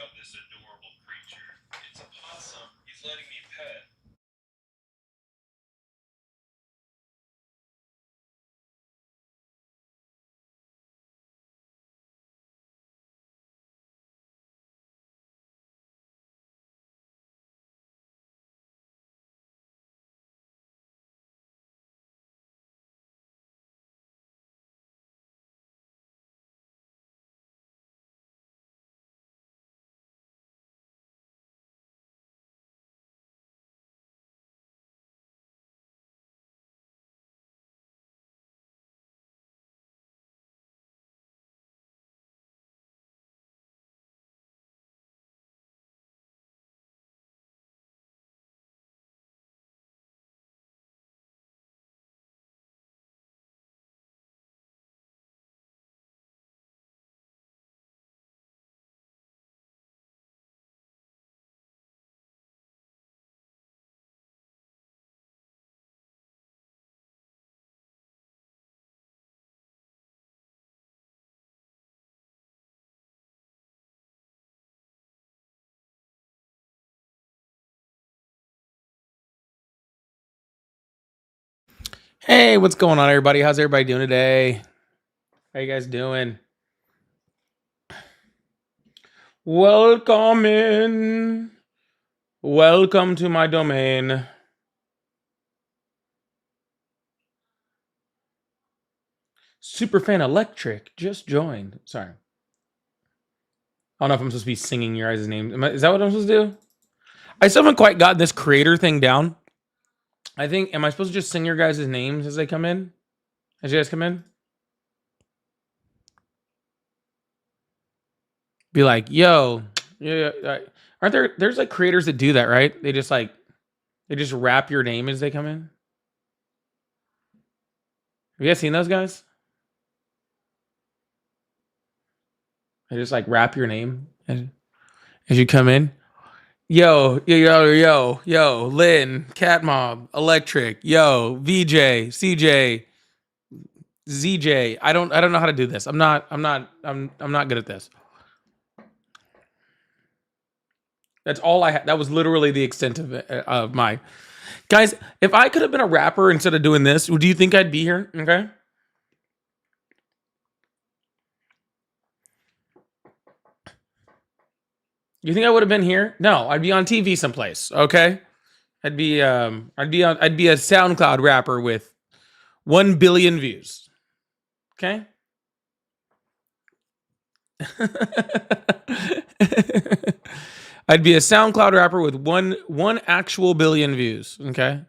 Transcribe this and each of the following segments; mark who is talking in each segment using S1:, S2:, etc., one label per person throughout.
S1: out this adorable creature. It's a possum. He's letting me pet.
S2: Hey, what's going on, everybody? How's everybody doing today? How you guys doing? Welcome in. Welcome to my domain. Superfan Electric just joined. Sorry. I don't know if I'm supposed to be singing your guys' names. Is that what I'm supposed to do? I still haven't quite got this creator thing down. I think, am I supposed to just sing your guys' names as they come in? As you guys come in? Be like, yo, yeah, aren't there's like creators that do that, right? They just rap your name as they come in. Have you guys seen those guys? They just like rap your name as you come in. Yo, Lynn, Cat Mob, Electric, yo, VJ, CJ, ZJ. I don't know how to do this. I'm not good at this. That's all I had. That was literally the extent of my guys. If I could have been a rapper instead of doing this, do you think I'd be here? Okay. You think I would have been here? No, I'd be on TV someplace. Okay. I'd be a SoundCloud rapper with 1 billion views. Okay. I'd be a SoundCloud rapper with one actual billion views. Okay.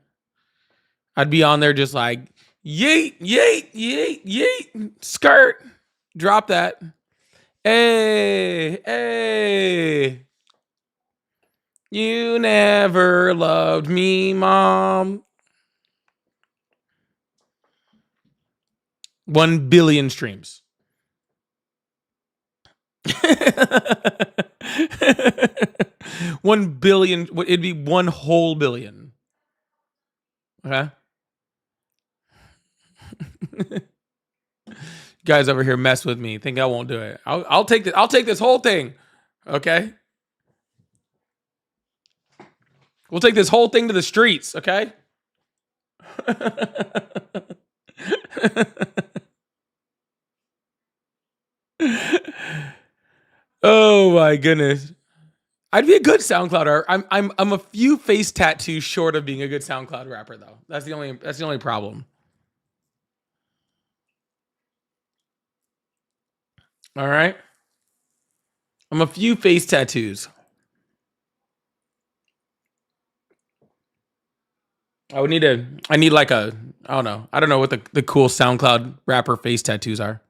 S2: I'd be on there just like yeet, yeet, yeet, yeet, skirt. Drop that. Hey, hey. You never loved me, mom. 1 billion streams. 1 billion. It'd be 1 whole billion. Okay. Guys over here mess with me. Think I won't do it. I'll take this. I'll take this whole thing. Okay. We'll take this whole thing to the streets. Okay. Oh my goodness. I'd be a good SoundCloud rapper. I'm a few face tattoos short of being a good SoundCloud rapper though. That's the only problem. All right. I'm a few face tattoos. I need like a, I don't know. I don't know what the cool SoundCloud rapper face tattoos are.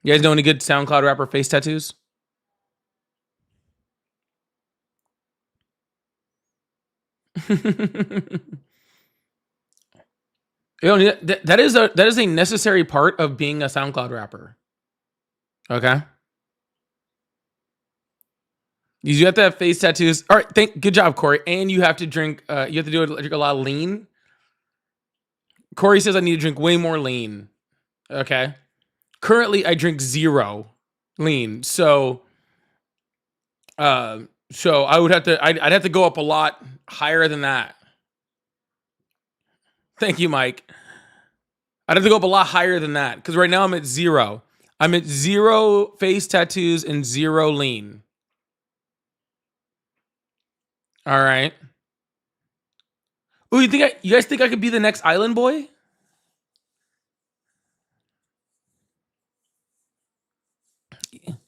S2: You guys know any good SoundCloud rapper face tattoos? That is a necessary part of being a SoundCloud rapper. Okay. You have to have face tattoos. All right, good job, Corey. And you have to drink. You have to drink a lot of lean. Corey says I need to drink way more lean. Okay. Currently, I drink zero lean. So I would have to I'd have to go up a lot higher than that. Thank you, Mike. I'd have to go up a lot higher than that because right now I'm at 0. I'm at 0 face tattoos and 0 lean. All right. Oh, you guys think I could be the next island boy?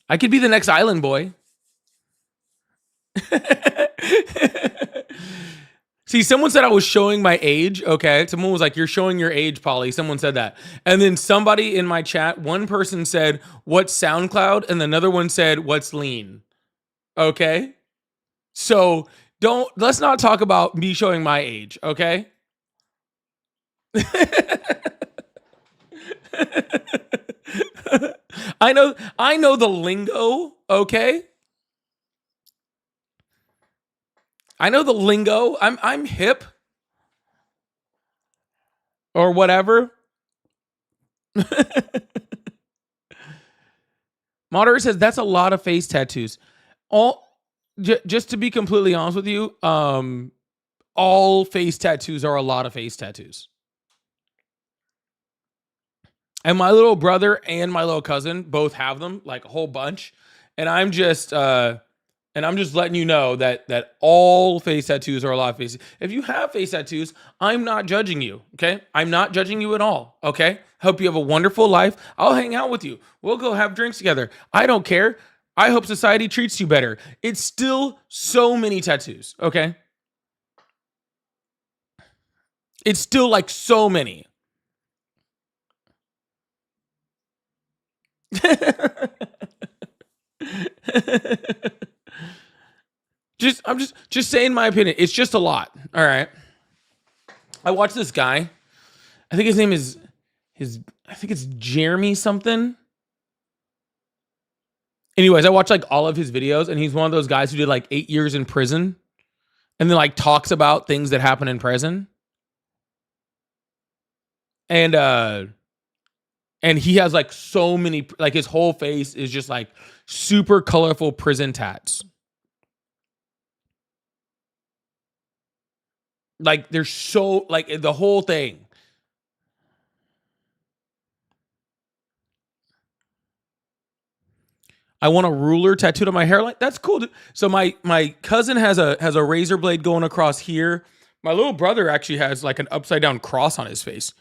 S2: I could be the next island boy. See, someone said I was showing my age. Okay. Someone was like, "You're showing your age, Polly." Someone said that. And then somebody in my chat, one person said, "What's SoundCloud?" And another one said, "What's lean?" Okay. So let's not talk about me showing my age. Okay. I know the lingo. Okay. I know the lingo. I'm hip or whatever. Moderator says that's a lot of face tattoos. Just to be completely honest with you, all face tattoos are a lot of face tattoos. And my little brother and my little cousin both have them, like a whole bunch. And I'm just letting you know that all face tattoos are a lot of faces. If you have face tattoos, I'm not judging you, okay? I'm not judging you at all, okay? Hope you have a wonderful life. I'll hang out with you. We'll go have drinks together. I don't care. I hope society treats you better. It's still so many tattoos, okay? It's still like so many. I'm just saying my opinion. It's just a lot. All right. I watched this guy. I think his name is I think it's Jeremy something. Anyways, I watched like all of his videos, and he's one of those guys who did like 8 years in prison and then like talks about things that happen in prison. And he has like so many, like his whole face is just like super colorful prison tats. Like there's so like the whole thing. I want a ruler tattooed on my hairline. That's cool. Dude. So my cousin has a razor blade going across here. My little brother actually has like an upside down cross on his face.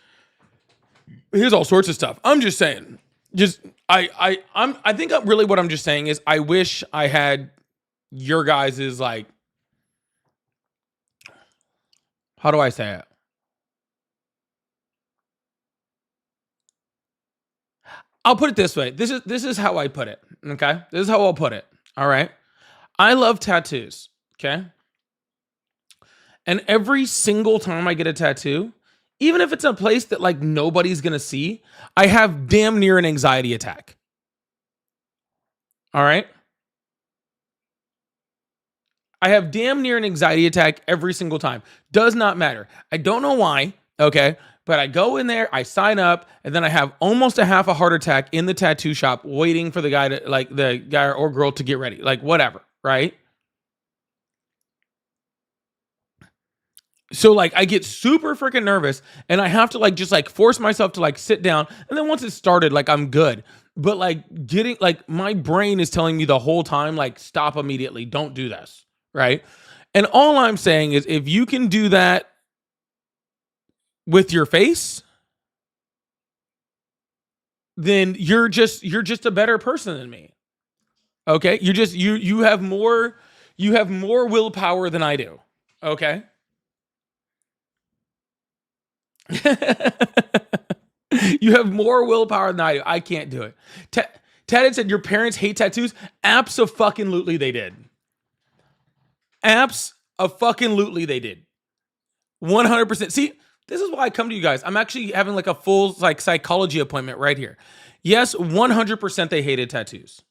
S2: He has all sorts of stuff. I'm just saying. I think really what I'm just saying is I wish I had your guys's like, how do I say it? I'll put it this way. This is how I put it. Okay. This is how I'll put it. All right. I love tattoos. Okay. And every single time I get a tattoo, even if it's a place that like nobody's going to see, I have damn near an anxiety attack. All right. I have damn near an anxiety attack every single time. Does not matter. I don't know why. Okay. But I go in there, I sign up, and then I have almost a half a heart attack in the tattoo shop waiting for the guy or girl to get ready. Like whatever. Right. So like I get super freaking nervous and I have to like just like force myself to like sit down. And then once it started, like I'm good. But like getting like my brain is telling me the whole time, like stop immediately. Don't do this. Right. And all I'm saying is if you can do that with your face, then you're just a better person than me. Okay. You have more willpower than I do. Okay. You have more willpower than I do. I can't do it. Ted had said, your parents hate tattoos? Abso-fucking-lutely they did. Abso-fucking-lutely they did. 100%. See, this is why I come to you guys. I'm actually having like a full like psychology appointment right here. Yes, 100% they hated tattoos.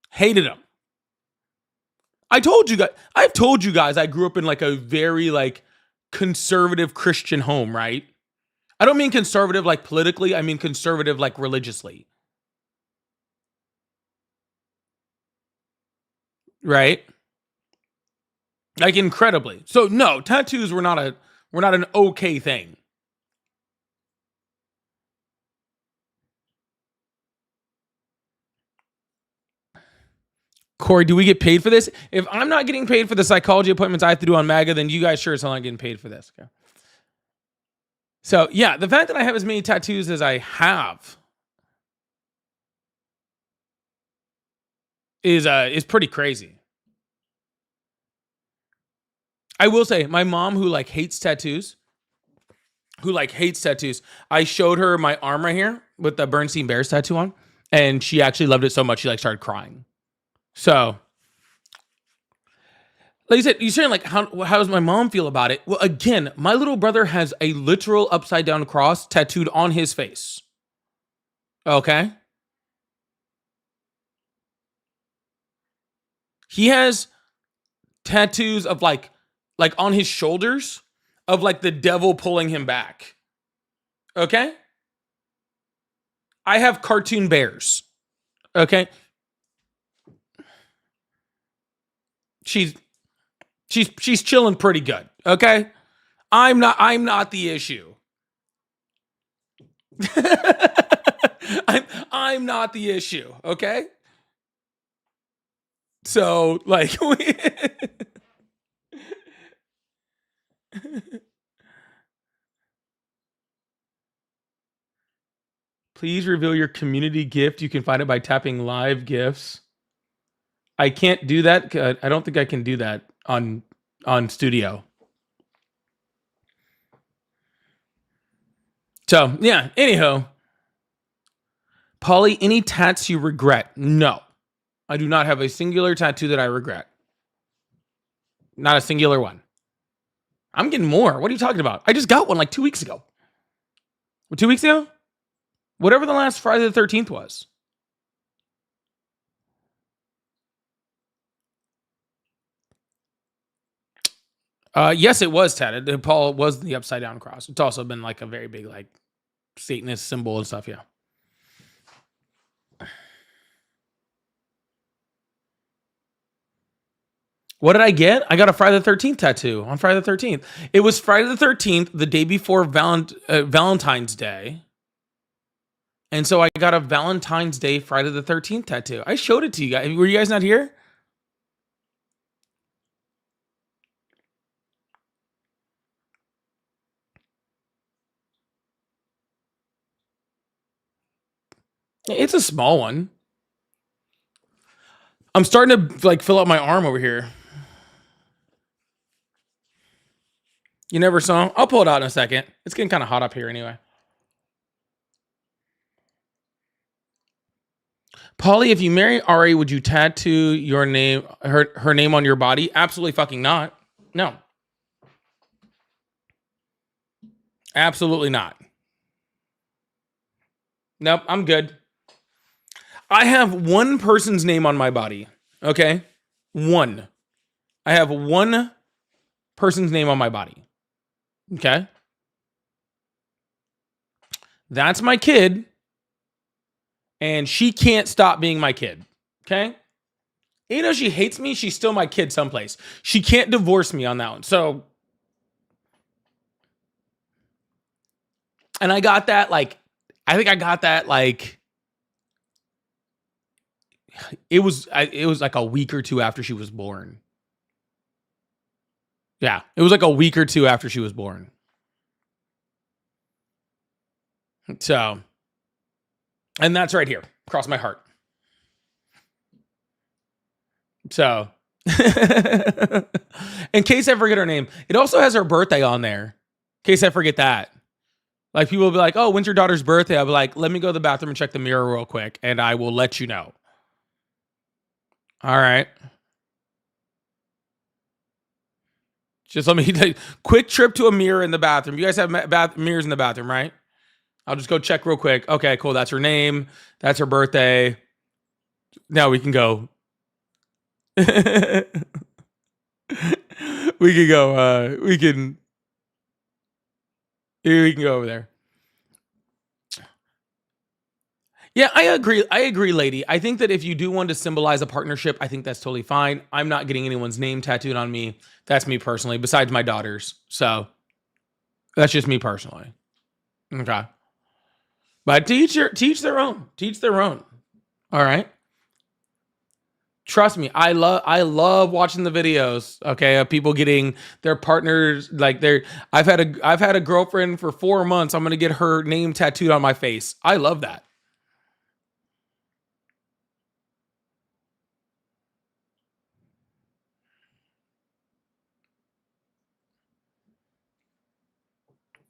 S2: Hated them. I've told you guys I grew up in like a very like conservative Christian home, right? I don't mean conservative like politically. I mean conservative like religiously. Right? Like incredibly. So no, tattoos were not an okay thing. Corey, do we get paid for this? If I'm not getting paid for the psychology appointments I have to do on MAGA, then you guys sure as hell not getting paid for this. Okay. So yeah, the fact that I have as many tattoos as I have is pretty crazy. I will say, my mom who hates tattoos, I showed her my arm right here with the Bernstein Bears tattoo on, and she actually loved it so much she started crying. So, like you said, you're saying how does my mom feel about it? Well, again, my little brother has a literal upside down cross tattooed on his face. Okay. He has tattoos of like on his shoulders of the devil pulling him back. Okay. I have cartoon bears. Okay. She's chilling pretty good. Okay. I'm not the issue. I'm not the issue. Okay. So please reveal your community gift. You can find it by tapping live gifts. I can't do that. I don't think I can do that on Studio. So yeah. Anyhow, Polly, any tats you regret? No, I do not have a singular tattoo that I regret. Not a singular one. I'm getting more. What are you talking about? I just got one 2 weeks ago. 2 weeks ago? Whatever the last Friday the 13th was. Yes, it was tatted. Paul was the upside down cross. It's also been a very big Satanist symbol and stuff. Yeah. What did I get? I got a Friday the 13th tattoo on Friday the 13th. It was Friday the 13th, the day before Valentine's Day. And so I got a Valentine's Day Friday the 13th tattoo. I showed it to you guys. Were you guys not here? It's a small one. I'm starting to fill out my arm over here. You never saw? I'll pull it out in a second. It's getting kind of hot up here anyway. Polly, if you marry Ari, would you tattoo your name, her name on your body? Absolutely fucking not. No. Absolutely not. Nope, I'm good. I have one person's name on my body. Okay? One. I have one person's name on my body. Okay? That's my kid. And she can't stop being my kid. Okay? Even though she hates me, she's still my kid someplace. She can't divorce me on that one. So, and I got that I think I got that it was a week or two after she was born. Yeah, it was a week or two after she was born. So, and that's right here, across my heart. So, in case I forget her name, it also has her birthday on there. In case I forget that. People will be like, oh, when's your daughter's birthday? I'll be like, let me go to the bathroom and check the mirror real quick, and I will let you know. All right. Just let me quick trip to a mirror in the bathroom. You guys have mirrors in the bathroom, right? I'll just go check real quick. Okay, cool. That's her name. That's her birthday. Now we can go. We can go. We can go over there. Yeah, I agree. I agree, lady. I think that if you do want to symbolize a partnership, I think that's totally fine. I'm not getting anyone's name tattooed on me. That's me personally, besides my daughter's. So that's just me personally. Okay. But teach their own. Teach their own. All right. Trust me, I love watching the videos, okay, of people getting their partners like their I've had a girlfriend for 4 months. I'm going to get her name tattooed on my face. I love that.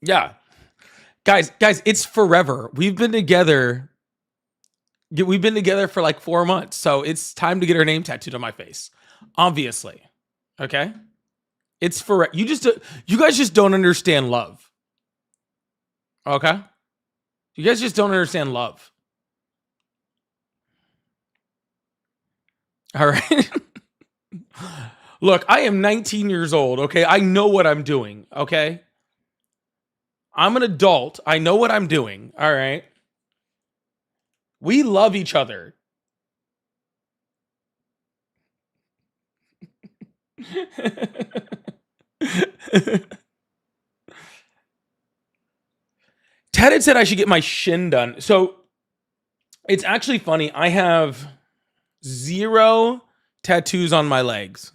S2: Yeah. Guys, it's forever. We've been together for like 4 months. So it's time to get her name tattooed on my face. Obviously. Okay? It's for you guys just don't understand love. Okay? You guys just don't understand love. All right? Look, I am 19 years old, okay? I know what I'm doing, okay? I'm an adult. I know what I'm doing, all right? We love each other. Ted had said I should get my shin done. So it's actually funny. I have 0 tattoos on my legs.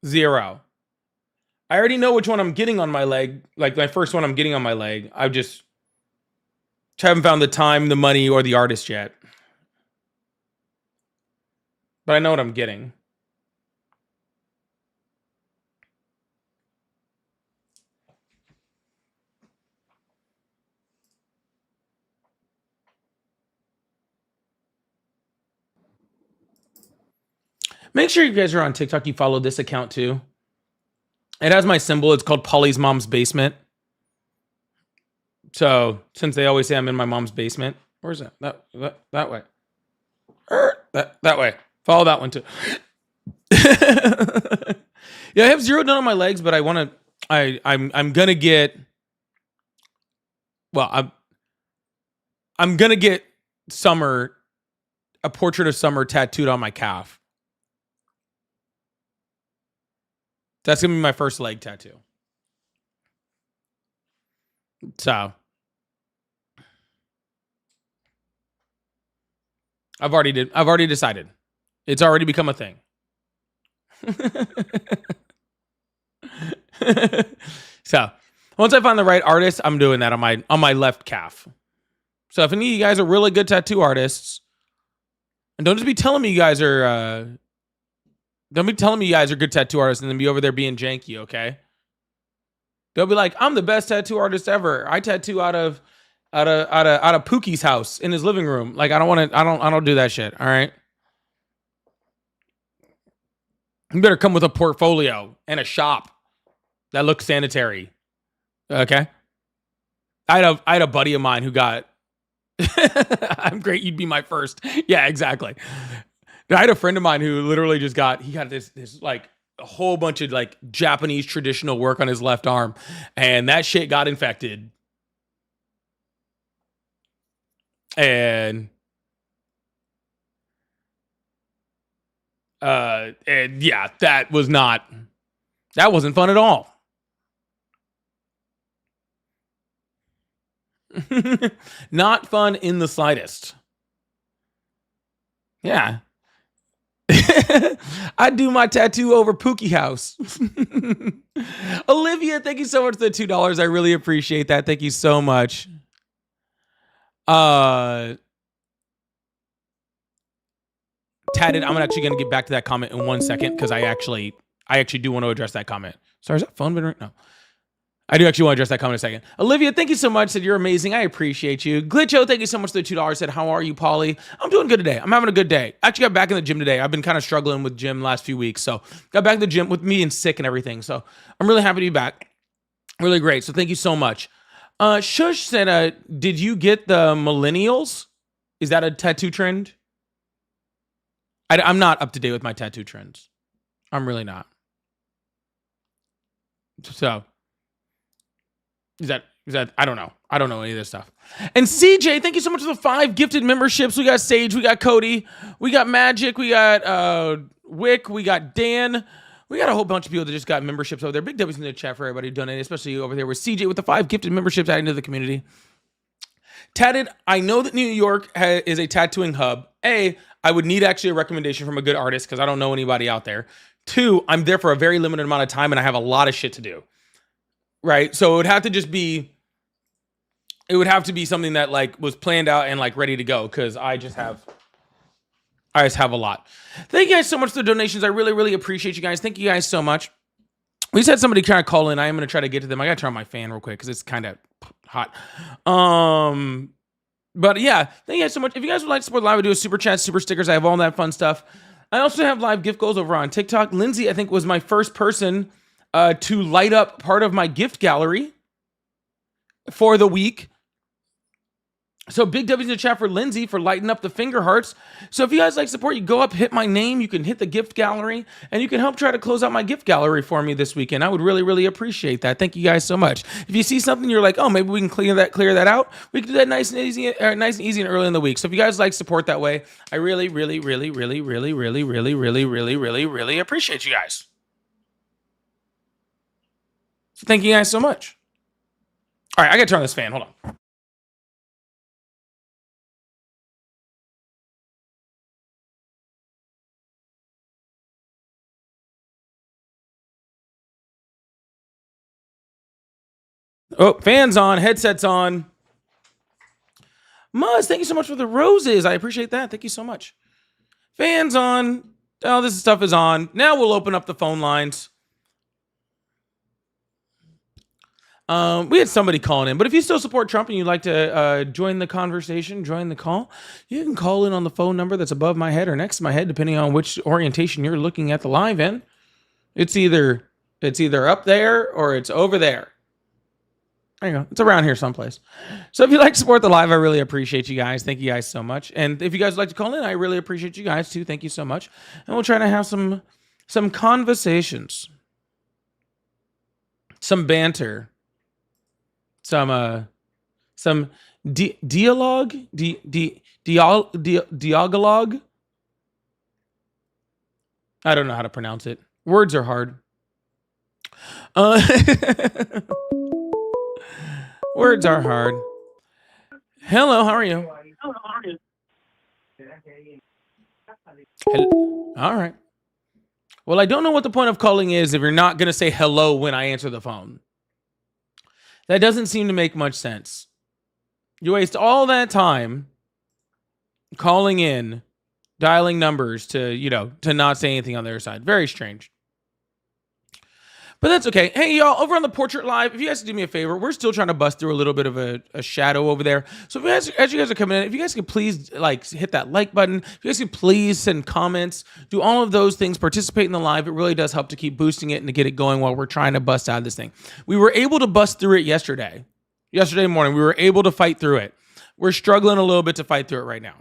S2: 0. I already know which one I'm getting on my leg. Like my first one I'm getting on my leg. I just haven't found the time, the money, or the artist yet. But I know what I'm getting. Make sure you guys are on TikTok. You follow this account too. It has my symbol. It's called Polly's Mom's Basement. So since they always say I'm in my mom's basement, where's that? That way. That way. Follow that one too. Yeah, I have 0 done on my legs, but I want to. I'm gonna get. Well, I'm gonna get Summer, a portrait of Summer tattooed on my calf. That's gonna be my first leg tattoo. So I've already decided. It's already become a thing. So once I find the right artist, I'm doing that on my left calf. So if any of you guys are really good tattoo artists, and don't just be telling me you guys are don't be telling me you guys are good tattoo artists and then be over there being janky, okay? They'll be like, I'm the best tattoo artist ever. I tattoo out of Pookie's house in his living room. Like I don't do that shit. All right. You better come with a portfolio and a shop that looks sanitary. Okay. I had a buddy of mine who got I'm great, you'd be my first. Yeah, exactly. I had a friend of mine who literally just got this like a whole bunch of like Japanese traditional work on his left arm, and that shit got infected. And yeah, that wasn't fun at all. Not fun in the slightest. Yeah. I'd do my tattoo over Pookie House. Olivia, thank you so much for the $2. I really appreciate that. Thank you so much. Tatted, I'm actually going to get back to that comment in 1 second because I actually do want to address that comment. Sorry, is that phone been right? No. I do actually want to address that comment in a second. Olivia, thank you so much. Said you're amazing. I appreciate you. Glitcho, thank you so much for the $2. Said, how are you, Polly? I'm doing good today. I'm having a good day. Actually got back in the gym today. I've been kind of struggling with gym last few weeks. So got back in the gym with me and sick and everything. So I'm really happy to be back. Really great. So thank you so much. Shush said, did you get the millennials? Is that a tattoo trend? I'm not up to date with my tattoo trends. I'm really not. So is that I don't know. I don't know any of this stuff. And CJ, thank you so much for the 5 gifted memberships. We got Sage, we got Cody, we got Magic, we got Wick, we got Dan. We got a whole bunch of people that just got memberships over there. Big W's in the chat for everybody who donated, especially over there with CJ with the 5 gifted memberships adding to the community. Tatted, I know that New York is a tattooing hub. A, I would need actually a recommendation from a good artist because I don't know anybody out there. 2, I'm there for a very limited amount of time and I have a lot of shit to do. Right? So it would have to just be, it would have to be something that like was planned out and like ready to go because I just have a lot. Thank you guys so much for the donations. I really, really appreciate you guys. Thank you guys so much. We just had somebody kind of call in. I am going to try to get to them. I got to turn on my fan real quick because it's kind of hot. But yeah, thank you guys so much. If you guys would like to support live, I do a super chat, super stickers. I have all that fun stuff. I also have live gift goals over on TikTok. Lindsay, I think, was my first person to light up part of my gift gallery for the week. So big W's in the chat for Lindsay for lighting up the finger hearts. So if you guys like support, you go up, hit my name, you can hit the gift gallery, and you can help try to close out my gift gallery for me this weekend. I would really, really appreciate that. Thank you guys so much. If you see something you're like, oh, maybe we can clear that out, we can do that nice and easy and early in the week. So if you guys like support that way, I really, really, really, really, really, really, really, really, really, really, really appreciate you guys. So thank you guys so much. All right, I gotta turn on this fan. Hold on. Oh, fans on, headsets on. Muzz, thank you so much for the roses. I appreciate that. Thank you so much. Fans on. Oh, this stuff is on. Now we'll open up the phone lines. We had somebody calling in, but if you still support Trump and you'd like to join the conversation, join the call, you can call in on the phone number that's above my head or next to my head, depending on which orientation you're looking at the live in. It's either up there or it's over there. There you go. It's around here someplace. So if you'd like to support the live, I really appreciate you guys. Thank you guys so much. And if you guys would like to call in, I really appreciate you guys too. Thank you so much. And we'll try to have some conversations, some banter, some dialogue. I don't know how to pronounce it. Words are hard. Words are hard. Hello, how are you? All right. Well, I don't know what the point of calling is if you're not going to say hello when I answer the phone. That doesn't seem to make much sense. You waste all that time calling in, dialing numbers to not say anything on their side. Very strange. But that's okay. Hey, y'all, over on the Portrait Live, if you guys do me a favor, we're still trying to bust through a little bit of a shadow over there. So as you guys are coming in, if you guys could please hit that like button, if you guys could please send comments, do all of those things, participate in the live. It really does help to keep boosting it and to get it going while we're trying to bust out of this thing. We were able to bust through it yesterday. Yesterday morning, we were able to fight through it. We're struggling a little bit to fight through it right now.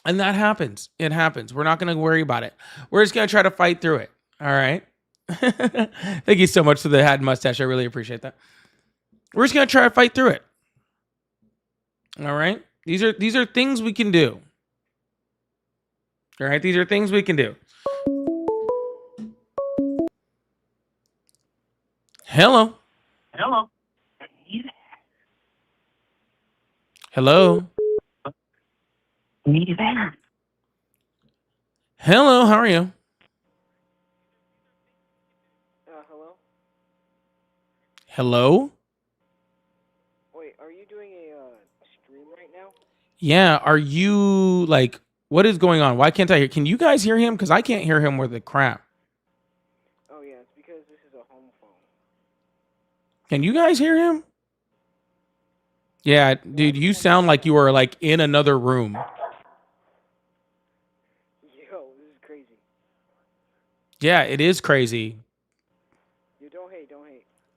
S2: And that happens. It happens. We're not going to worry about it. We're just going to try to fight through it. All right. Thank you so much for the hat and mustache. I really appreciate that. We're just gonna try to fight through it. All right. These are things we can do. All right. These are things we can do. Hello.
S3: Hello.
S2: Hello.
S3: Me there.
S2: Hello. How are you?
S3: Hello?
S2: Hello?
S3: Wait, are you doing a stream right now?
S2: Yeah. Are you what is going on? Why can't I hear? Can you guys hear him? Because I can't hear him worth a crap.
S3: Oh, yeah, it's because this is a home phone.
S2: Can you guys hear him? Yeah, dude, you sound like you are in another room.
S3: Yo, this is crazy.
S2: Yeah, it is crazy.
S3: Don't hate.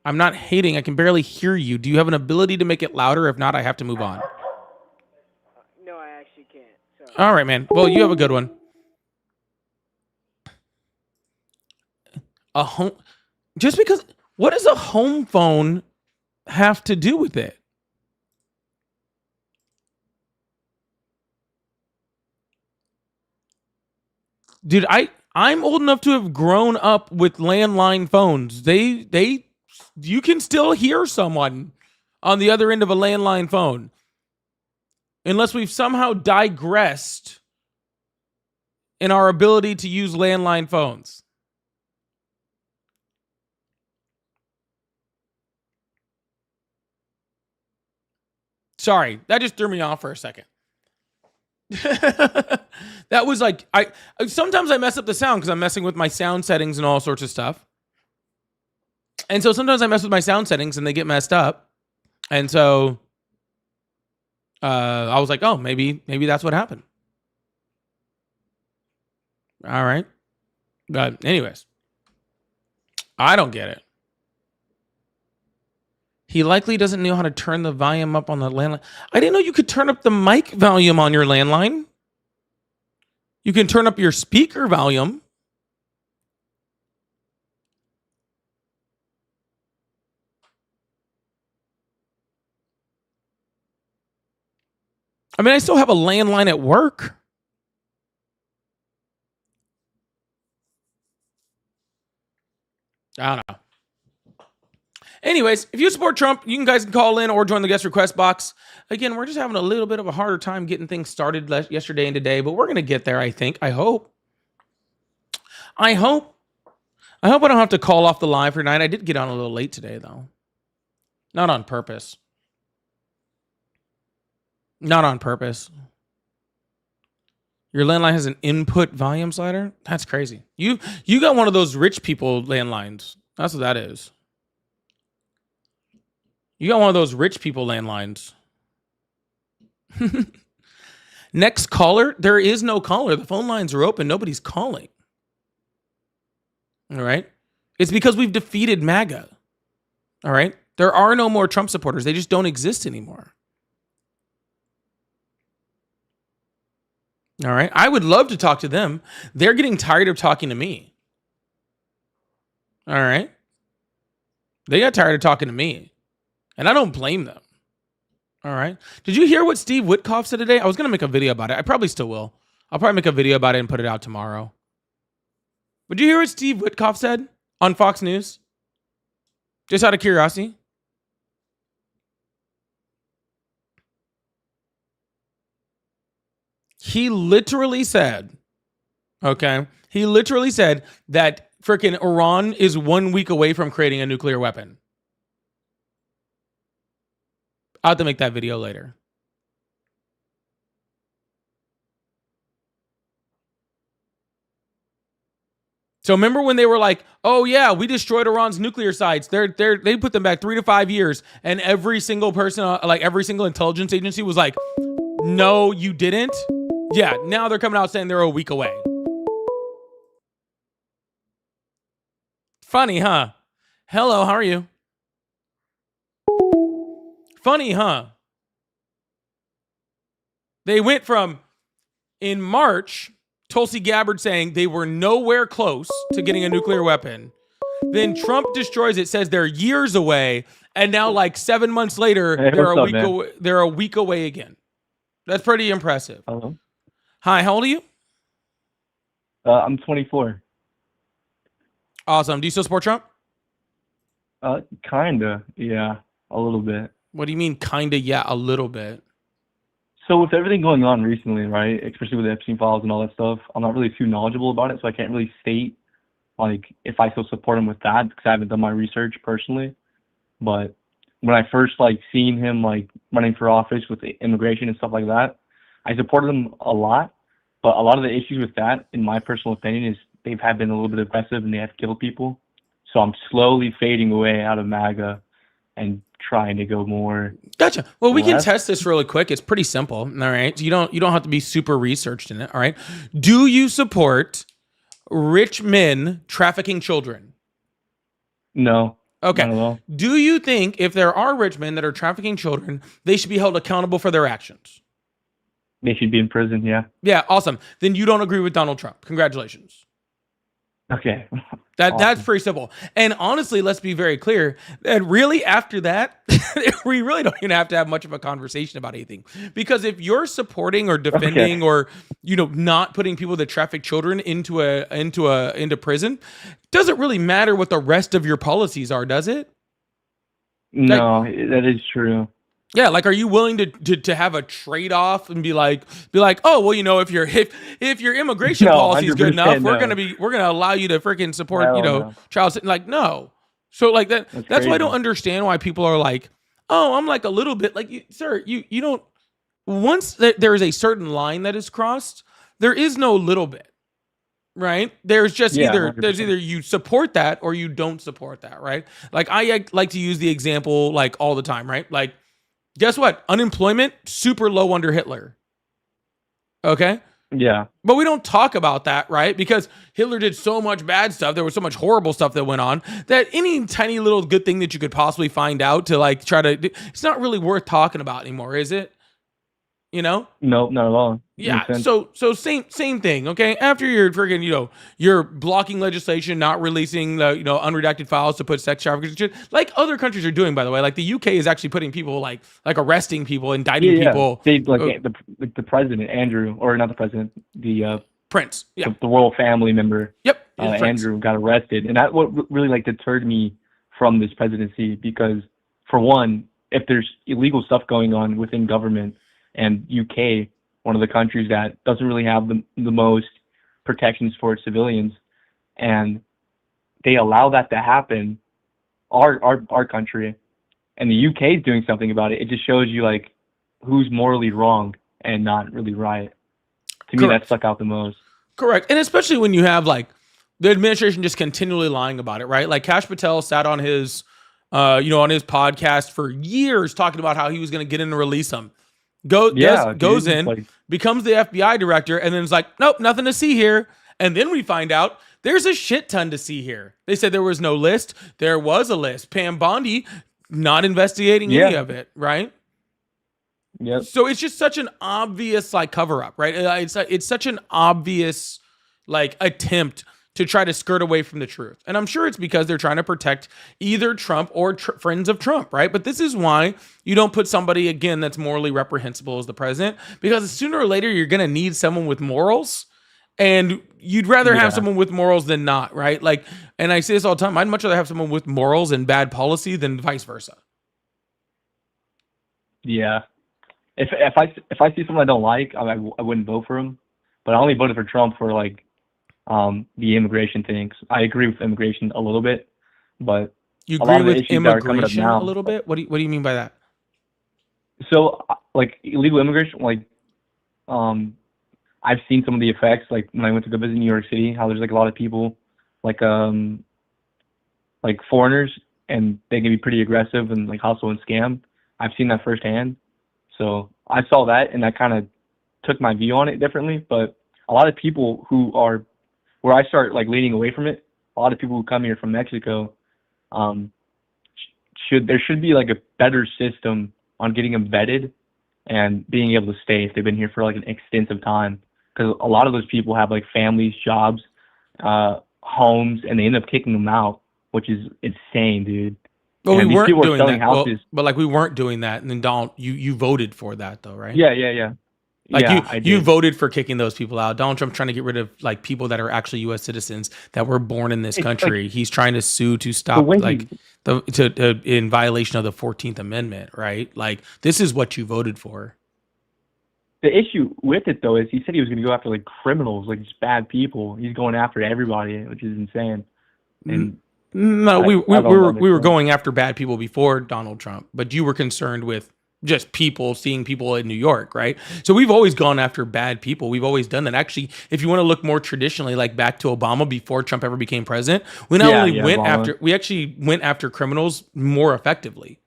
S2: I'm not hating. I can barely hear you. Do you have an ability to make it louder? If not, I have to move on.
S3: No, I actually can't. Sorry.
S2: All right, man. Well, you have a good one. A home... Just because... What is a home phone have to do with it? Dude, I'm old enough to have grown up with landline phones. You can still hear someone on the other end of a landline phone. Unless we've somehow digressed in our ability to use landline phones. Sorry, that just threw me off for a second. That was like, sometimes I mess up the sound because I'm messing with my sound settings and all sorts of stuff. And so sometimes I mess with my sound settings and they get messed up. And so I was like, oh, maybe that's what happened. All right. But anyways, I don't get it. He likely doesn't know how to turn the volume up on the landline. I didn't know you could turn up the mic volume on your landline. You can turn up your speaker volume. I mean, I still have a landline at work. I don't know. Anyways, if you support Trump, you guys can call in or join the guest request box. Again, we're just having a little bit of a harder time getting things started yesterday and today, but we're going to get there, I think. I hope I don't have to call off the live for tonight. I did get on a little late today, though. Not on purpose. Not on purpose. Your landline has an input volume slider? That's crazy. You got one of those rich people landlines. That's what that is. You got one of those rich people landlines. Next caller. There is no caller. The phone lines are open. Nobody's calling. All right. It's because we've defeated MAGA. All right. There are no more Trump supporters. They just don't exist anymore. All right. I would love to talk to them. They're getting tired of talking to me. All right. They got tired of talking to me. And I don't blame them. All right. Did you hear what Steve Witkoff said today? I was going to make a video about it. I probably still will. I'll probably make a video about it and put it out tomorrow. But did you hear what Steve Witkoff said on Fox News? Just out of curiosity. He literally said, okay, that freaking Iran is 1 week away from creating a nuclear weapon. I'll have to make that video later. So remember when they were like, "Oh yeah, we destroyed Iran's nuclear sites. They put them back 3 to 5 years," and every single person, like every single intelligence agency, was like, "No, you didn't." Yeah, now they're coming out saying they're a week away. Funny, huh? Hello, how are you? Funny, huh? They went from, in March, Tulsi Gabbard saying they were nowhere close to getting a nuclear weapon. Then Trump destroys it, says they're years away, and now like 7 months later, they're a week away again. That's pretty impressive.
S4: Hello.
S2: Hi, how old are you?
S4: I'm 24.
S2: Awesome. Do you still support Trump?
S4: Kinda, yeah, a little bit.
S2: What do you mean, kinda? Yeah, a little bit.
S4: So with everything going on recently, right, especially with the Epstein files and all that stuff, I'm not really too knowledgeable about it, so I can't really state like if I still support him with that because I haven't done my research personally. But when I first like seen him like running for office with the immigration and stuff like that, I supported him a lot. But a lot of the issues with that, in my personal opinion, is they've been a little bit aggressive and they have killed people. So I'm slowly fading away out of MAGA and trying to go more.
S2: Gotcha. Well, we can
S4: left.
S2: test this really quick. It's pretty simple. All right. So you don't have to be super researched in it. All right. Do you support rich men trafficking children?
S4: No.
S2: Okay.
S4: Not at all.
S2: Do you think if there are rich men that are trafficking children, they should be held accountable for their actions?
S4: They should be in prison, yeah.
S2: Yeah. Awesome. Then you don't agree with Donald Trump. Congratulations.
S4: Okay.
S2: That's
S4: Awesome.
S2: pretty simple. And honestly, let's be very clear that really after that, we really don't even have to have much of a conversation about anything. Because if you're supporting or defending
S4: Okay.
S2: or not putting people that traffic children into prison, doesn't really matter what the rest of your policies are, does it? Like,
S4: No, that is true.
S2: yeah, like, are you willing to have a trade off and be like, oh well, if your immigration
S4: No,
S2: policy is good enough,
S4: 100% no.
S2: we're gonna allow you to freaking support
S4: Hell no.
S2: child like no. So like
S4: That's
S2: that's why I don't
S4: crazy.
S2: understand why people are like, oh, I'm like a little bit like, sir, you don't. Once there is a certain line that is crossed, there is no little bit, right? There's just
S4: Yeah,
S2: there's
S4: 100%.
S2: either you support that or you don't support that, right? Like I like to use the example like all the time, right? Like, guess what? Unemployment super low under Hitler. Okay?
S4: Yeah.
S2: But we don't talk about that, right? Because Hitler did so much bad stuff. There was so much horrible stuff that went on that any tiny little good thing that you could possibly find out to like try to, it's not really worth talking about anymore, is it? You know?
S4: No, not at all.
S2: Yeah.
S4: Makes sense.
S2: So same thing. Okay. After you're freaking, you're blocking legislation, not releasing the unredacted files to put sex traffickers and shit, like other countries are doing, by the way. Like the UK is actually putting people like arresting people,
S4: Yeah,
S2: indicting
S4: yeah.
S2: people.
S4: They like the president, Andrew, or not the president,
S2: Prince. Yeah.
S4: the royal family member,
S2: Yep. He's Prince.
S4: Andrew, got arrested, and that what really like deterred me from this presidency because, for one, if there's illegal stuff going on within government, and UK, one of the countries that doesn't really have the most protections for its civilians, and they allow that to happen, our country, and the UK is doing something about it. It just shows you like who's morally wrong and not really right. To me, that
S2: Correct.
S4: stuck out the most.
S2: Correct. And especially when you have like the administration just continually lying about it, right? Like Kash Patel sat on his on his podcast for years talking about how he was going to get in and release them. Goes
S4: Dude,
S2: in,
S4: like,
S2: becomes the FBI director, and then is like, nope, nothing to see here. And then we find out there's a shit ton to see here. They said there was no list. There was a list. Pam Bondi not investigating any
S4: Yeah.
S2: of it, right?
S4: yep.
S2: So it's just such an obvious like cover up, right? It's such an obvious like attempt to try to skirt away from the truth. And I'm sure it's because they're trying to protect either Trump or friends of Trump, right? But this is why you don't put somebody, again, that's morally reprehensible as the president, because sooner or later you're going to need someone with morals, and you'd rather have
S4: Yeah.
S2: someone with morals than not, right? Like, and I say this all the time, I'd much rather have someone with morals and bad policy than vice versa.
S4: Yeah. If I see someone I don't like, I wouldn't vote for him. But I only voted for Trump for like the immigration things. I agree with immigration a little bit, but
S2: You
S4: a lot
S2: agree
S4: of the
S2: with
S4: issues that are coming up
S2: immigration
S4: now.
S2: a little bit? What do you mean by that?
S4: So like illegal immigration, like I've seen some of the effects, like when I went to go visit New York City, how there's like a lot of people like foreigners, and they can be pretty aggressive and like hustle and scam. I've seen that firsthand. So I saw that, and that kind of took my view on it differently. But a lot of people who are, where I start like leaning away from it, a lot of people who come here from Mexico, there should be like a better system on getting them vetted and being able to stay if they've been here for like an extensive time. Because a lot of those people have like families, jobs, homes, and they end up kicking them out, which is insane, dude.
S2: Well,
S4: And
S2: we
S4: these
S2: weren't
S4: people are
S2: doing
S4: selling
S2: that. Well,
S4: houses.
S2: but like we weren't doing that, and then Donald, you voted for that though, right?
S4: Yeah.
S2: Like
S4: Yeah, I
S2: you
S4: did.
S2: voted for kicking those people out. Donald Trump trying to get rid of like people that are actually U.S. citizens that were born in this
S4: It's like-
S2: country. He's trying to sue to
S4: The
S2: stop
S4: way
S2: like to in violation of the 14th Amendment, right? Like this is what you voted for.
S4: the issue with it though is he said he was going to go after like criminals, like just bad people. He's going after everybody, which is insane. And
S2: No,
S4: I
S2: we
S4: don't
S2: were
S4: understand.
S2: going after bad people before Donald Trump, but you were concerned with just people seeing people in New York, right? So we've always gone after bad people. We've always done that. Actually, if you want to look more traditionally, like back to Obama before Trump ever became president, we not only we actually went after criminals more effectively.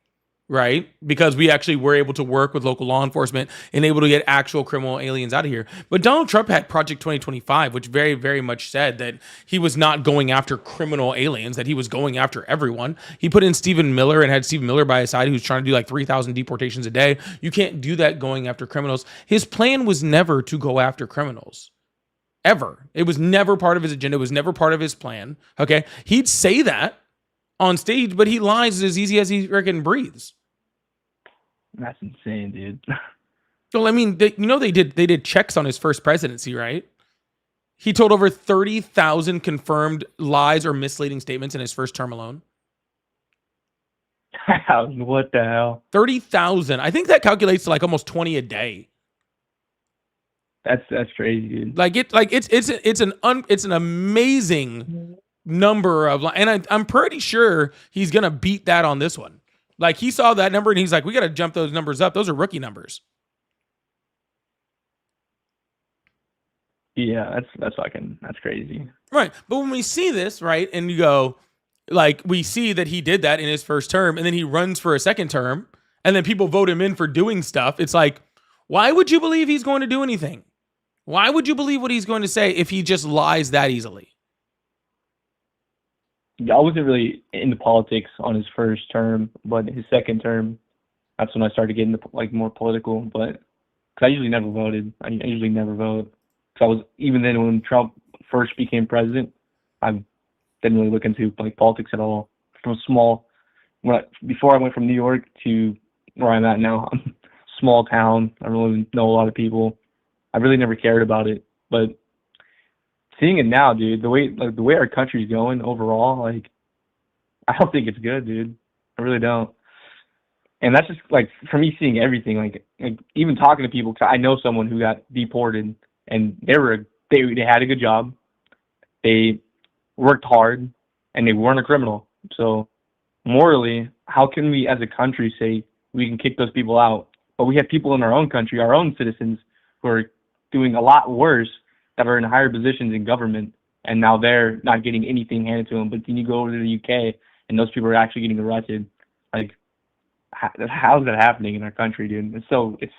S2: Right? Because we actually were able to work with local law enforcement and able to get actual criminal aliens out of here. But Donald Trump had Project 2025, which very, very much said that he was not going after criminal aliens, that he was going after everyone. He put in Stephen Miller and had Stephen Miller by his side, who's trying to do like 3,000 deportations a day. You can't do that going after criminals. His plan was never to go after criminals. ever. It was never part of his agenda. It was never part of his plan. Okay. He'd say that on stage, but he lies as easy as he freaking breathes.
S4: That's insane, dude.
S2: Well, I mean, they did checks on his first presidency, right? He told over 30,000 confirmed lies or misleading statements in his first term alone.
S4: What the hell?
S2: 30,000. I think that calculates to like almost 20 a day.
S4: That's crazy, dude.
S2: It's an amazing number of, and I'm pretty sure he's gonna beat that on this one. Like, he saw that number and he's like, we got to jump those numbers up. Those are rookie numbers.
S4: Yeah, that's crazy.
S2: Right. But when we see this, right, and you go, like, we see that he did that in his first term, and then he runs for a second term, and then people vote him in for doing stuff. It's like, why would you believe he's going to do anything? Why would you believe what he's going to say if he just lies that easily?
S4: Yeah, I wasn't really into politics on his first term, but his second term, that's when I started getting like more political. But because I usually never voted, I usually never vote. Because I was, even then when Trump first became president, I didn't really look into like politics at all. From small, before I went from New York to where I'm at now, I'm small town. I don't really know a lot of people. I really never cared about it, but seeing it now, dude, the way our country's going overall, like, I don't think it's good, dude. I really don't. And that's just like, for me, seeing everything, like even talking to people. 'Cause I know someone who got deported, and they had a good job, they worked hard, and they weren't a criminal. So morally, how can we as a country say we can kick those people out? But we have people in our own country, our own citizens, who are doing a lot worse, that are in higher positions in government, and now they're not getting anything handed to them. But then you go over to the UK, and those people are actually getting arrested. Like, how's that happening in our country, dude? It's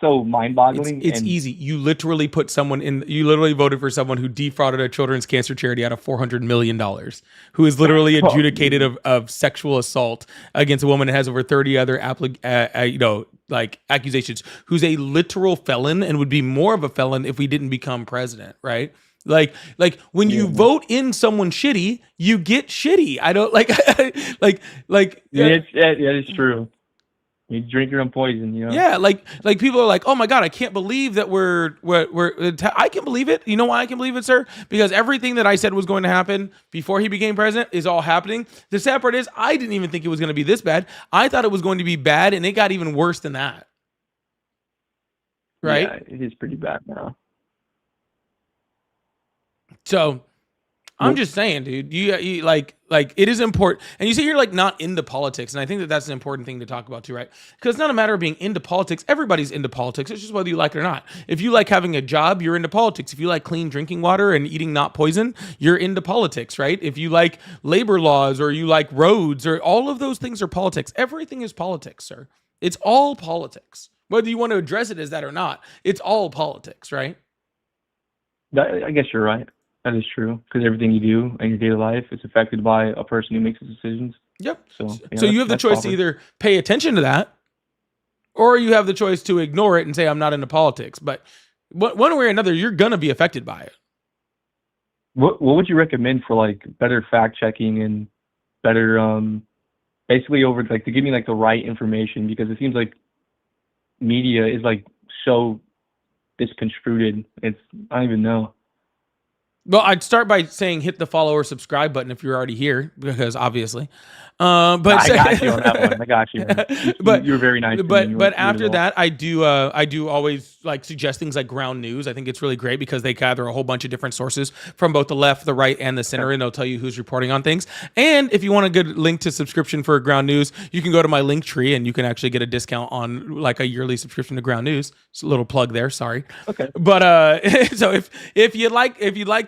S4: so mind-boggling.
S2: It's easy. You literally voted for someone who defrauded a children's cancer charity out of $400 million, who is literally adjudicated of sexual assault against a woman and has over 30 other accusations, who's a literal felon and would be more of a felon if we didn't become president, right? Like when you vote in someone shitty, you get shitty. I don't
S4: it's true. You drink your own poison, you know?
S2: Yeah, like people are like, oh my God, I can't believe that I can believe it. You know why I can believe it, sir? Because everything that I said was going to happen before he became president is all happening. The sad part is, I didn't even think it was going to be this bad. I thought it was going to be bad, and it got even worse than that. Right?
S4: Yeah, it is pretty bad now.
S2: So I'm just saying, dude, you like it is important. And you say you're like not into politics. And I think that that's an important thing to talk about too, right? Because it's not a matter of being into politics. Everybody's into politics. It's just whether you like it or not. If you like having a job, you're into politics. If you like clean drinking water and eating not poison, you're into politics, right? If you like labor laws or you like roads, or all of those things are politics. Everything is politics, sir. It's all politics. Whether you want to address it as that or not, it's all politics, right?
S4: I guess you're right. That is true, because everything you do in your daily life is affected by a person who makes the decisions.
S2: Yep.
S4: So
S2: you have the choice to either pay attention to that, or you have the choice to ignore it and say, I'm not into politics. But one way or another, you're going to be affected by it.
S4: What would you recommend for like better fact checking and better, basically over like to give me like the right information? Because it seems like media is like so misconstrued. I don't even know.
S2: Well, I'd start by saying hit the follow or subscribe button if you're already here, because obviously. But
S4: I got you on that one. I got you.
S2: But
S4: you were very nice.
S2: But after that, I do always like suggest things like Ground News. I think it's really great because they gather a whole bunch of different sources from both the left, the right, and the center, and they'll tell you who's reporting on things. And if you want a good link to subscription for Ground News, you can go to my link tree and you can actually get a discount on like a yearly subscription to Ground News. It's a little plug there. Sorry.
S4: Okay.
S2: But so if you like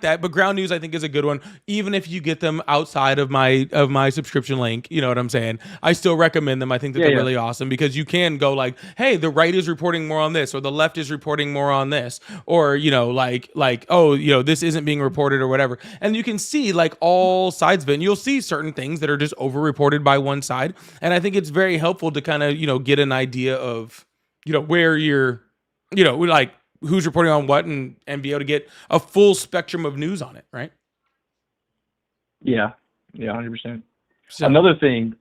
S2: that, but Ground News I think is a good one, even if you get them outside of my subscription link. You know what I'm saying? I still recommend them. I think that they're really awesome because you can go like, hey, the right is reporting more on this, or the left is reporting more on this, or this isn't being reported or whatever. And you can see like all sides of it, and you'll see certain things that are just overreported by one side. And I think it's very helpful to kind of, get an idea of, where you're, like who's reporting on what and be able to get a full spectrum of news on it, right?
S4: Yeah, 100%.
S2: So
S4: Another thing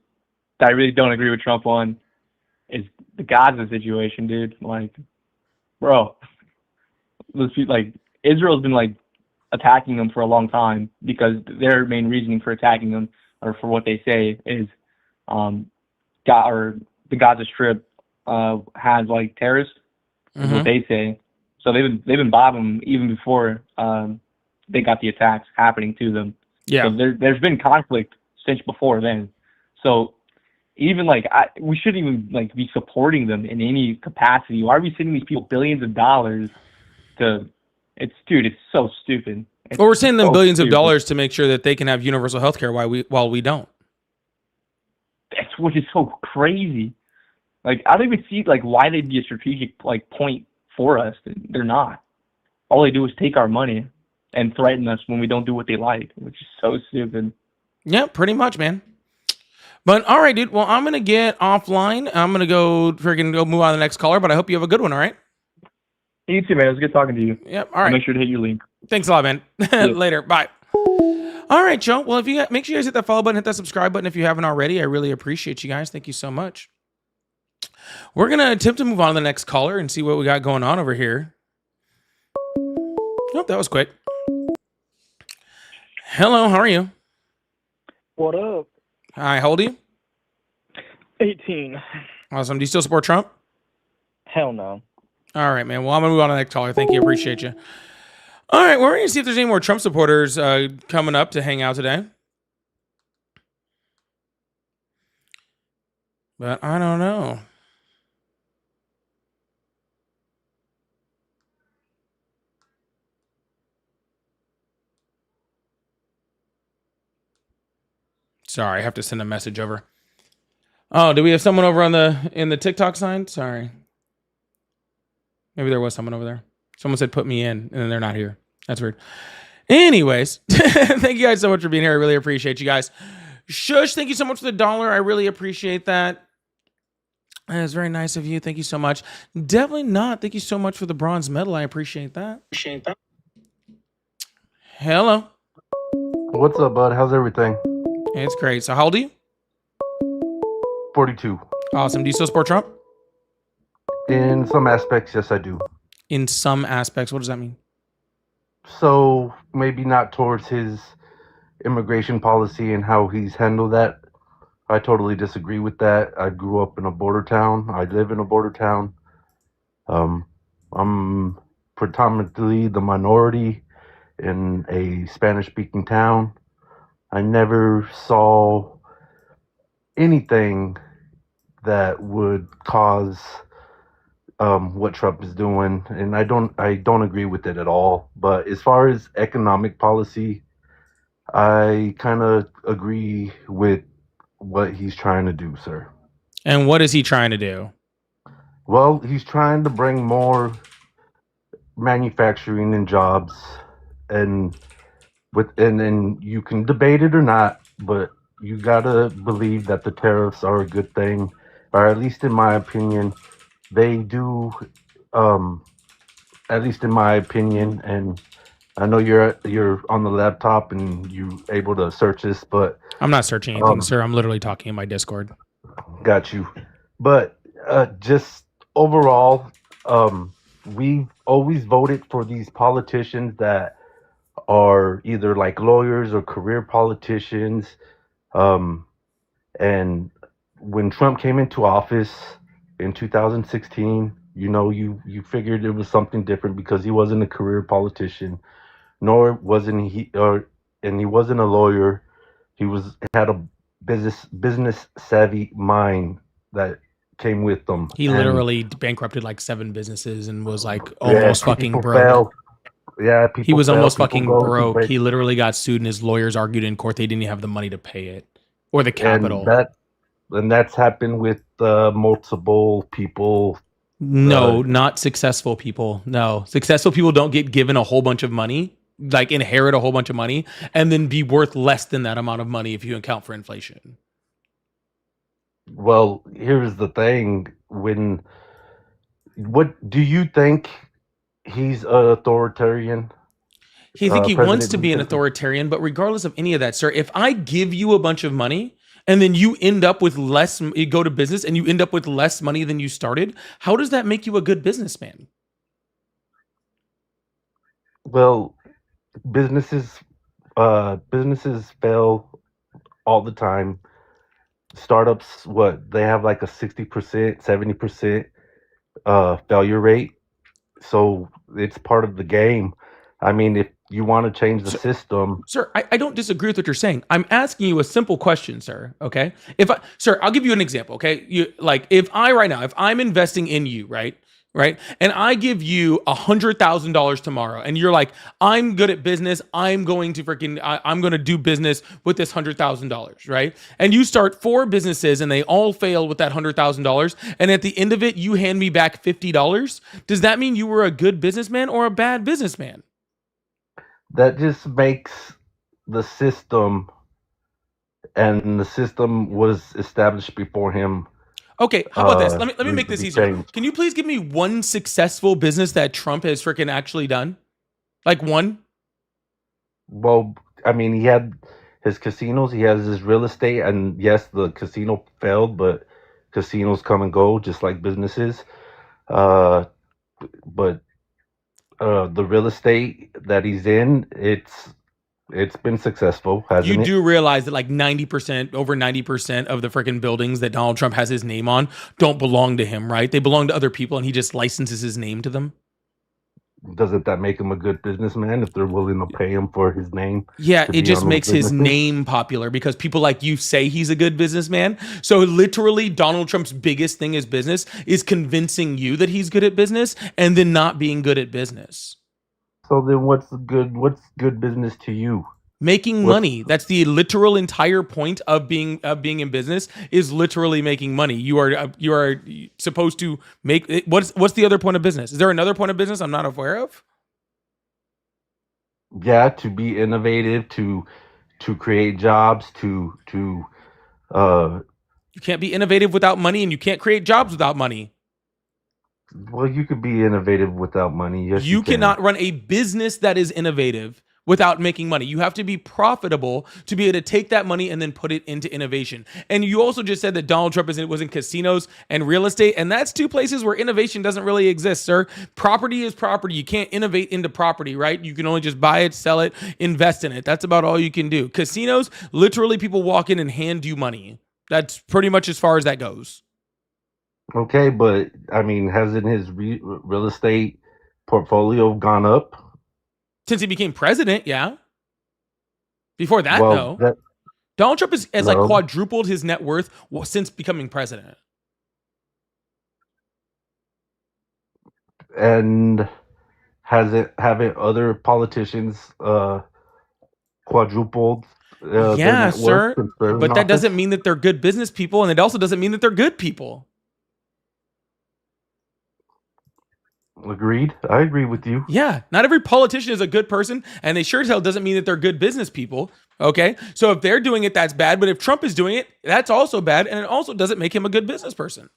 S4: that I really don't agree with Trump on is the Gaza situation, dude. Like, bro, like Israel's been like attacking them for a long time because their main reasoning for attacking them or for what they say is the Gaza Strip has like terrorists, is what they say. So they've been bombing them even before they got the attacks happening to them.
S2: yeah.
S4: So there's been conflict since before then. So even like we shouldn't even like be supporting them in any capacity. Why are we sending these people billions of dollars to? It's so stupid.
S2: Well, we're sending them
S4: so
S2: billions of
S4: stupid.
S2: dollars to make sure that they can have universal health care while we don't.
S4: That's what is so crazy. Like I don't even see like why they'd be a strategic like point for us. They're not. All they do is take our money and threaten us when we don't do what they like, which is so stupid.
S2: Yeah, pretty much, man. But all right, dude. Well, I'm gonna get offline. I'm gonna go move on to the next caller. But I hope you have a good one. All right.
S4: You too, man. It was good talking to you.
S2: Yep. All right.
S4: Make sure to hit your link.
S2: Thanks a lot, man. Later. Bye. All right, Joe. Well, if you make sure you guys hit that follow button, hit that subscribe button if you haven't already. I really appreciate you guys. Thank you so much. We're gonna attempt to move on to the next caller and see what we got going on over here. Oh, that was quick. Hello, how are you?
S3: What up?
S2: Hi, how old are you?
S3: 18.
S2: Awesome. Do you still support Trump?
S3: Hell no.
S2: All right, man. Well, I'm gonna move on to the next caller. Thank you. Appreciate you. All right, we're gonna see if there's any more Trump supporters coming up to hang out today. But I don't know. Sorry, I have to send a message over. Oh, do we have someone over in the TikTok sign? Sorry. Maybe there was someone over there. Someone said put me in, and then they're not here. That's weird. Anyways, thank you guys so much for being here. I really appreciate you guys. Shush, thank you so much for the $1. I really appreciate that. That is very nice of you. Thank you so much. Definitely not. Thank you so much for the bronze medal. I appreciate that. Hello.
S5: What's up, bud? How's everything?
S2: It's great. So how old are you?
S5: 42.
S2: Awesome. Do you still support Trump?
S5: In some aspects, yes, I do.
S2: In some aspects. What does that mean?
S5: So maybe not towards his immigration policy and how he's handled that. I totally disagree with that. I grew up in a border town. I live in a border town. I'm predominantly the minority in a Spanish-speaking town. I never saw anything that would cause what Trump is doing, and I don't agree with it at all. But as far as economic policy, I kind of agree with what he's trying to do, sir.
S2: And what is he trying to do?
S5: Well, he's trying to bring more manufacturing and jobs, and you can debate it or not, but you gotta believe that the tariffs are a good thing, or at least in my opinion, they do. At least in my opinion, and I know you're on the laptop and you're able to search this, but
S2: I'm not searching anything, sir. I'm literally talking in my Discord.
S5: got you. But just overall, we've always voted for these politicians that are either like lawyers or career politicians. And when Trump came into office in 2016, you figured it was something different because he wasn't a career politician, nor wasn't he, and he wasn't a lawyer. He had a business savvy mind that came with them.
S2: He literally bankrupted like 7 businesses and was like almost fucking broke.
S5: Fell. Yeah, people
S2: He was
S5: fell,
S2: almost
S5: people
S2: fucking
S5: go,
S2: broke.
S5: people-
S2: He literally got sued and his lawyers argued in court they didn't even have the money to pay it or the capital.
S5: And that's happened with multiple people.
S2: No, not successful people. No, successful people don't get given a whole bunch of money, like inherit a whole bunch of money, and then be worth less than that amount of money if you account for inflation.
S5: Well, here's the thing. What do you think He's an authoritarian.
S2: He think he wants
S5: President
S2: to be an
S5: Lincoln.
S2: authoritarian, but regardless of any of that, sir, if I give you a bunch of money and then you end up with less, you go to business and you end up with less money than you started, how does that make you a good businessman?
S5: Well, businesses businesses fail all the time. Startups, what they have like a 60%, 70% failure rate. So it's part of the game. I mean, if you want to change the
S2: So,
S5: system,
S2: sir, I don't disagree with what you're saying. I'm asking you a simple question, sir. Okay. Sir, I'll give you an example. Okay. If I'm investing in you, right? Right. And I give you $100,000 tomorrow and you're like, I'm good at business. I'm going to I'm going to do business with this $100,000. Right. And you start 4 businesses and they all fail with that $100,000. And at the end of it, you hand me back $50. Does that mean you were a good businessman or a bad businessman?
S5: that just makes the system, and the system was established before him,
S2: Okay, how about this? Let me
S5: needs
S2: make
S5: to
S2: this
S5: be
S2: easier.
S5: changed.
S2: Can you please give me one successful business that Trump has freaking actually done? Like one?
S5: Well, I mean, he had his casinos, he has his real estate, and yes, the casino failed, but casinos come and go just like businesses. Uh, but the real estate that he's in, it's been successful,
S2: You
S5: hasn't it?
S2: do realize that like 90%, over 90% of the freaking buildings that Donald Trump has his name on don't belong to him, right? They belong to other people and he just licenses his name to them.
S5: Doesn't that make him a good businessman if they're willing to pay him for his name
S2: Yeah,
S5: to
S2: it
S5: be
S2: just
S5: on those
S2: makes his
S5: businesses?
S2: name popular because people like you say he's a good businessman. So literally, Donald Trump's biggest thing is business is convincing you that he's good at business and then not being good at business.
S5: So then, what's good business to you?
S2: Making
S5: What's
S2: money. That's the literal entire point of being in business is literally making money. You are supposed to make what's the other point of business? Is there another point of business I'm not aware of?
S5: Yeah, to be innovative, to create jobs, to uh
S2: You can't be innovative without money and you can't create jobs without money.
S5: well, you could be innovative without money. Yes, you
S2: You
S5: can.
S2: cannot run a business that is innovative without making money. You have to be profitable to be able to take that money and then put it into innovation. And you also just said that Donald Trump was in casinos and real estate, and that's 2 places where innovation doesn't really exist, sir. Property is property. You can't innovate into property, right? You can only just buy it, sell it, invest in it. That's about all you can do. Casinos, literally people walk in and hand you money. That's pretty much as far as that goes.
S5: Okay, but I mean, hasn't his real estate portfolio gone up?
S2: Since he became president, yeah. Before that,
S5: Well,
S2: no.
S5: that
S2: Donald Trump has like
S5: no,
S2: quadrupled his net worth since becoming president.
S5: and haven't other politicians quadrupled their
S2: Yeah,
S5: net worth
S2: sir.
S5: since they're in
S2: But that doesn't
S5: office?
S2: mean that they're good business people, and it also doesn't mean that they're good people.
S5: Agreed. I agree with you.
S2: Yeah, not every politician is a good person, and they sure as hell doesn't mean that they're good business people. Okay, so if they're doing it, that's bad. But if Trump is doing it, that's also bad, and it also doesn't make him a good business person.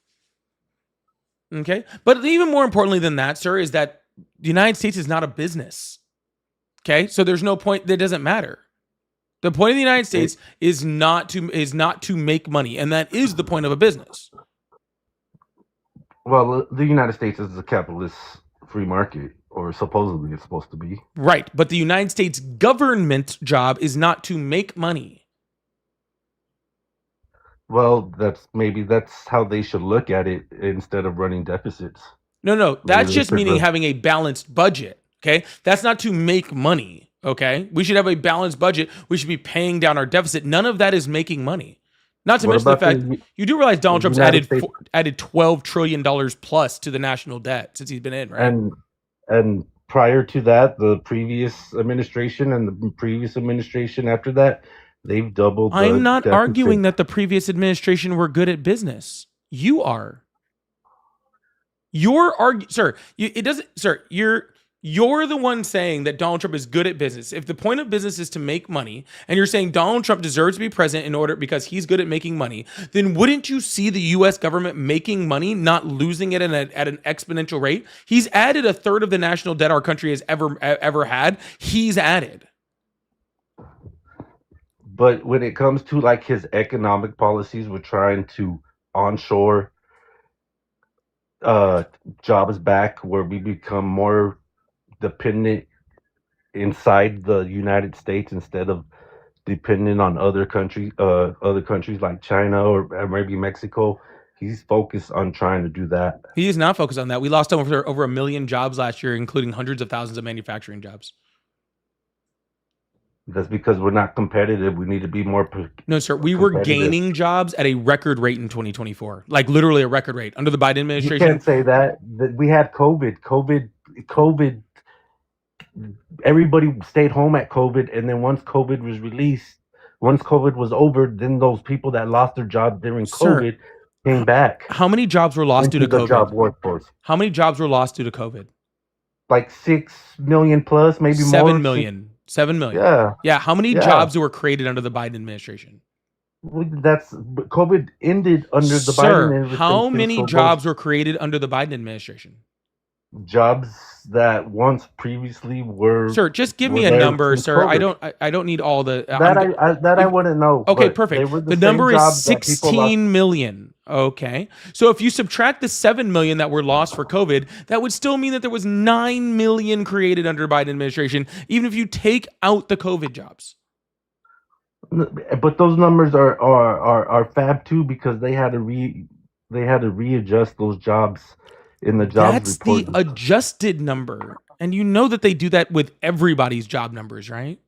S2: Okay, but even more importantly than that, sir, is that the United States is not a business. Okay, so there's no point. That doesn't matter. The point of the United
S5: It,
S2: States is not to make money, and that is the point of a business.
S5: well, the United States is a capitalist free market, or supposedly it's supposed to be.
S2: Right, but the United States government job is not to make money.
S5: Well, that's how they should look at it instead of running deficits.
S2: No,
S5: Maybe
S2: that's
S5: they
S2: just
S5: should
S2: meaning having a balanced budget. Okay, that's not to make money. Okay, we should have a balanced budget. We should be paying down our deficit. None of that is making money. Not to
S5: What
S2: mention the
S5: about
S2: fact you do realize
S5: the
S2: Donald Trump's
S5: United States
S2: added $12 trillion plus to the national debt since he's been in, right?
S5: and prior to that, the previous administration and the previous administration after that, they've doubled
S2: I'm
S5: the
S2: not arguing
S5: deficit.
S2: that the previous administration were good at business. You are. You're arguing, sir. It doesn't, sir. You're the one saying that Donald Trump is good at business. If the point of business is to make money, and you're saying Donald Trump deserves to be president in order because he's good at making money, then wouldn't you see the U.S. government making money, not losing it at an exponential rate? He's added a third of the national debt our country has ever had. He's added.
S5: But when it comes to like his economic policies, we're trying to onshore jobs back, where we become more dependent inside the United States instead of dependent on other countries like China or maybe Mexico. He's focused on trying to do that.
S2: He is not focused on that. We lost over 1 million jobs last year, including hundreds of thousands of manufacturing jobs.
S5: That's because we're not competitive. We need to be more.
S2: No, sir. We were
S5: competitive.
S2: gaining jobs at a record rate in 2024, like literally a record rate under the Biden
S5: You
S2: administration.
S5: can't say that. That we had COVID. Everybody stayed home at COVID, and then once COVID was released, once COVID was over, then those people that lost their job during
S2: Sir,
S5: COVID came back
S2: How many jobs were lost due
S5: into
S2: to
S5: the job
S2: COVID?
S5: workforce.
S2: How many jobs were lost due to COVID?
S5: Like 6 million plus, maybe more.
S2: 7 million. 7 million.
S5: Yeah,
S2: Yeah. How many
S5: yeah.
S2: jobs were created under the Biden administration?
S5: That's COVID ended under the Biden
S2: Sir,
S5: administration.
S2: how many
S5: so those
S2: jobs were created under the Biden administration?
S5: jobs that once previously were
S2: Sir, just give me
S5: were
S2: a
S5: there
S2: number,
S5: since
S2: sir.
S5: COVID.
S2: I don't need all the.
S5: That I
S2: if-
S5: wouldn't know.
S2: Okay,
S5: but
S2: perfect.
S5: They were
S2: The
S5: same
S2: number is
S5: jobs that people lost.
S2: 16 million. Okay. So if you subtract the 7 million that were lost for COVID, that would still mean that there was 9 million created under Biden administration, even if you take out the COVID jobs.
S5: But those numbers are fab too, because they had to readjust those jobs in the jobs
S2: That's
S5: report.
S2: the adjusted number. And you know that they do that with everybody's job numbers, right?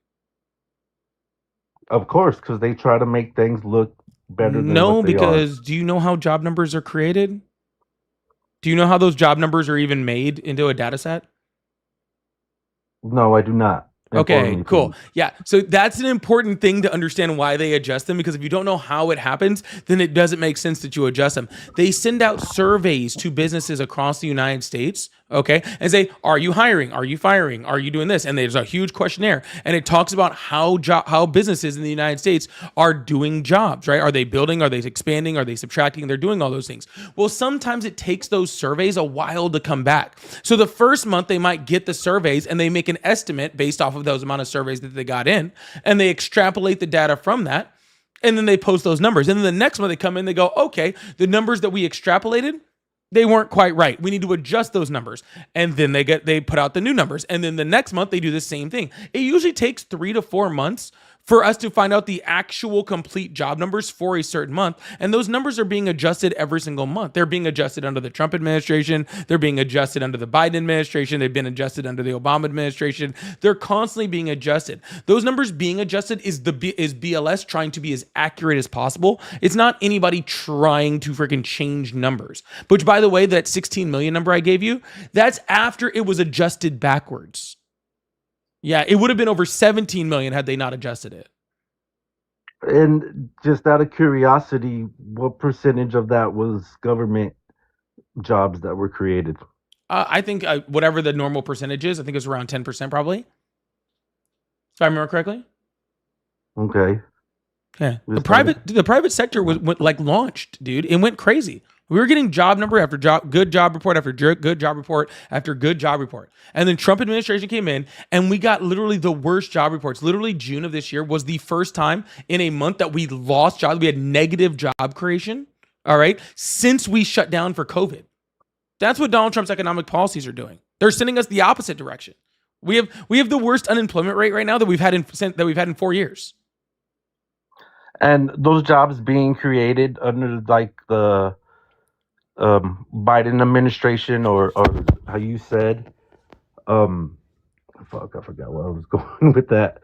S5: Of course, because they try to make things look better than
S2: No,
S5: what they are.
S2: because do you know how job numbers are created? Do you know how those job numbers are even made into a data set?
S5: No, I do not.
S2: Okay,
S5: Inform me,
S2: cool.
S5: please.
S2: Yeah, so that's an important thing to understand why they adjust them, because if you don't know how it happens, then it doesn't make sense that you adjust them. They send out surveys to businesses across the United States, okay, and say, are you hiring? Are you firing? Are you doing this? And there's a huge questionnaire, and it talks about how businesses in the United States are doing jobs, right? Are they building? Are they expanding? Are they subtracting? They're doing all those things. Well, sometimes it takes those surveys a while to come back. So the first month they might get the surveys and they make an estimate based off of those amount of surveys that they got in, and they extrapolate the data from that, and then they post those numbers. And then the next month they come in, they go, okay, the numbers that we extrapolated, they weren't quite right. We need to adjust those numbers. And then they put out the new numbers. And then the next month they do the same thing. It usually takes 3 to 4 months for us to find out the actual complete job numbers for a certain month. And those numbers are being adjusted every single month. They're being adjusted under the Trump administration. They're being adjusted under the Biden administration. They've been adjusted under the Obama administration. They're constantly being adjusted. Those numbers being adjusted is BLS trying to be as accurate as possible. It's not anybody trying to freaking change numbers. Which, by the way, that 16 million number I gave you, that's after it was adjusted backwards. Yeah, it would have been over 17 million had they not adjusted it.
S5: And just out of curiosity, what percentage of that was government jobs that were created?
S2: I think whatever the normal percentage is, I think it's around 10% probably. If I remember correctly.
S5: Okay.
S2: Yeah. The
S5: Just
S2: private sector went like launched, dude. It went crazy. We were getting job number after good job report after good job report after good job report. And then Trump administration came in and we got literally the worst job reports. Literally June of this year was the first time in a month that we lost jobs. We had negative job creation, all right, since we shut down for COVID. That's what Donald Trump's economic policies are doing. They're sending us the opposite direction. We have the worst unemployment rate right now that we've had in 4 years.
S5: And those jobs being created under like the Biden administration, or how you said, fuck, I forgot where I was going with that.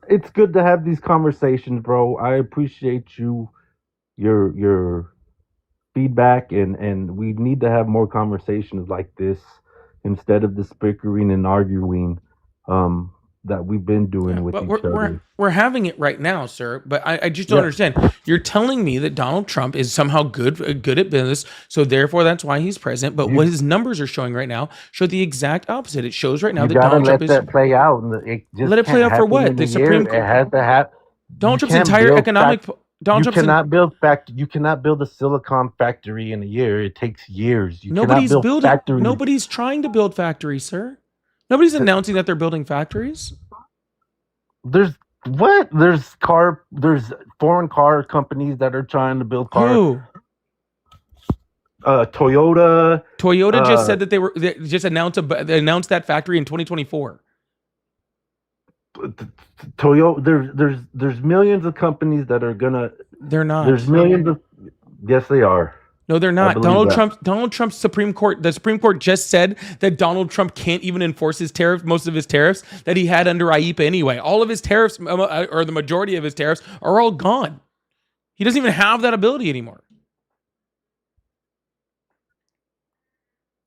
S5: It's good to have these conversations, bro. I appreciate your feedback, and we need to have more conversations like this instead of the bickering and arguing. that we've been doing
S2: Yeah,
S5: with
S2: but
S5: each
S2: we're
S5: other.
S2: we're having it right now, sir. But I just don't
S5: Yeah,
S2: understand. You're telling me that Donald Trump is somehow good at business, so therefore that's why he's president. But what
S5: you
S2: his numbers are showing right now show the exact opposite. It shows right now
S5: you
S2: that
S5: gotta
S2: Donald Trump
S5: let
S2: is.
S5: that play out, and it
S2: Let
S5: just
S2: it play
S5: can't
S2: out for
S5: happen
S2: what?
S5: in
S2: The
S5: a year.
S2: Supreme
S5: It
S2: Court.
S5: has to have.
S2: Donald
S5: You
S2: Trump's
S5: can't
S2: entire
S5: build
S2: economic. Donald
S5: You
S2: Trump's in,
S5: cannot build You cannot build a silicon factory in a year. It takes years. You cannot
S2: nobody's
S5: build
S2: building.
S5: factories.
S2: Nobody's trying to build factories, sir. Nobody's announcing that they're building factories.
S5: There's what? There's foreign car companies that are trying to build
S2: Who?
S5: Toyota.
S2: Toyota just
S5: Uh,
S2: said that they just they announced that factory in 2024.
S5: Toyota. There's millions of companies that are gonna.
S2: They're not.
S5: There's millions of. Yes, they are.
S2: No, they're
S5: I
S2: not.
S5: believe that.
S2: Donald Trump's Supreme Court, the Supreme Court just said that Donald Trump can't even enforce his tariffs, most of his tariffs that he had under IEPA anyway. All of his tariffs, or the majority of his tariffs, are all gone. He doesn't even have that ability anymore.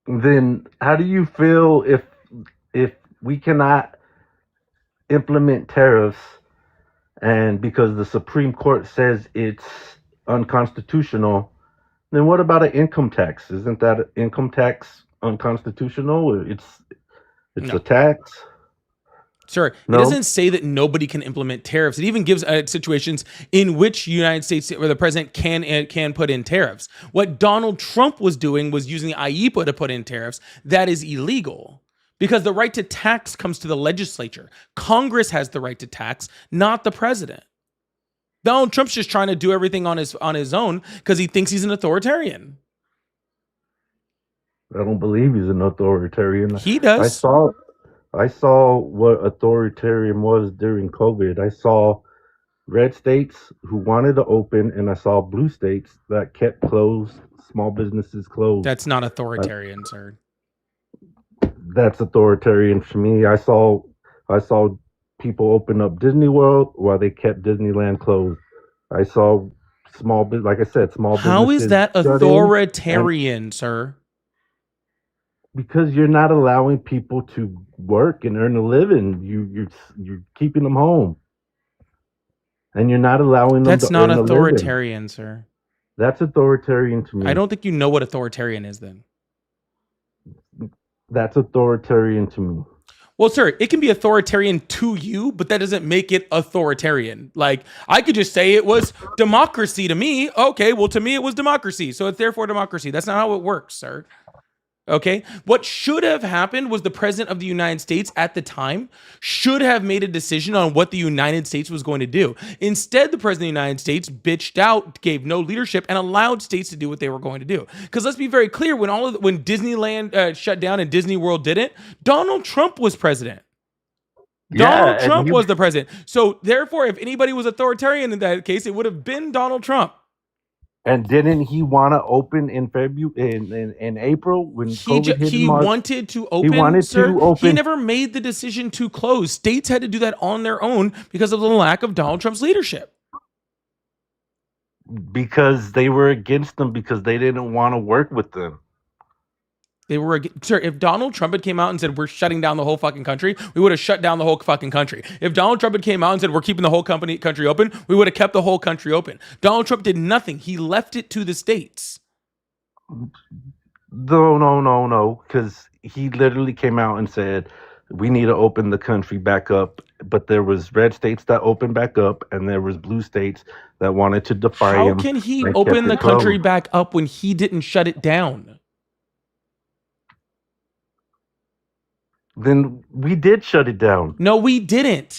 S5: Then how do you feel if we cannot implement tariffs, and because the Supreme Court says it's unconstitutional, then what about an income tax? Isn't that income tax unconstitutional? It's
S2: No.
S5: a tax.
S2: Sir, it
S5: No?
S2: doesn't say that nobody can implement tariffs. It even gives situations in which United States or the president can put in tariffs. What Donald Trump was doing was using the IEPA to put in tariffs. That is illegal because the right to tax comes to the legislature. Congress has the right to tax, not the president. Donald Trump's just trying to do everything on his own because he thinks he's an authoritarian.
S5: I don't believe he's an authoritarian.
S2: He does.
S5: I saw what authoritarian was during COVID. I saw red states who wanted to open, and I saw blue states that kept closed, small businesses closed.
S2: That's not authoritarian, sir.
S5: That's authoritarian for me. I saw people open up Disney World while they kept Disneyland closed. I saw like I said, small businesses.
S2: How is that
S5: shut in,
S2: authoritarian, sir?
S5: because you're not allowing people to work and earn a living. You're keeping them home, and you're not allowing them
S2: That's
S5: to
S2: not
S5: earn a living.
S2: authoritarian, sir.
S5: That's authoritarian to me.
S2: I don't think you know what authoritarian is then.
S5: That's authoritarian to me.
S2: Well, sir, it can be authoritarian to you, but that doesn't make it authoritarian. Like, I could just say it was democracy to me. Okay, well, to me, it was democracy. So it's therefore democracy. That's not how it works, sir. Okay? What should have happened was the president of the United States at the time should have made a decision on what the United States was going to do. Instead, the president of the United States bitched out, gave no leadership, and allowed states to do what they were going to do. Because let's be very clear, when Disneyland shut down and Disney World didn't, Donald Trump was president. Donald Trump was the president. So therefore, if anybody was authoritarian in that case, it would have been Donald Trump.
S5: And didn't he want to open in February, in April when COVID hit
S2: He
S5: in March?
S2: wanted to open.
S5: He wanted
S2: sir.
S5: to open.
S2: He never made the decision to close. States had to do that on their own because of the lack of Donald Trump's leadership.
S5: Because they were against them, because they didn't want to work with them.
S2: They were, sir, if Donald Trump had came out and said, we're shutting down the whole fucking country, we would have shut down the whole fucking country. If Donald Trump had came out and said, we're keeping the whole country open, we would have kept the whole country open. Donald Trump did nothing. He left it to the states.
S5: No, because he literally came out and said, we need to open the country back up. But there was red states that opened back up, and there was blue states that wanted to defy
S2: How
S5: him.
S2: can he
S5: and
S2: open
S5: kept
S2: the
S5: it
S2: country
S5: closed.
S2: back up when he didn't shut it down?
S5: Then we did shut it down.
S2: No, we didn't.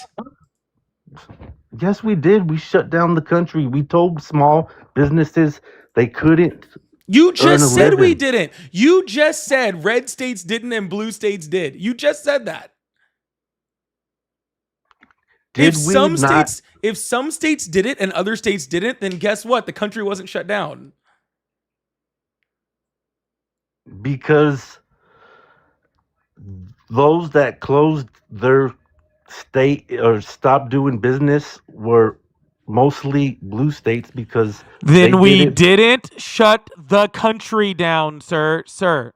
S5: Yes, we did. We shut down the country. We told small businesses they couldn't.
S2: You just
S5: Earn a
S2: said we
S5: living.
S2: didn't. You just said red states didn't and blue states did. You just said that.
S5: Did
S2: If
S5: we
S2: some
S5: not?
S2: states did it and other states didn't, then guess what? The country wasn't shut down.
S5: Because those that closed their state or stopped doing business were mostly blue states because they
S2: Then we
S5: did it.
S2: didn't shut the country down, sir. Sir.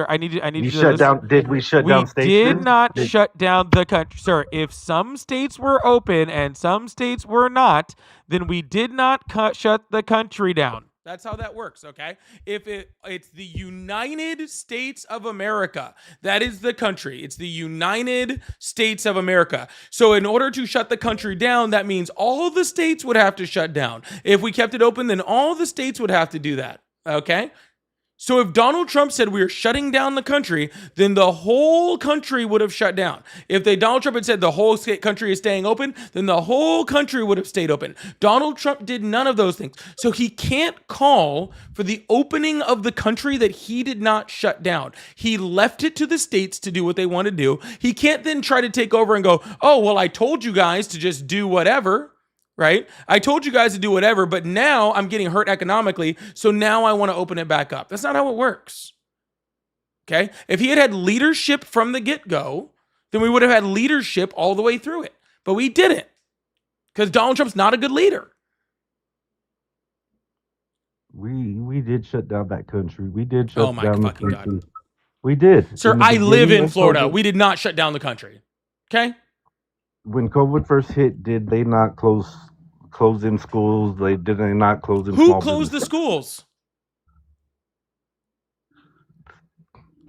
S2: I need you
S5: You
S2: to
S5: shut
S2: listen.
S5: down. Did we shut
S2: We
S5: down states?
S2: did
S5: then?
S2: not
S5: Did-
S2: shut down the country, sir. If some states were open and some states were not, then we did not shut the country down. That's how that works, okay? If it's the United States of America, that is the country. It's the United States of America. So in order to shut the country down, that means all the states would have to shut down. If we kept it open, then all the states would have to do that, okay? So if Donald Trump said we are shutting down the country, then the whole country would have shut down. If Donald Trump had said the whole country is staying open, then the whole country would have stayed open. Donald Trump did none of those things. So he can't call for the opening of the country that he did not shut down. He left it to the states to do what they want to do. He can't then try to take over and go, oh, well, I told you guys to just do whatever. Right? I told you guys to do whatever, but now I'm getting hurt economically, so now I want to open it back up. That's not how it works. Okay? If he had had leadership from the get-go, then we would have had leadership all the way through it. But we didn't. Because Donald Trump's not a good leader.
S5: We did shut down that country. We did shut
S2: Oh my
S5: down the
S2: fucking God.
S5: country. We did.
S2: Sir,
S5: In the
S2: I live
S5: beginning
S2: in
S5: of
S2: Florida.
S5: COVID,
S2: We did not shut down the country. Okay?
S5: when COVID first hit, did they not close in schools? Did they not close in
S2: Who
S5: small
S2: closed the
S5: businesses?
S2: schools?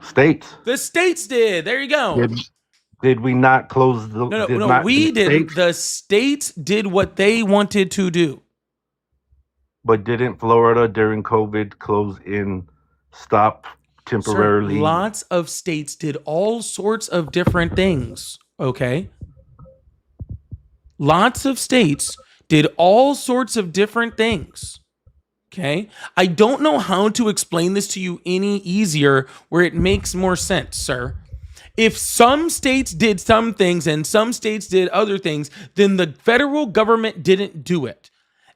S5: States?
S2: The states did. There you go.
S5: Did we not close the?
S2: No, we didn't. The states did what they wanted to do.
S5: But didn't Florida during COVID close in, stop temporarily?
S2: Sir, lots of states did all sorts of different things, okay? Lots of states did all sorts of different things, okay? I don't know how to explain this to you any easier where it makes more sense, sir. If some states did some things and some states did other things, then the federal government didn't do it.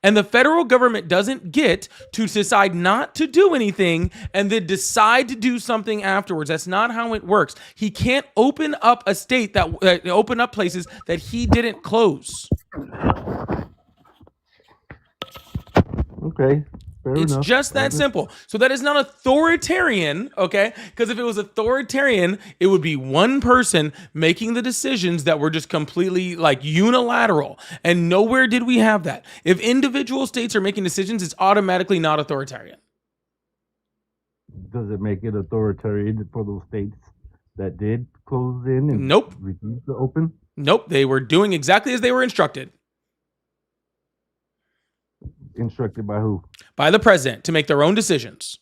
S2: And the federal government doesn't get to decide not to do anything and then decide to do something afterwards. That's not how it works. He can't open up a state that open up places that he didn't close.
S5: Okay, fair
S2: It's
S5: enough.
S2: just that simple. So that is not authoritarian, okay? Because if it was authoritarian, it would be one person making the decisions that were just completely like unilateral. And nowhere did we have that. If individual states are making decisions, it's automatically not authoritarian.
S5: Does it make it authoritarian for those states that did close in and
S2: Nope.
S5: refuse to open?
S2: Nope. They were doing exactly as they were instructed
S5: Instructed by who?
S2: by the president to make their own decisions.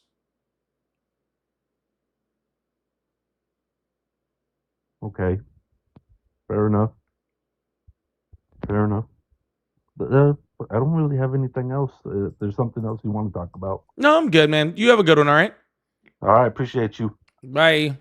S5: Okay, fair enough. Fair enough. But, I don't really have anything else. If there's something else you want to talk about.
S2: No, I'm good, man. You have a good one, all right?
S5: All right, appreciate you.
S2: Bye.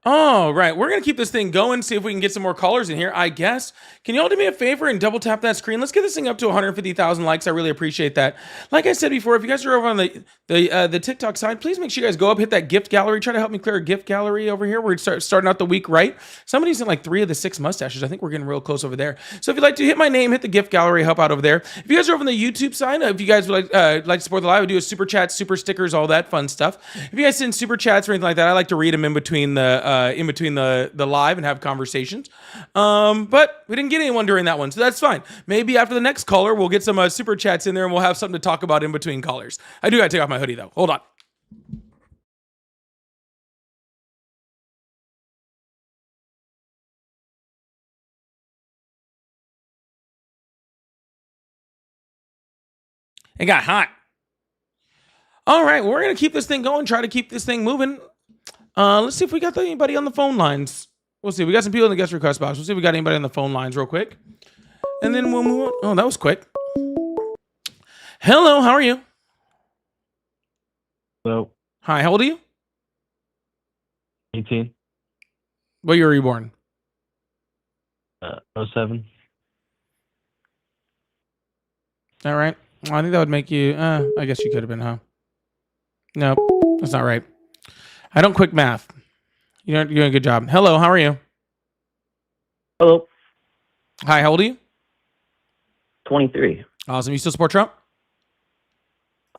S2: All right, we're going to keep this thing going, see if we can get some more callers in here, I guess. Can y'all do me a favor and double tap that screen? Let's get this thing up to 150,000 likes. I really appreciate that. Like I said before, if you guys are over on the TikTok side, please make sure you guys go up, hit that gift gallery. Try to help me clear a gift gallery over here. We're starting out the week right. Somebody's in like 3 of the 6 mustaches. I think we're getting real close over there. So if you'd like to hit my name, hit the gift gallery, help out over there. If you guys are over on the YouTube side, if you guys would like to support the live, I do a super chat, super stickers, all that fun stuff. If you guys send super chats or anything like that, I like to read them in between the live and have conversations. But we didn't get anyone during that one, so that's fine. Maybe after the next caller, we'll get some super chats in there and we'll have something to talk about in between callers. I do gotta take off my hoodie though. Hold on. It got hot. All right, we're gonna keep this thing going, try to keep this thing moving. Let's see if we got anybody on the phone lines. We'll see. We got some people in the guest request box. We'll see if we got anybody on the phone lines real quick. And then we'll move on. Oh, that was quick. Hello, how are you?
S4: So,
S2: Hi, how old are you?
S4: 18,
S2: What year were you born?
S4: 07.
S2: All right. Well, I think that would make you, I guess you could have been, huh? Nope, that's not right. I don't quick math. You're doing a good job. Hello, how are you?
S4: Hello.
S2: Hi, how old are you?
S6: 23.
S2: Awesome. You still support Trump?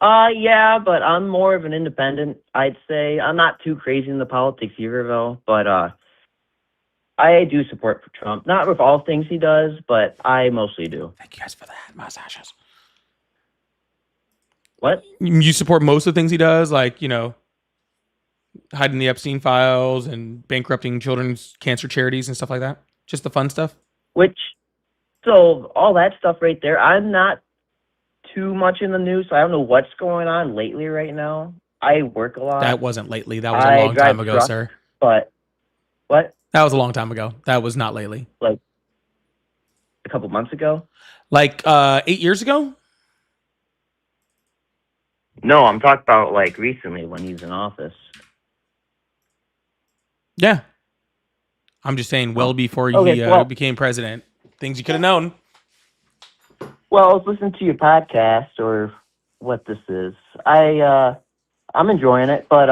S6: Yeah, but I'm more of an independent, I'd say. I'm not too crazy in the politics either, though. But I do support for Trump. Not with all things he does, but I mostly do.
S2: Thank you guys for that. Massages.
S6: What?
S2: You support most of the things he does, like, you know, hiding the Epstein files and bankrupting children's cancer charities and stuff like that? Just the fun stuff?
S6: So all that stuff right there, I'm not too much in the news, so I don't know what's going on lately right now. I work a lot.
S2: That wasn't lately. That was a
S6: I
S2: long
S6: drive
S2: time ago,
S6: truck.
S2: sir.
S6: But what?
S2: That was a long time ago. That was not lately.
S6: Like a couple months ago?
S2: Like 8 years ago?
S6: No, I'm talking about like recently when he's in office.
S2: Yeah. I'm just saying, well before he
S6: Okay, well-
S2: became president. Things you could have known.
S6: Well, I was listening to your podcast or what this is. I'm enjoying it, but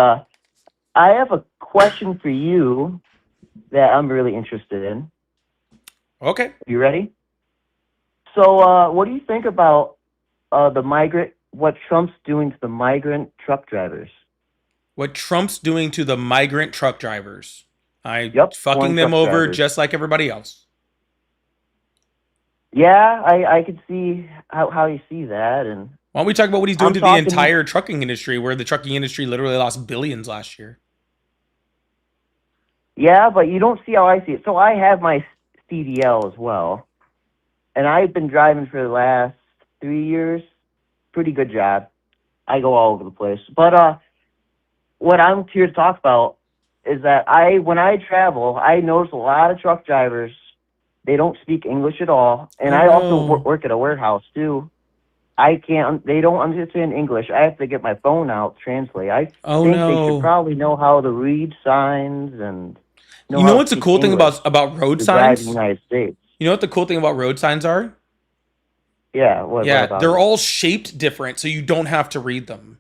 S6: I have a question for you that I'm really interested in.
S2: Okay.
S6: You ready? So, what do you think about what Trump's doing to the migrant truck drivers?
S2: What Trump's doing to the migrant truck drivers.
S6: Yep,
S2: Fucking
S6: foreign
S2: them
S6: truck
S2: over
S6: drivers.
S2: just like everybody else.
S6: Yeah, I could see how you see that, and
S2: Why don't we talk about what he's doing
S6: I'm
S2: to the
S6: talking-
S2: entire trucking industry, where the trucking industry literally lost billions last year?
S6: yeah, but you don't see how I see it. So I have my CDL as well, and I've been driving for the last 3 years. Pretty good job. I go all over the place. But what I'm here to talk about is that when I travel, I notice a lot of truck drivers, they don't speak English at all. And I also
S2: Oh.
S6: work at a warehouse too. They don't understand English. I have to get my phone out to translate. I
S2: Oh
S6: think they
S2: no.
S6: should probably know how to read signs and
S2: You
S6: how
S2: know
S6: to
S2: what's the
S6: speak
S2: cool thing
S6: English
S2: about road
S6: to drive in
S2: signs?
S6: the United States.
S2: You know what the cool thing about road signs are?
S6: Yeah, what
S2: Yeah,
S6: about
S2: they're
S6: it?
S2: all shaped different, so you don't have to read them.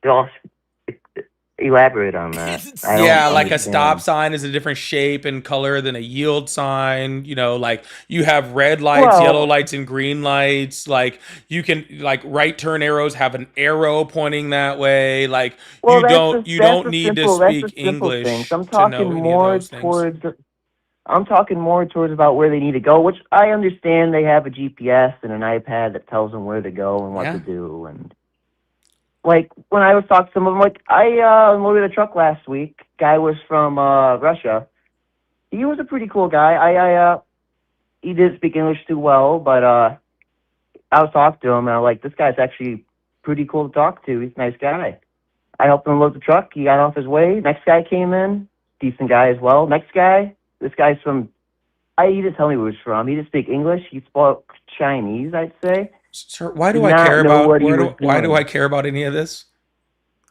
S6: They're all elaborate on that. I don't
S2: Yeah, like a
S6: understand.
S2: stop sign is a different shape and color than a yield sign. You know, like you have red lights,
S6: Well-
S2: yellow lights, and green lights. Like you can, like right turn arrows have an arrow pointing that way. Like
S6: Well,
S2: you
S6: that's
S2: don't
S6: a-
S2: you
S6: that's
S2: don't
S6: a
S2: need
S6: simple-
S2: to
S6: that's a
S2: speak
S6: simple
S2: English
S6: thing. So I'm
S2: to
S6: talking
S2: know any of
S6: more
S2: those things.
S6: I'm talking more towards about where they need to go, which I understand they have a GPS and an iPad that tells them where to go and what
S2: Yeah.
S6: to do. And like when I was talking to some of them, like I unloaded a truck last week. Guy was from Russia. He was a pretty cool guy. He didn't speak English too well, but I was talking to him and I'm like, this guy's actually pretty cool to talk to. He's a nice guy. I helped him load the truck. He got off his way. Next guy came in, decent guy as well. Next guy, this guy's from. He didn't tell me where he was from. He didn't speak English. He spoke Chinese, I'd say.
S2: Sir, why do
S6: Did
S2: I
S6: not
S2: care
S6: know
S2: about
S6: what he
S2: why do,
S6: was
S2: why do
S6: doing.
S2: I care about any of this?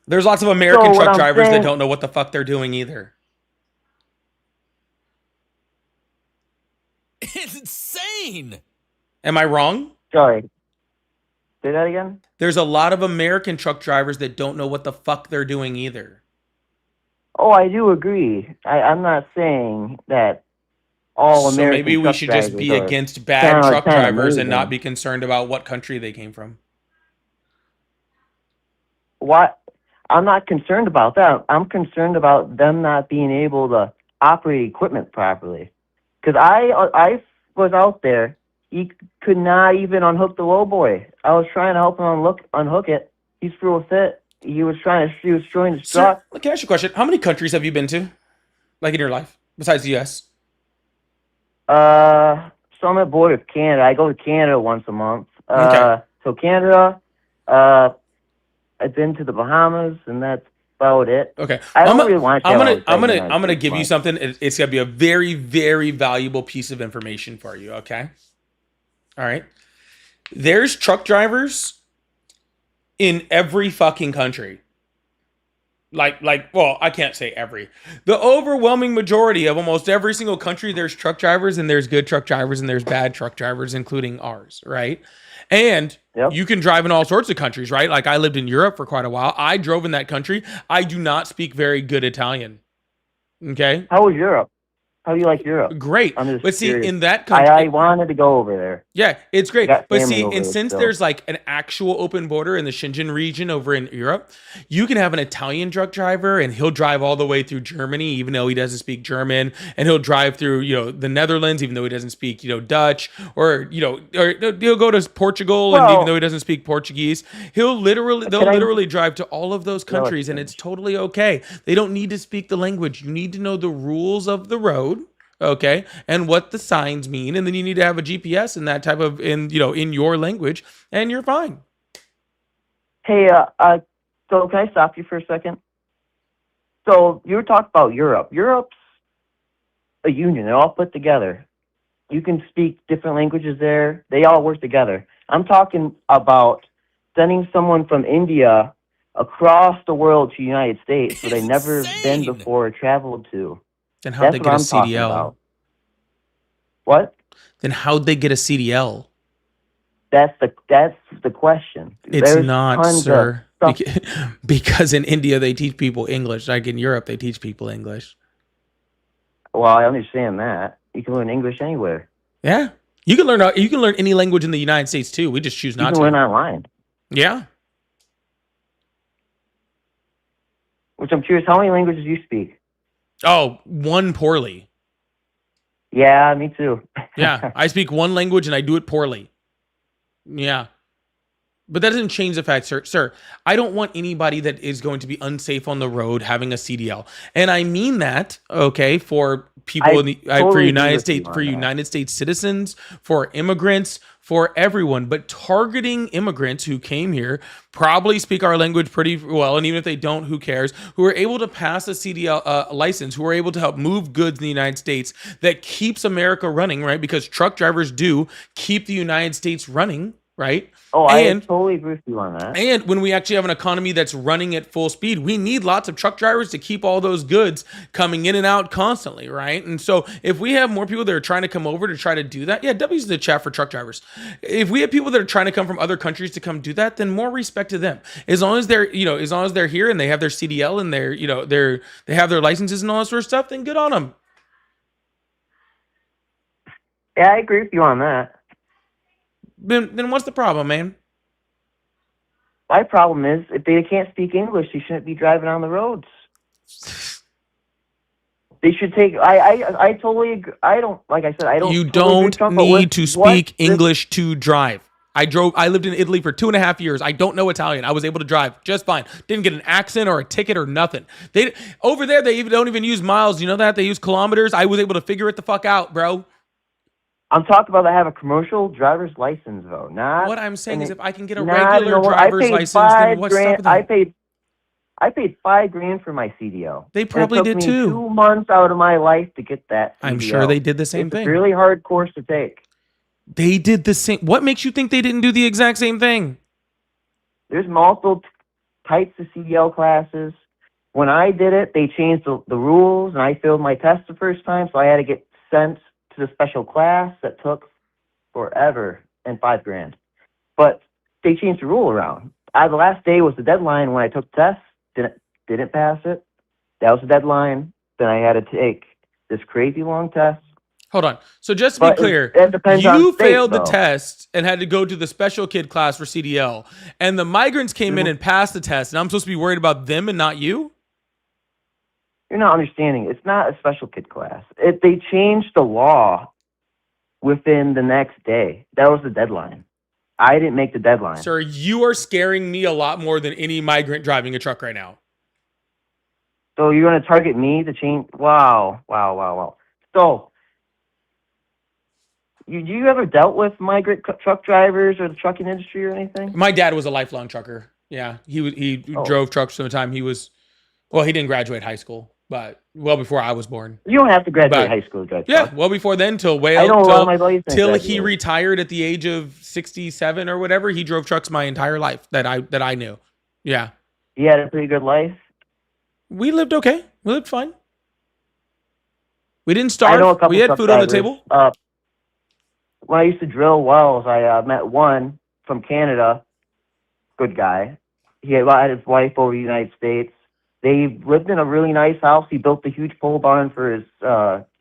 S2: There's lots of American
S6: what
S2: truck
S6: I'm
S2: drivers that
S6: saying-
S2: don't know what the fuck they're doing either.
S7: It's insane.
S2: Am I wrong?
S6: Sorry. Say that again.
S2: There's a lot of American truck drivers that don't know what the fuck they're doing either.
S6: Oh, I do agree. I'm not saying that all
S2: So
S6: American
S2: maybe we
S6: truck
S2: should just
S6: drivers
S2: be
S6: are
S2: against bad
S6: 10 out of
S2: truck
S6: 10
S2: drivers and not
S6: amazing.
S2: be concerned about what country they came from.
S6: What? I'm not concerned about that. I'm concerned about them not being able to operate equipment properly. Because I was out there. He could not even unhook the lowboy. I was trying to help him unhook it. He threw a fit. He was trying to destroy his
S2: Sir,
S6: truck.
S2: let me ask you a question. How many countries have you been to? Like in your life? Besides the US?
S6: So I'm at border with Canada. I go to Canada once a month.
S2: Okay.
S6: So Canada, I've been to the Bahamas, and that's about it.
S2: Okay.
S6: I don't
S2: I'm
S6: really want to.
S2: I'm
S6: travel
S2: gonna
S6: outside the United
S2: I'm gonna
S6: States
S2: give you
S6: much.
S2: something. It's gonna be a very, very valuable piece of information for you, okay? All right. There's truck drivers in every fucking country. Well, I can't say every. The overwhelming majority of almost every single country, there's truck drivers, and there's good truck drivers, and there's bad truck drivers, including ours, right? And
S6: Yep.
S2: you can drive in all sorts of countries, right? Like I lived in Europe for quite a while. I drove in that country. I do not speak very good Italian. Okay?
S6: How was Europe? How do you like Europe?
S2: Great.
S6: I'm just
S2: But see,
S6: curious.
S2: in that
S6: I
S2: country,
S6: wanted to go over there.
S2: yeah, it's great.
S6: Got
S2: But
S6: family
S2: see,
S6: over
S2: and
S6: there
S2: since
S6: still.
S2: there's like an actual open border in the Shenzhen region over in Europe, you can have an Italian truck driver and he'll drive all the way through Germany, even though he doesn't speak German, and he'll drive through, the Netherlands, even though he doesn't speak, Dutch, or, or he'll go to Portugal, and even
S6: Well,
S2: though he doesn't speak Portuguese, they'll
S6: can I?
S2: literally drive to all of those
S6: No, it's
S2: countries, and it's
S6: finished.
S2: totally okay. They don't need to speak the language. You need to know the rules of the road, okay, and what the signs mean, and then you need to have a GPS in that type of in your language, and you're fine.
S6: Hey, so can I stop you for a second? So you were talking about Europe. Europe's a union. They're all put together. You can speak different languages there. They all work together. I'm talking about sending someone from India across the world to the United States where they
S7: It's
S6: never been
S7: insane.
S6: before or traveled to.
S2: Then how'd they
S6: That's
S2: get
S6: what
S2: a
S6: I'm talking
S2: CDL?
S6: about. What?
S2: Then how'd they get a CDL?
S6: That's the question.
S2: It's
S6: There's
S2: not,
S6: tons
S2: sir.
S6: of stuff.
S2: Because in India they teach people English. Like in Europe they teach people English.
S6: Well, I understand that. You can learn English anywhere.
S2: Yeah. You can learn any language in the United States too. We just choose
S6: You
S2: not
S6: can learn
S2: to.
S6: online.
S2: Yeah.
S6: Which I'm curious, how many languages do you speak?
S2: Oh, one poorly.
S6: Yeah, me too.
S2: Yeah. I speak one language and I do it poorly. Yeah. But that doesn't change the fact, sir, I don't want anybody that is going to be unsafe on the road having a CDL. And I mean that, okay, for people
S6: I
S2: for
S6: totally agree
S2: United
S6: with you
S2: States,
S6: on
S2: for
S6: that.
S2: United States citizens, for immigrants, for everyone, but targeting immigrants who came here, probably speak our language pretty well, and even if they don't, who cares, who are able to pass a CDL license, who are able to help move goods in the United States, that keeps America running, right? Because truck drivers do keep the United States running, right?
S6: Oh, I
S2: And
S6: totally agree with you on that.
S2: and when we actually have an economy that's running at full speed, we need lots of truck drivers to keep all those goods coming in and out constantly, right? And so if we have more people that are trying to come over to try to do that, yeah, W's in the chat for truck drivers. If we have people that are trying to come from other countries to come do that, then more respect to them. As long as they're, as long as they're here and they have their CDL and they have their licenses and all that sort of stuff, then good on them.
S6: Yeah, I agree with you on that.
S2: Then what's the problem, man?
S6: My problem is, if they can't speak English, they shouldn't be driving on the roads. They should take. I totally agree. I don't, like I said, I don't.
S2: You
S6: totally agree with
S2: don't
S6: Trump, but
S2: need
S6: with
S2: to
S6: what
S2: speak
S6: this-
S2: English to drive. I lived in Italy for 2.5 years. I don't know Italian. I was able to drive just fine. Didn't get an accent or a ticket or nothing. Over there, they don't even use miles. You know that? They use kilometers. I was able to figure it the fuck out, bro.
S6: I'm talking about. I have a commercial driver's license, though. Not
S2: What I'm saying is if I can get a
S6: not
S2: regular
S6: no-
S2: driver's license, then what's stopping them?
S6: I paid $5,000 for my CDL.
S2: They
S6: And
S2: probably
S6: it took
S2: did
S6: me
S2: too.
S6: 2 months out of my life to get that CDL.
S2: I'm sure they did the same
S6: It's
S2: thing.
S6: a really hard course to take.
S2: They did the same. What makes you think they didn't do the exact same thing?
S6: There's multiple types of CDL classes. When I did it, they changed the rules, and I failed my test the first time, so I had to get sent to the special class that took forever and $5,000. But they changed the rule around. The last day was the deadline when I took the test. Didn't pass it. That was the deadline. Then I had to take this crazy long test.
S2: Hold on. So just to
S6: But
S2: be clear,
S6: it depends on
S2: you
S6: state,
S2: failed the
S6: though.
S2: test and had to go to the special kid class for CDL, and the migrants came in and passed the test, and I'm supposed to be worried about them and not you?
S6: You're not understanding. It's not a special kid class. They changed the law within the next day. That was the deadline. I didn't make the deadline.
S2: Sir, you are scaring me a lot more than any migrant driving a truck right now.
S6: So you're going to target me to change? Wow. So, you ever dealt with migrant truck drivers or the trucking industry or anything?
S2: My dad was a lifelong trucker. Yeah, he drove trucks from the time he didn't graduate high school, but well before I was born.
S6: You don't have to graduate
S2: But-
S6: high school to drive
S2: Yeah,
S6: truck.
S2: well before then, till
S6: I know a lot of my buddies didn't
S2: till he
S6: graduate.
S2: retired at the age of 67 or whatever. He drove trucks my entire life that I knew. Yeah,
S6: He had a pretty good life.
S2: we lived okay. We lived fine. We didn't
S6: I know a
S2: starve.
S6: couple
S2: We had
S6: truck
S2: food on the
S6: drivers.
S2: table.
S6: When I used to drill wells, I met one from Canada. Good guy. He had his wife over the United States. They lived in a really nice house. He built a huge pole barn for his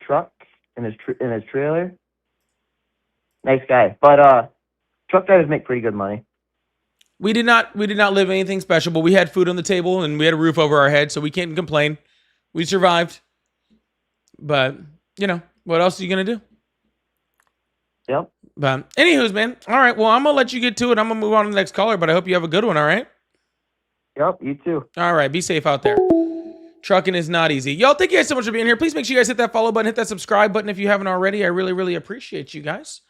S6: truck. in his trailer. Nice guy, but truck drivers make pretty good money.
S2: We did not live anything special, but we had food on the table and we had a roof over our head, so we can't complain. We survived. But, you know, what else are you going to do?
S6: Yep.
S2: But anywho's, man. All right, well, I'm going to let you get to it. I'm going to move on to the next caller, but I hope you have a good one, all right?
S6: Yep, you too.
S2: All right, be safe out there. Trucking is not easy. Y'all, thank you guys so much for being here. Please make sure you guys hit that follow button, hit that subscribe button if you haven't already. I really, really appreciate you guys.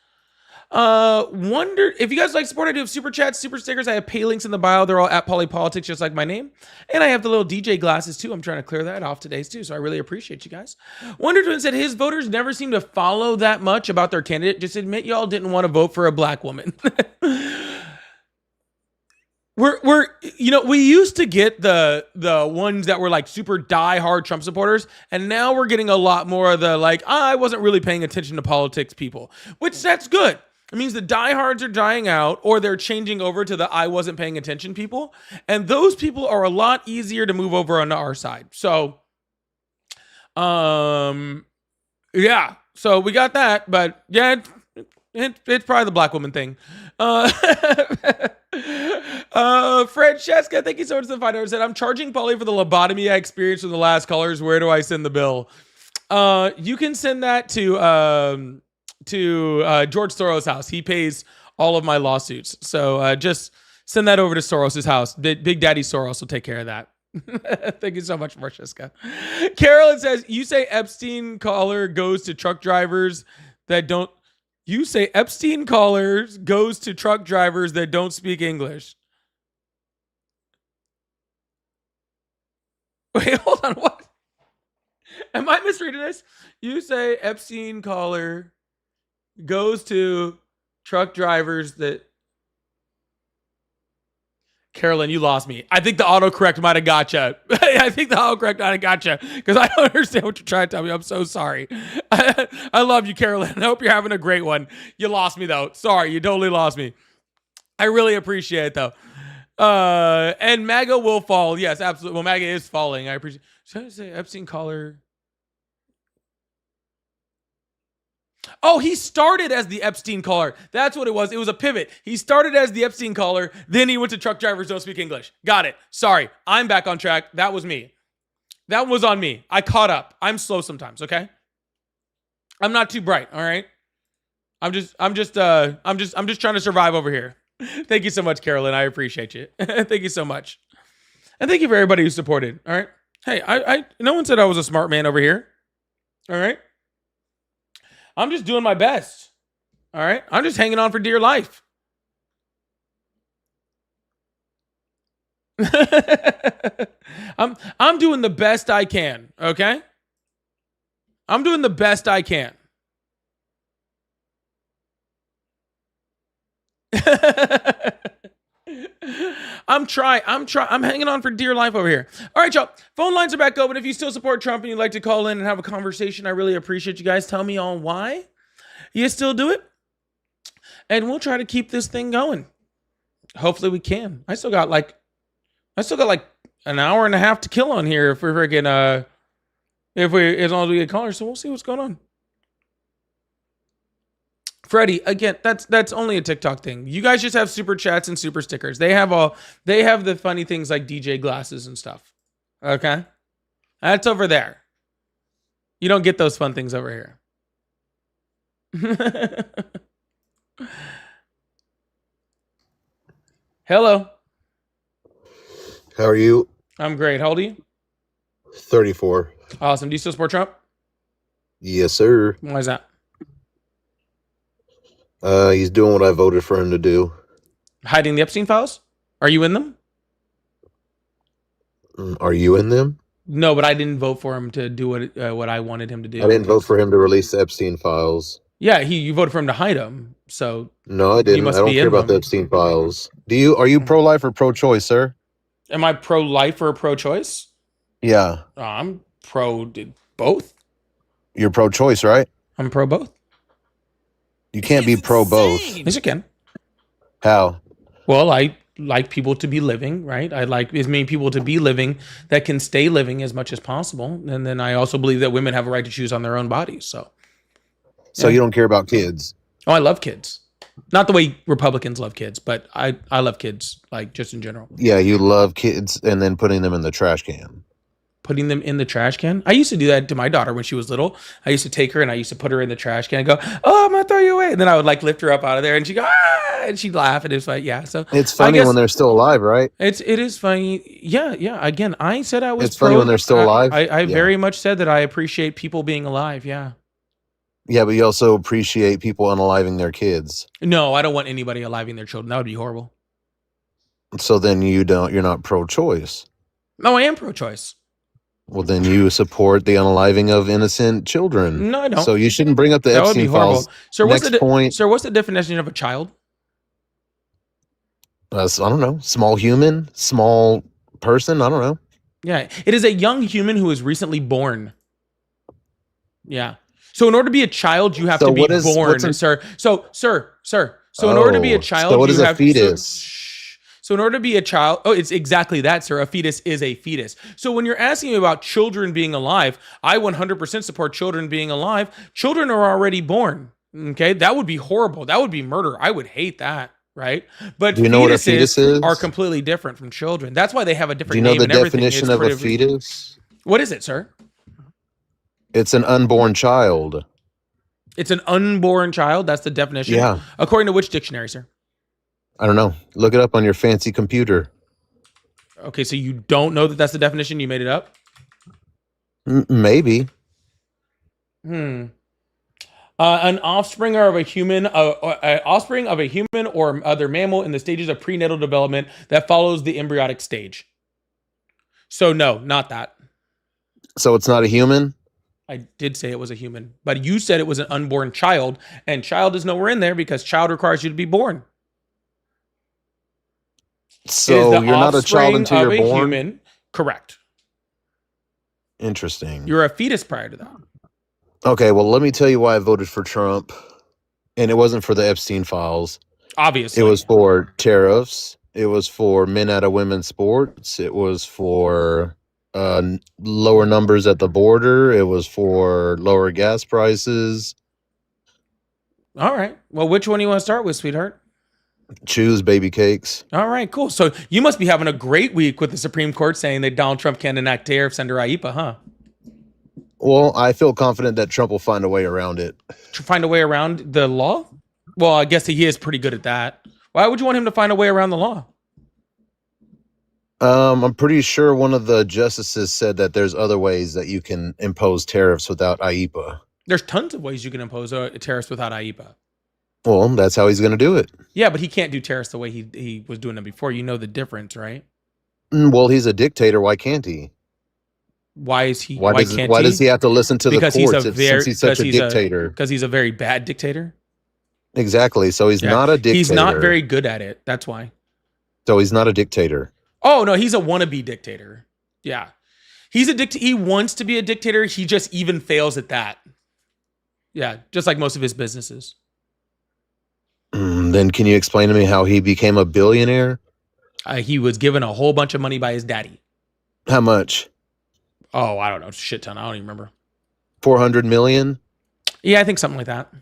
S2: Wonder if you guys like support. I do have super chats, super stickers. I have pay links in the bio. They're all at Polypolitics, just like my name. And I have the little DJ glasses too. I'm trying to clear that off today's too. So I really appreciate you guys. Wonder Twin said his voters never seem to follow that much about their candidate. Just admit y'all didn't want to vote for a black woman. We're you know, we used to get the ones that were like super diehard Trump supporters, and now we're getting a lot more of the like, I wasn't really paying attention to politics people, which that's good. It means the diehards are dying out, or they're changing over to the I wasn't paying attention people, and those people are a lot easier to move over on our side. So, yeah, so we got that, but yeah, it's probably the black woman thing. Francesca, thank you so much for the $5. Said, I'm charging Polly for the lobotomy I experienced from the last callers. Where do I send the bill? You can send that to George Soros' house. He pays all of my lawsuits. So just send that over to Soros' house. Big Daddy Soros will take care of that. Thank you so much, Francesca. Carolyn says, you say Epstein caller goes to truck drivers that don't. You say Epstein callers goes to truck drivers that don't speak English. Wait, hold on. What? Am I misreading this? You say Epstein caller goes to truck drivers that. Carolyn, you lost me. I think the autocorrect might have got you. I think the autocorrect might have got you because I don't understand what you're trying to tell me. I'm so sorry. I love you, Carolyn. I hope you're having a great one. You lost me, though. Sorry, you totally lost me. I really appreciate it, though. And MAGA will fall. Yes, absolutely. Well, MAGA is falling. I appreciate it. Should I say Epstein caller? Oh, he started as the Epstein caller. That's what it was. It was a pivot. He started as the Epstein caller. Then he went to truck drivers don't speak English. Got it. Sorry. I'm back on track. That was me. That was on me. I caught up. I'm slow sometimes, okay? I'm not too bright, all right? I'm just trying to survive over here. Thank you so much, Carolyn. I appreciate you. Thank you so much. And thank you for everybody who supported, all right? Hey, I no one said I was a smart man over here. All right? I'm just doing my best. All right? I'm just hanging on for dear life. I'm doing the best I can, okay? I'm doing the best I can. I'm hanging on for dear life over here. All right, y'all. Phone lines are back open. If you still support Trump and you'd like to call in and have a conversation, I really appreciate you guys. Tell me on why you still do it. And we'll try to keep this thing going. Hopefully we can. I still got like an hour and a half to kill on here if we're freaking as long as we get callers. So we'll see what's going on. Freddie, again, that's only a TikTok thing. You guys just have super chats and super stickers. They have the funny things like DJ glasses and stuff. Okay? That's over there. You don't get those fun things over here. Hello.
S8: How are you?
S2: I'm great. How old are you?
S8: 34.
S2: Awesome. Do you still support Trump?
S8: Yes, sir.
S2: Why is that?
S8: He's doing what I voted for him to do.
S2: Hiding the Epstein files? Are you in them?
S8: Are you in them?
S2: No, but I didn't vote for him to do what I wanted him to do.
S8: I didn't vote for him to release the Epstein files.
S2: Yeah, you voted for him to hide them. So
S8: no, I didn't. I don't care about the Epstein files. Are you pro-life or pro-choice, sir?
S2: Am I pro-life or pro-choice?
S8: Yeah.
S2: I'm pro both.
S8: You're pro-choice, right?
S2: I'm pro both.
S8: You can't be pro both.
S2: Yes, you can.
S8: How?
S2: Well, I like people to be living, right? I like as many people to be living that can stay living as much as possible. And then I also believe that women have a right to choose on their own bodies. So
S8: So
S2: Yeah.
S8: you don't care about kids.
S2: Oh, I love kids. Not the way Republicans love kids, but I love kids, like just in general.
S8: Yeah, you love kids and then putting them in the trash can.
S2: Putting them in the trash can. I used to do that to my daughter when she was little. I used to take her and I used to put her in the trash can and go, "Oh, I'm gonna throw you away." And then I would like lift her up out of there and she'd go, "Ah," and she'd laugh and it's like, yeah. So
S8: It's
S2: I
S8: funny
S2: guess
S8: when they're still alive, right?
S2: it is funny. Yeah. Again, I said I was
S8: It's funny when they're still alive.
S2: I
S8: Yeah.
S2: very much said that I appreciate people being alive. Yeah.
S8: Yeah, but you also appreciate people unaliving their kids.
S2: No, I don't want anybody aliving their children. That would be horrible.
S8: So then you're not pro-choice.
S2: No, I am pro-choice.
S8: Well, then you support the unaliving of innocent children.
S2: No, I don't.
S8: So you shouldn't bring up the
S2: That would be
S8: Epstein
S2: horrible.
S8: files.
S2: Sir, what's
S8: Next point.
S2: Sir, what's the definition of a child?
S8: I don't know. Small human, small person. I don't know.
S2: Yeah, it is a young human who is recently born. Yeah. So in order to be a child, you have
S8: So
S2: to be
S8: what is-
S2: born,
S8: what's an-
S2: sir. So, sir. So in order to be a
S8: Oh,
S2: child,
S8: so what is
S2: you
S8: a
S2: have
S8: fetus?
S2: So in order to be a child, it's exactly that, sir. A fetus is a fetus. So when you're asking me about children being alive, I 100% support children being alive. Children are already born. Okay, that would be horrible. That would be murder. I would hate that. Right? But
S8: Do you know what a fetus is?
S2: are completely different from children. That's why they have a
S8: Do
S2: different
S8: you know
S2: name
S8: the
S2: and everything.
S8: definition
S2: It's
S8: of a
S2: pretty-
S8: fetus?
S2: What is it, sir?
S8: It's an unborn child.
S2: It's an unborn child. That's the definition.
S8: Yeah.
S2: According to which dictionary, sir?
S8: I don't know. Look it up on your fancy computer.
S2: Okay, so you don't know that that's the definition. You made it up.
S8: Maybe.
S2: An offspring of a human, offspring of a human or other mammal in the stages of prenatal development that follows the embryonic stage. So no, not that.
S8: So it's not a human?
S2: I did say it was a human, but you said it was an unborn child, and child is nowhere in there because child requires you to be born.
S8: So you're not a child until
S2: of
S8: you're
S2: a
S8: born?
S2: human. Correct.
S8: Interesting.
S2: You're a fetus prior to that.
S8: Okay, well, let me tell you why I voted for Trump. And it wasn't for the Epstein files.
S2: Obviously.
S8: It was for tariffs. It was for men out of women's sports. It was for lower numbers at the border. It was for lower gas prices.
S2: All right. Well, which one do you want to start with, sweetheart?
S8: Choose baby cakes.
S2: All right, cool. So you must be having a great week with the Supreme Court saying that Donald Trump can't enact tariffs under IEPA, huh?
S8: Well, I feel confident that Trump will find a way around it.
S2: To find a way around the law? Well, I guess he is pretty good at that. Why would you want him to find a way around the law?
S8: I'm pretty sure one of the justices said that there's other ways that you can impose tariffs without IEPA.
S2: There's tons of ways you can impose tariffs without IEPA.
S8: Well, that's how he's going to do it.
S2: Yeah, but he can't do tariffs the way he was doing them before. You know the difference, right?
S8: Well, he's a dictator. Why can't he?
S2: Why is he?
S8: Why
S2: can't
S8: does he have to listen to
S2: Because
S8: the
S2: he's
S8: courts
S2: a
S8: since he's such a dictator?
S2: Because he's a very bad dictator.
S8: Exactly. So he's
S2: Yeah.
S8: not a dictator.
S2: He's not very good at it. That's why.
S8: So he's not a dictator.
S2: Oh no, he's a wannabe dictator. Yeah, he's a He wants to be a dictator. He just even fails at that. Yeah, just like most of his businesses.
S8: Then can you explain to me how he became a billionaire?
S2: He was given a whole bunch of money by his daddy.
S8: How much?
S2: Oh, I don't know, shit ton. I don't even remember.
S8: 400 million?
S2: Yeah, I think something like that.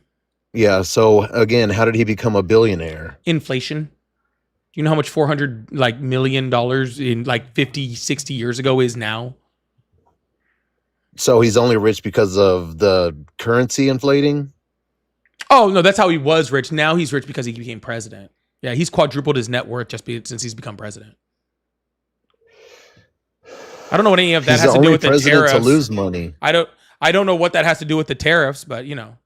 S8: Yeah. So again, how did he become a billionaire?
S2: Inflation. Do you know how much $400 million in 50, 60 years ago is now?
S8: So he's only rich because of the currency inflating?
S2: Oh, no, that's how he was rich. Now he's rich because he became president. Yeah, he's quadrupled his net worth since he's become president. I don't know what any of that
S8: He's
S2: has
S8: the
S2: to do
S8: only
S2: with the
S8: president
S2: tariffs.
S8: to lose money.
S2: I don't know what that has to do with the tariffs, but you know.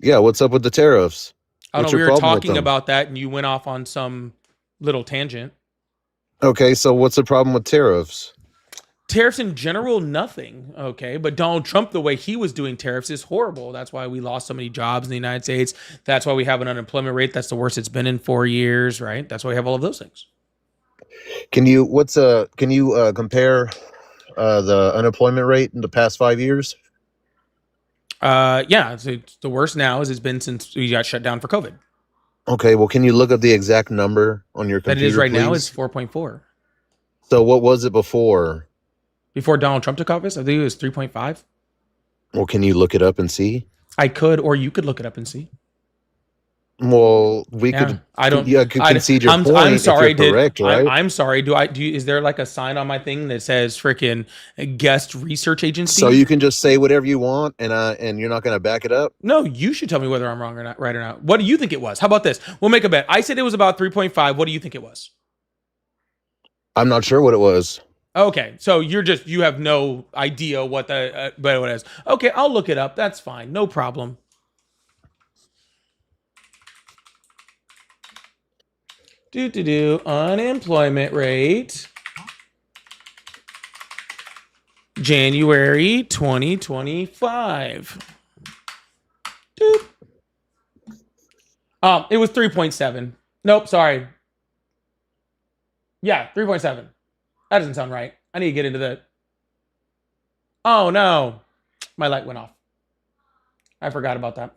S8: Yeah, what's up with the tariffs?
S2: I don't
S8: What's
S2: know. We
S8: your
S2: were
S8: problem with
S2: talking
S8: them?
S2: about that and you went off on some little tangent.
S8: Okay, so what's the problem with tariffs?
S2: Tariffs in general, nothing. Okay. But Donald Trump, the way he was doing tariffs is horrible. That's why we lost so many jobs in the United States. That's why we have an unemployment rate that's the worst it's been in 4 years, right? That's why we have all of those things.
S8: Can you compare the unemployment rate in the past 5 years?
S2: Yeah, it's the worst now as it's been since we got shut down for COVID.
S8: Okay, well, can you look up the exact number on your computer,
S2: That it is right now
S8: please?
S2: is 4.4.
S8: So what was it before?
S2: Before Donald Trump took office, I think it was 3.5.
S8: Well, can you look it up and see?
S2: I could, or you could look it up and see.
S8: Well, we
S2: Yeah,
S8: could.
S2: I don't.
S8: Yeah, could
S2: I,
S8: concede your
S2: I'm,
S8: point.
S2: I'm sorry.
S8: If you're correct, right?
S2: I'm sorry. Is there like a sign on my thing that says freaking guest research agency?
S8: So you can just say whatever you want, and you're not going to back it up.
S2: No, you should tell me whether I'm wrong or not, right or not. What do you think it was? How about this? We'll make a bet. I said it was about 3.5. What do you think it was?
S8: I'm not sure what it was.
S2: Okay, so you have no idea what the what it is. Okay, I'll look it up. That's fine. No problem. Unemployment rate. January 2025. Doop. It was 3.7. Nope, sorry. Yeah, 3.7. That doesn't sound right. I need to get into the... Oh, no. My light went off. I forgot about that.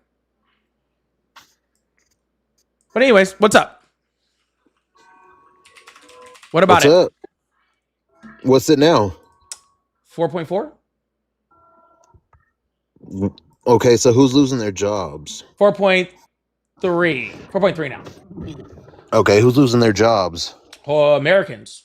S2: But anyways, what's up? What about
S8: What's up? What's it now?
S2: 4.4?
S8: Okay, so who's losing their jobs?
S2: 4.3. 4.3 now.
S8: Okay, who's losing their jobs?
S2: Americans.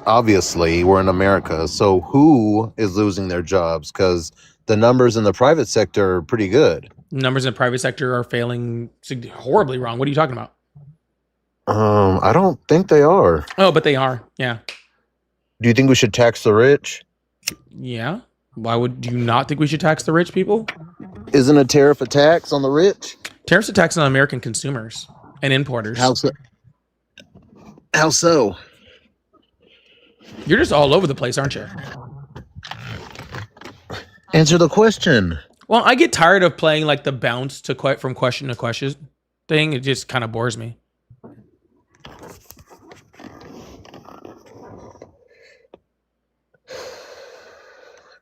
S8: Obviously, we're in America. So who is losing their jobs? Because the numbers in the private sector are pretty good.
S2: Numbers in the private sector are failing horribly wrong. What are you talking about?
S8: I don't think they are.
S2: Oh, but they are. Yeah.
S8: Do you think we should tax the rich?
S2: Yeah. Why would you not think we should tax the rich people?
S8: Isn't a tariff a tax on the rich?
S2: Tariffs are taxed on American consumers and importers.
S8: How so? How so?
S2: You're just all over the place, aren't you?
S8: Answer the question.
S2: Well, I get tired of playing like the bounce to from question to question thing. It just kind of bores me.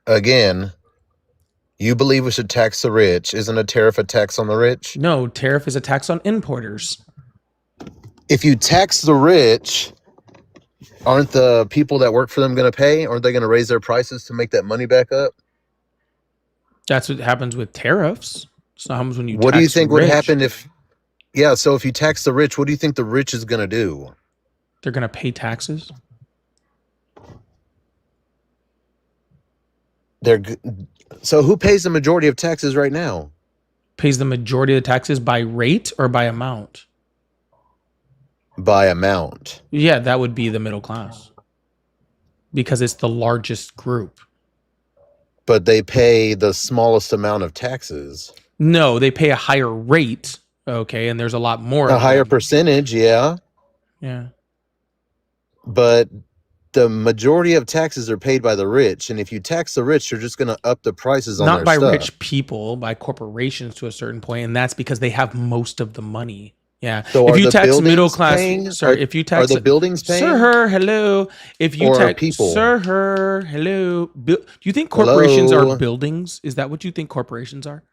S8: Again, you believe we should tax the rich. Isn't a tariff a tax on the rich?
S2: No, tariff is a tax on importers.
S8: If you tax the rich, aren't the people that work for them going to pay? Aren't they going to raise their prices to make that money back up?
S2: That's what happens with tariffs. It's not happens when you.
S8: What do you
S2: tax the
S8: think would
S2: rich.
S8: happen if? Yeah, so if you tax the rich, what do you think the rich is going to do?
S2: They're going to pay taxes.
S8: So who pays the majority of taxes right now?
S2: Pays the majority of the taxes by rate or by amount?
S8: By amount.
S2: Yeah, that would be the middle class. Because it's the largest group.
S8: But they pay the smallest amount of taxes.
S2: No, they pay a higher rate. Okay, and there's a lot more.
S8: A higher percentage, yeah.
S2: Yeah.
S8: But the majority of taxes are paid by the rich, and if you tax the rich, you're just going to up the prices on
S2: Not
S8: their
S2: by
S8: stuff.
S2: rich people, by corporations to a certain point, and that's because they have most of the money. Yeah.
S8: So
S2: if
S8: are
S2: you
S8: the
S2: tax
S8: buildings
S2: middle class,
S8: paying?
S2: sir, if you tax
S8: Are the buildings paying?
S2: Sir, hello. If you
S8: Or are
S2: tax
S8: people?
S2: Sir, hello. Do you think corporations
S8: Hello?
S2: are buildings? Is that what you think corporations are?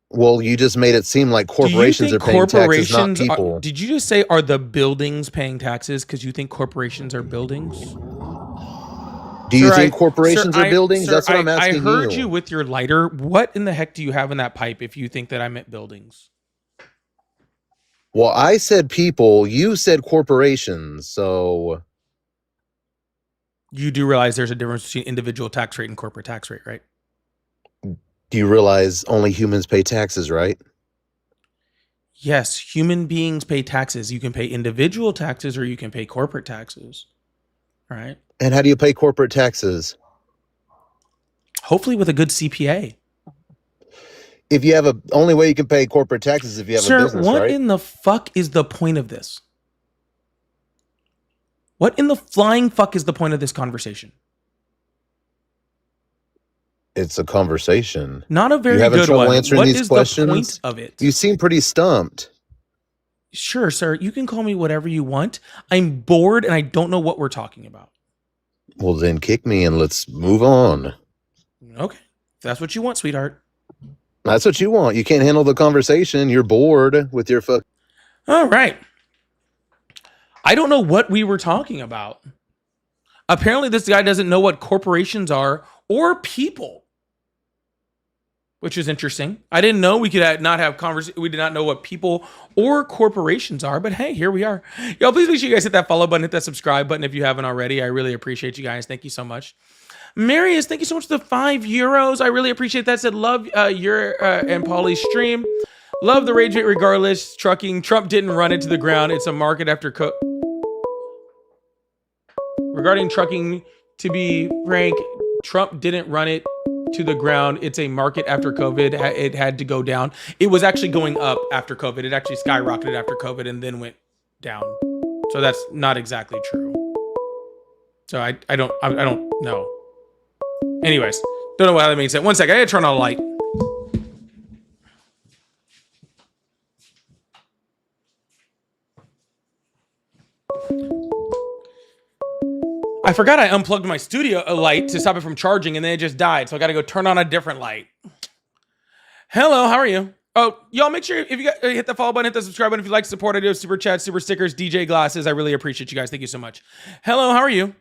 S8: Well, you just made it seem like
S2: Do you
S8: corporations are
S2: think
S8: paying taxes, not
S2: corporations
S8: people.
S2: did you just say are the buildings paying taxes because you think corporations are buildings?
S8: Do you
S2: Sir,
S8: think corporations are buildings?
S2: sir,
S8: That's what I'm asking
S2: I heard you with your lighter. What in the heck do you have in that pipe if you think that I meant buildings?
S8: Well, I said people. You said corporations. So
S2: You do realize there's a difference between individual tax rate and corporate tax rate, right?
S8: do you realize only humans pay taxes, right?
S2: Yes, human beings pay taxes. You can pay individual taxes or you can pay corporate taxes. All right.
S8: And how do you pay corporate taxes?
S2: Hopefully with a good CPA.
S8: If you have only way you can pay corporate taxes is if you have
S2: Sir,
S8: a business,
S2: what
S8: right?
S2: in the fuck is the point of this? What in the flying fuck is the point of this conversation?
S8: It's a conversation.
S2: Not a very
S8: You having
S2: good
S8: trouble
S2: one.
S8: answering
S2: What
S8: these
S2: is the
S8: questions?
S2: point of it?
S8: You seem pretty stumped.
S2: Sure, sir. You can call me whatever you want. I'm bored and I don't know what we're talking about.
S8: Well, then kick me and let's move on.
S2: Okay. If that's what you want, sweetheart.
S8: That's what you want. You can't handle the conversation. You're bored with your fuck.
S2: All right. I don't know what we were talking about. Apparently, this guy doesn't know what corporations are or people. which is interesting. I didn't know we could not have we did not know what people or corporations are, but hey, here we are. Y'all, please make sure you guys hit that follow button, hit that subscribe button if you haven't already. I really appreciate you guys. Thank you so much. Marius, thank you so much for the €5. I really appreciate that. Said love your and Paulie's stream. Love the rage rate regardless. Trucking. Trump didn't run it to the ground. It's a market after regarding trucking, to be frank, Trump didn't run it to the ground. It's a market after COVID. It had to go down. It was actually going up after COVID. It actually skyrocketed after COVID and then went down. So that's not exactly true. So I don't know. Anyways, don't know how that makes sense. One second, I gotta turn on a light. I forgot I unplugged my studio light to stop it from charging, and then it just died. So I got to go turn on a different light. Hello, how are you? Oh, y'all, make sure if you hit the follow button, hit the subscribe button. If you like support, I do have super chat, super stickers, DJ glasses. I really appreciate you guys. Thank you so much. Hello, how are you?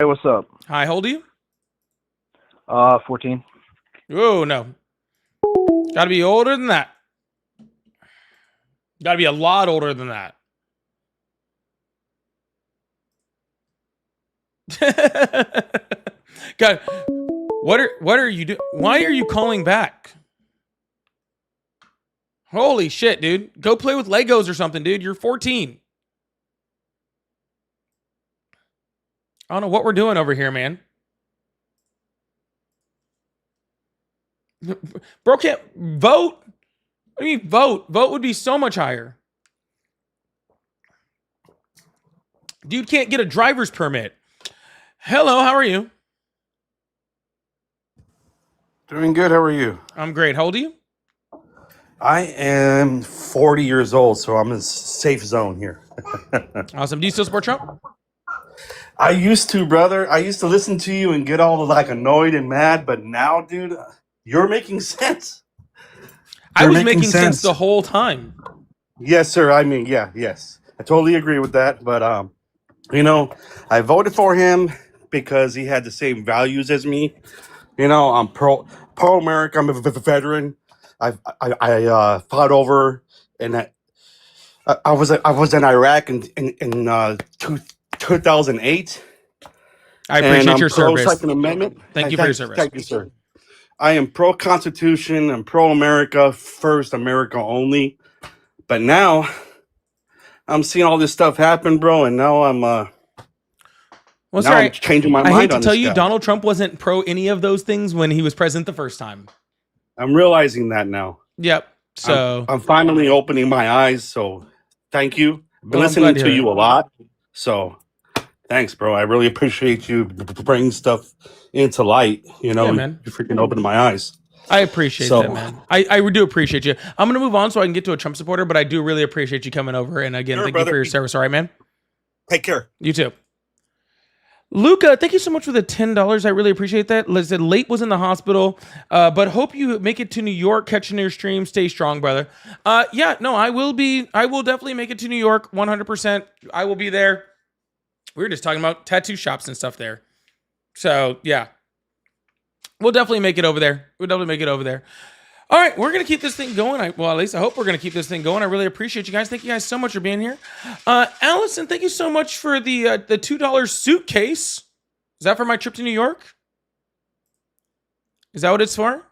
S3: Hey, what's up?
S2: Hi, how old are you?
S3: 14.
S2: Oh, no. Got to be older than that. Got to be a lot older than that. God, what are you doing? Why are you calling back? Holy shit, dude. Go play with Legos or something, dude. You're 14. I don't know what we're doing over here, man. Bro can't vote. What do you mean vote? Vote would be so much higher. Dude can't get a driver's permit. Hello, how are you?
S9: Doing good. How are you?
S2: I'm great. How old are you?
S9: I am 40 years old, so I'm in a safe zone here.
S2: Awesome. Do you still support Trump?
S9: I used to, brother. I used to listen to you and get all like annoyed and mad, but now, dude, you're making sense.
S2: I was making sense the whole time.
S9: Yes, sir. I mean, yes. I totally agree with that. But you know, I voted for him because he had the same values as me. You know, I'm pro America. I'm a veteran. I fought over, and I was in Iraq in 2008.
S2: I appreciate your
S9: pro
S2: service.
S9: Second Amendment.
S2: Thank you for your service.
S9: Thank you, sir. I am pro Constitution. I'm pro America first, America only. But now I'm seeing all this stuff happen, bro, and now I'm
S2: well, sorry,
S9: I'm changing my
S2: I
S9: mind
S2: hate to
S9: on
S2: tell
S9: this
S2: you,
S9: guy.
S2: Donald Trump wasn't pro any of those things when he was president the first time.
S9: I'm realizing that now.
S2: Yep. So
S9: I'm finally opening my eyes. So thank you. I've been
S2: Well, I'm
S9: listening
S2: glad to
S9: to
S2: hear
S9: you
S2: it.
S9: a lot. So thanks, bro. I really appreciate you bringing stuff into light. You know,
S2: Yeah, man.
S9: you freaking opening my eyes.
S2: I appreciate
S9: So-
S2: that, man. I do appreciate you. I'm going to move on so I can get to a Trump supporter, but I do really appreciate you coming over. And again,
S9: Sure,
S2: thank you for
S9: brother.
S2: your service. All right, man.
S9: Take care.
S2: You too. Luca, thank you so much for the $10. I really appreciate that. Liz said late was in the hospital, but hope you make it to New York, catching your stream. Stay strong, brother. Yeah, no, I will definitely make it to New York, 100%. I will be there. We were just talking about tattoo shops and stuff there. So, yeah. We'll definitely make it over there. All right, we're going to keep this thing going. Well, at least I hope we're going to keep this thing going. I really appreciate you guys. Thank you guys so much for being here. Allison, thank you so much for the $2 suitcase. Is that for my trip to New York? Is that what it's for?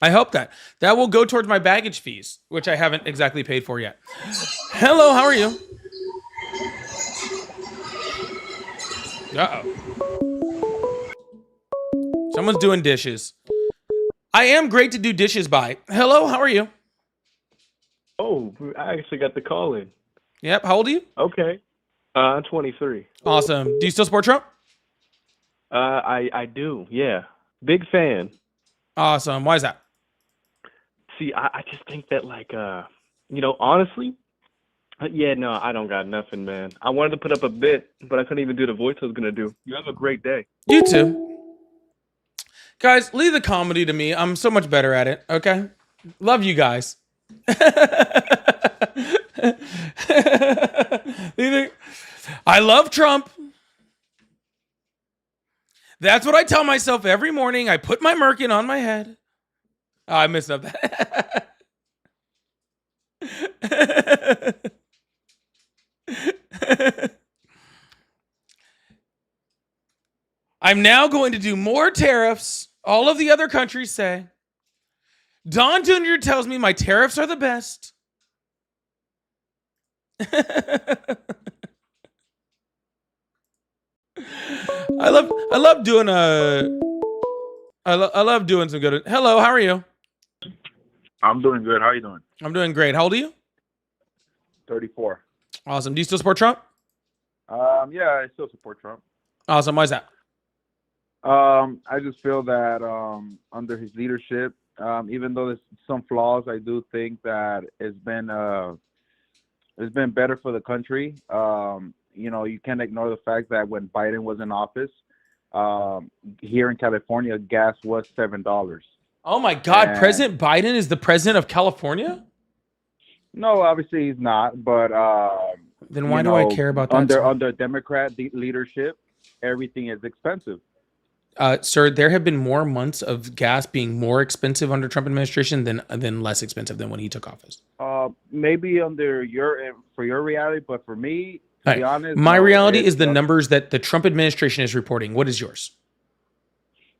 S2: I hope that will go towards my baggage fees, which I haven't exactly paid for yet. Hello, how are you? Uh-oh. Someone's doing dishes. I am great to do dishes by. Hello, how are you?
S10: Oh, I actually got the call in.
S2: Yep, how old are you?
S10: Okay. I'm 23.
S2: Awesome. Do you still support Trump?
S10: I do, yeah. Big fan.
S2: Awesome. Why is that?
S10: See, I just think that, like, honestly, yeah, no, I don't got nothing, man. I wanted to put up a bit, but I couldn't even do the voice I was going to do. You have a great day.
S2: You too. Guys, leave the comedy to me. I'm so much better at it, okay? Love you guys. I love Trump. That's what I tell myself every morning. I put my merkin on my head. Oh, I messed up that. I'm now going to do more tariffs. All of the other countries say. Don Jr. tells me my tariffs are the best. I love doing I love doing some good. Hello, how are you?
S11: I'm doing good. How are you doing?
S2: I'm doing great. How old are you?
S11: 34.
S2: Awesome. Do you still support Trump?
S11: Yeah, I still support Trump.
S2: Awesome. Why is that?
S11: I just feel that under his leadership, even though there's some flaws, I do think that it's been better for the country. You can't ignore the fact that when Biden was in office, here in California, gas was $7.
S2: Oh my God!
S11: And
S2: President Biden is the president of California?
S11: no, obviously he's not, but
S2: Then why do I care about that?
S11: under Democrat leadership, everything is expensive.
S2: Sir, there have been more months of gas being more expensive under Trump administration than less expensive than when he took office.
S11: Maybe under for your reality, but for me, to be honest,
S2: My
S11: no,
S2: reality is
S11: it's
S2: the numbers that the Trump administration is reporting. What is yours?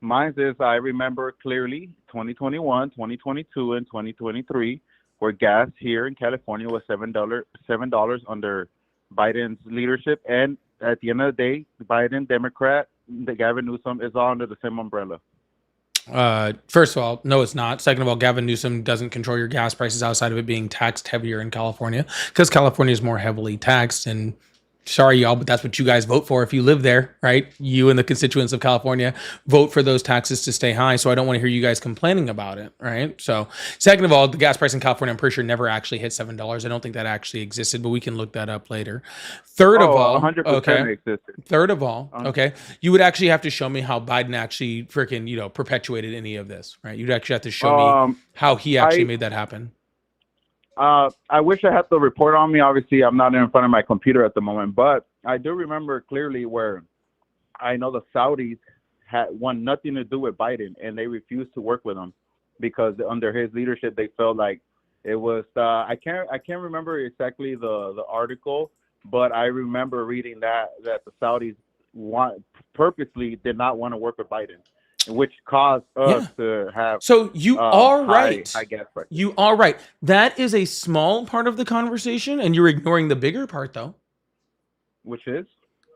S11: mine is I remember clearly 2021, 2022, and 2023, where gas here in California was $7 under Biden's leadership, and at the end of the day, Biden, Democrat, the Gavin Newsom is all under the same umbrella.
S2: First of all, no, it's not. Second of all, Gavin Newsom doesn't control your gas prices outside of it being taxed heavier in California because California is more heavily taxed. And sorry, y'all, but that's what you guys vote for if you live there, right? You and the constituents of California vote for those taxes to stay high. So I don't want to hear you guys complaining about it, right? So second of all, the gas price in California, I'm pretty sure never actually hit $7. I don't think that actually existed, but we can look that up later. Third of all,
S11: 100%
S2: okay.
S11: existed.
S2: Third of all, okay, you would actually have to show me how Biden actually freaking, perpetuated any of this, right? You'd actually have to show me how he actually made that happen.
S11: I wish I had the report on me. Obviously, I'm not in front of my computer at the moment, but I do remember clearly where I know the Saudis want nothing to do with Biden, and they refused to work with him because under his leadership, they felt like it was. I can't remember exactly the article, but I remember reading that the Saudis purposely did not want to work with Biden, which caused us to have.
S2: So you are right.
S11: High gas prices.
S2: You are right. That is a small part of the conversation, and you're ignoring the bigger part, though.
S11: Which is?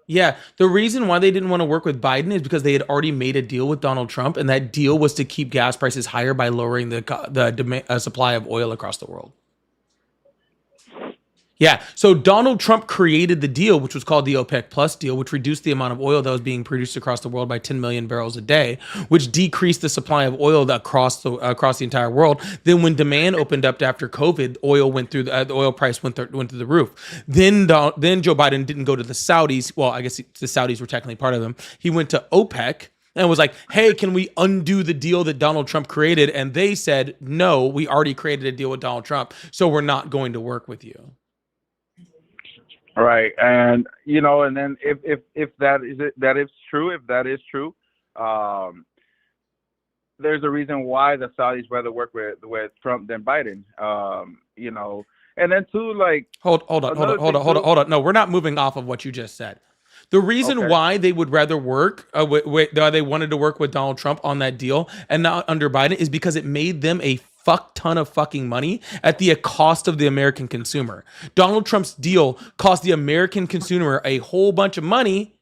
S2: Yeah, the reason why they didn't want to work with Biden is because they had already made a deal with Donald Trump, and that deal was to keep gas prices higher by lowering the supply of oil across the world. Yeah, so Donald Trump created the deal, which was called the OPEC Plus deal, which reduced the amount of oil that was being produced across the world by 10 million barrels a day, which decreased the supply of oil across the entire world. Then, when demand opened up after COVID, oil went through the oil price went through the roof. Then Joe Biden didn't go to the Saudis. Well, I guess the Saudis were technically part of them. He went to OPEC and was like, hey, can we undo the deal that Donald Trump created? And they said, no, we already created a deal with Donald Trump, so we're not going to work with you.
S11: Right, and and then if that is true, there's a reason why the Saudis rather work with Trump than Biden. And then too, like
S2: hold on. No, we're not moving off of what you just said. The reason why they would rather work, they wanted to work with Donald Trump on that deal and not under Biden is because it made them a fuck ton of fucking money at the cost of the American consumer. Donald Trump's deal cost the American consumer a whole bunch of money,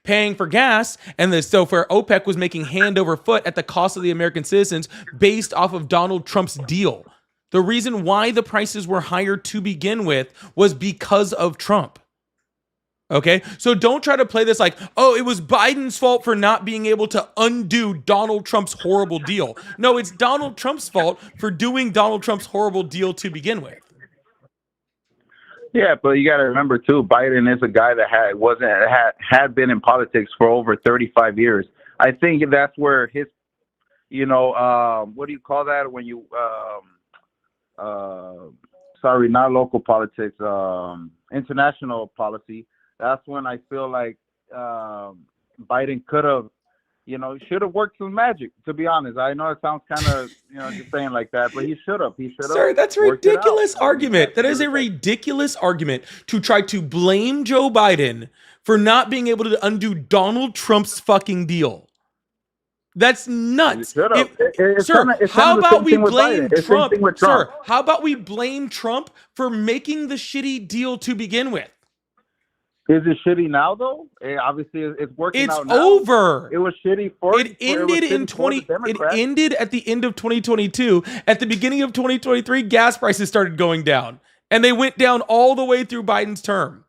S2: paying for gas, and so for OPEC was making hand over foot at the cost of the American citizens based off of Donald Trump's deal. The reason why the prices were higher to begin with was because of Trump. Okay, so don't try to play this like, oh, it was Biden's fault for not being able to undo Donald Trump's horrible deal. No, it's Donald Trump's fault for doing Donald Trump's horrible deal to begin with.
S11: Yeah, but you got to remember too, Biden is a guy that had been in politics for over 35 years. I think that's where his, what do you call that when you, sorry, not local politics, international policy. That's when I feel like Biden could have, should have worked some magic. To be honest, I know it sounds kind of, just saying like that, but he should have. He should have.
S2: Sir, that's a
S11: worked it out.
S2: ridiculous argument. That is a ridiculous argument to try to blame Joe Biden for not being able to undo Donald Trump's fucking deal. That's nuts. Sir, how about we blame Trump? Sir, how about we blame Trump for making the shitty deal to begin with?
S11: Is it shitty now though? Obviously, it's working
S2: It's
S11: out now.
S2: over.
S11: It was shitty for
S2: It ended in 20. It ended at the end of 2022. At the beginning of 2023, gas prices started going down, and they went down all the way through Biden's term.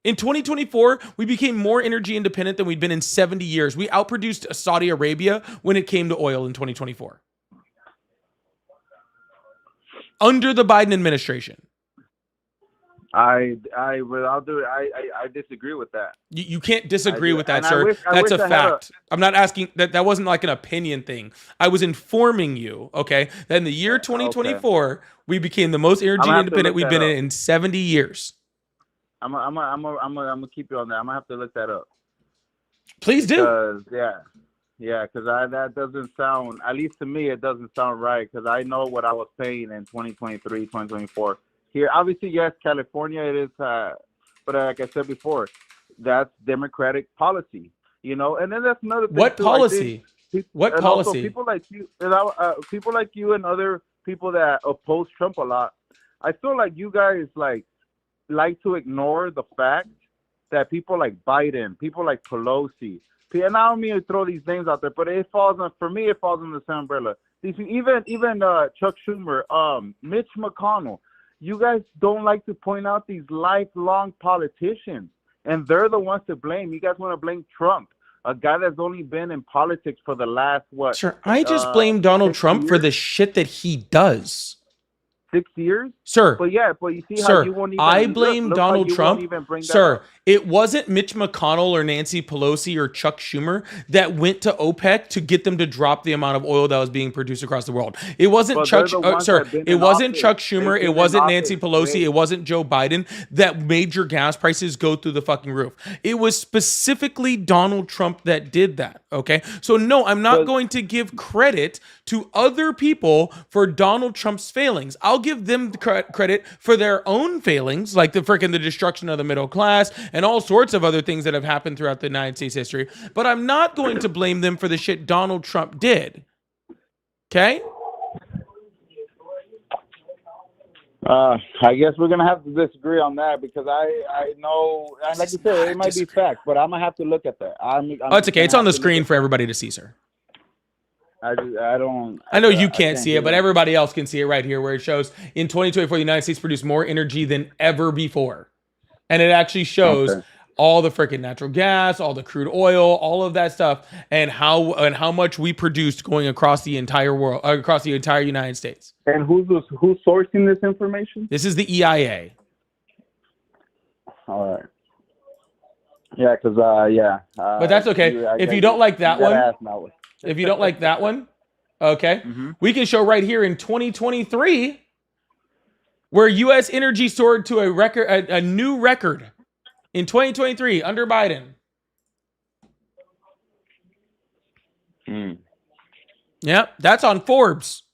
S2: In 2024, we became more energy independent than we'd been in 70 years. We outproduced Saudi Arabia when it came to oil in 2024. Under the Biden administration.
S11: I disagree with that.
S2: You can't disagree with that,
S11: And I
S2: sir.
S11: wish- I
S2: That's a
S11: wish I had
S2: fact. I'm not asking that. That wasn't like an opinion thing. I was informing you, okay, that in the year 2024, we became the most energy
S11: I'm gonna have to
S2: independent
S11: look
S2: we've been
S11: that up.
S2: in 70 years.
S11: I'm gonna keep you on that. I'm gonna have to look that up.
S2: Please do.
S11: Because because that doesn't sound, at least to me, it doesn't sound right. Because I know what I was paying in 2023, 2024. Here, obviously, yes, California it is, but like I said before, that's Democratic policy, And then that's another thing.
S2: What
S11: too.
S2: policy? What
S11: and also
S2: policy?
S11: people like you, and other people that oppose Trump a lot. I feel like you guys like to ignore the fact that people like Biden, people like Pelosi, and I don't mean to throw these names out there, but for me, it falls in the same umbrella. Even Chuck Schumer, Mitch McConnell, you guys don't like to point out these lifelong politicians, and they're the ones to blame. You guys want to blame Trump, a guy that's only been in politics for the last, what?
S2: Sure. I just blame Donald Trump for the shit that he does.
S11: 6 years?
S2: Sir.
S11: But you see how
S2: Sir,
S11: you won't even...
S2: I blame
S11: look
S2: Donald
S11: like you
S2: Trump.
S11: won't even bring that
S2: Sir,
S11: up.
S2: it wasn't Mitch McConnell or Nancy Pelosi or Chuck Schumer that went to OPEC to get them to drop the amount of oil that was being produced across the world. It wasn't
S11: But
S2: Chuck.
S11: they're the ones
S2: Sir,
S11: that have been
S2: it
S11: in
S2: wasn't
S11: office.
S2: Chuck Schumer.
S11: They've
S2: It
S11: been
S2: wasn't
S11: in
S2: Nancy
S11: office.
S2: Pelosi. It wasn't Joe Biden that made your gas prices go through the fucking roof. It was specifically Donald Trump that did that. Okay, so no, I'm not going to give credit to other people for Donald Trump's failings. I'll give them the credit for their own failings, like the destruction of the middle class and all sorts of other things that have happened throughout the United States history. But I'm not going to blame them for the shit Donald Trump did. Okay?
S11: I guess we're gonna have to disagree on that because I know, and like you said, it might be fact, but I'm gonna have to look at that.
S2: Oh, it's okay. It's on the screen for everybody to see, sir.
S11: I don't.
S2: I know you can't see it, but everybody else can see it right here where it shows in 2024, the United States produced more energy than ever before. And it actually shows all the freaking natural gas, all the crude oil, all of that stuff, and how much we produced going across the entire world, across the entire United States.
S11: And who's sourcing this information?
S2: This is the EIA.
S11: All right. Yeah, because
S2: but that's okay. If you don't like that one, if you don't like that one, okay, we can show right here in 2023 where U.S. energy soared to a new record in 2023 under Biden. Yep, that's on Forbes.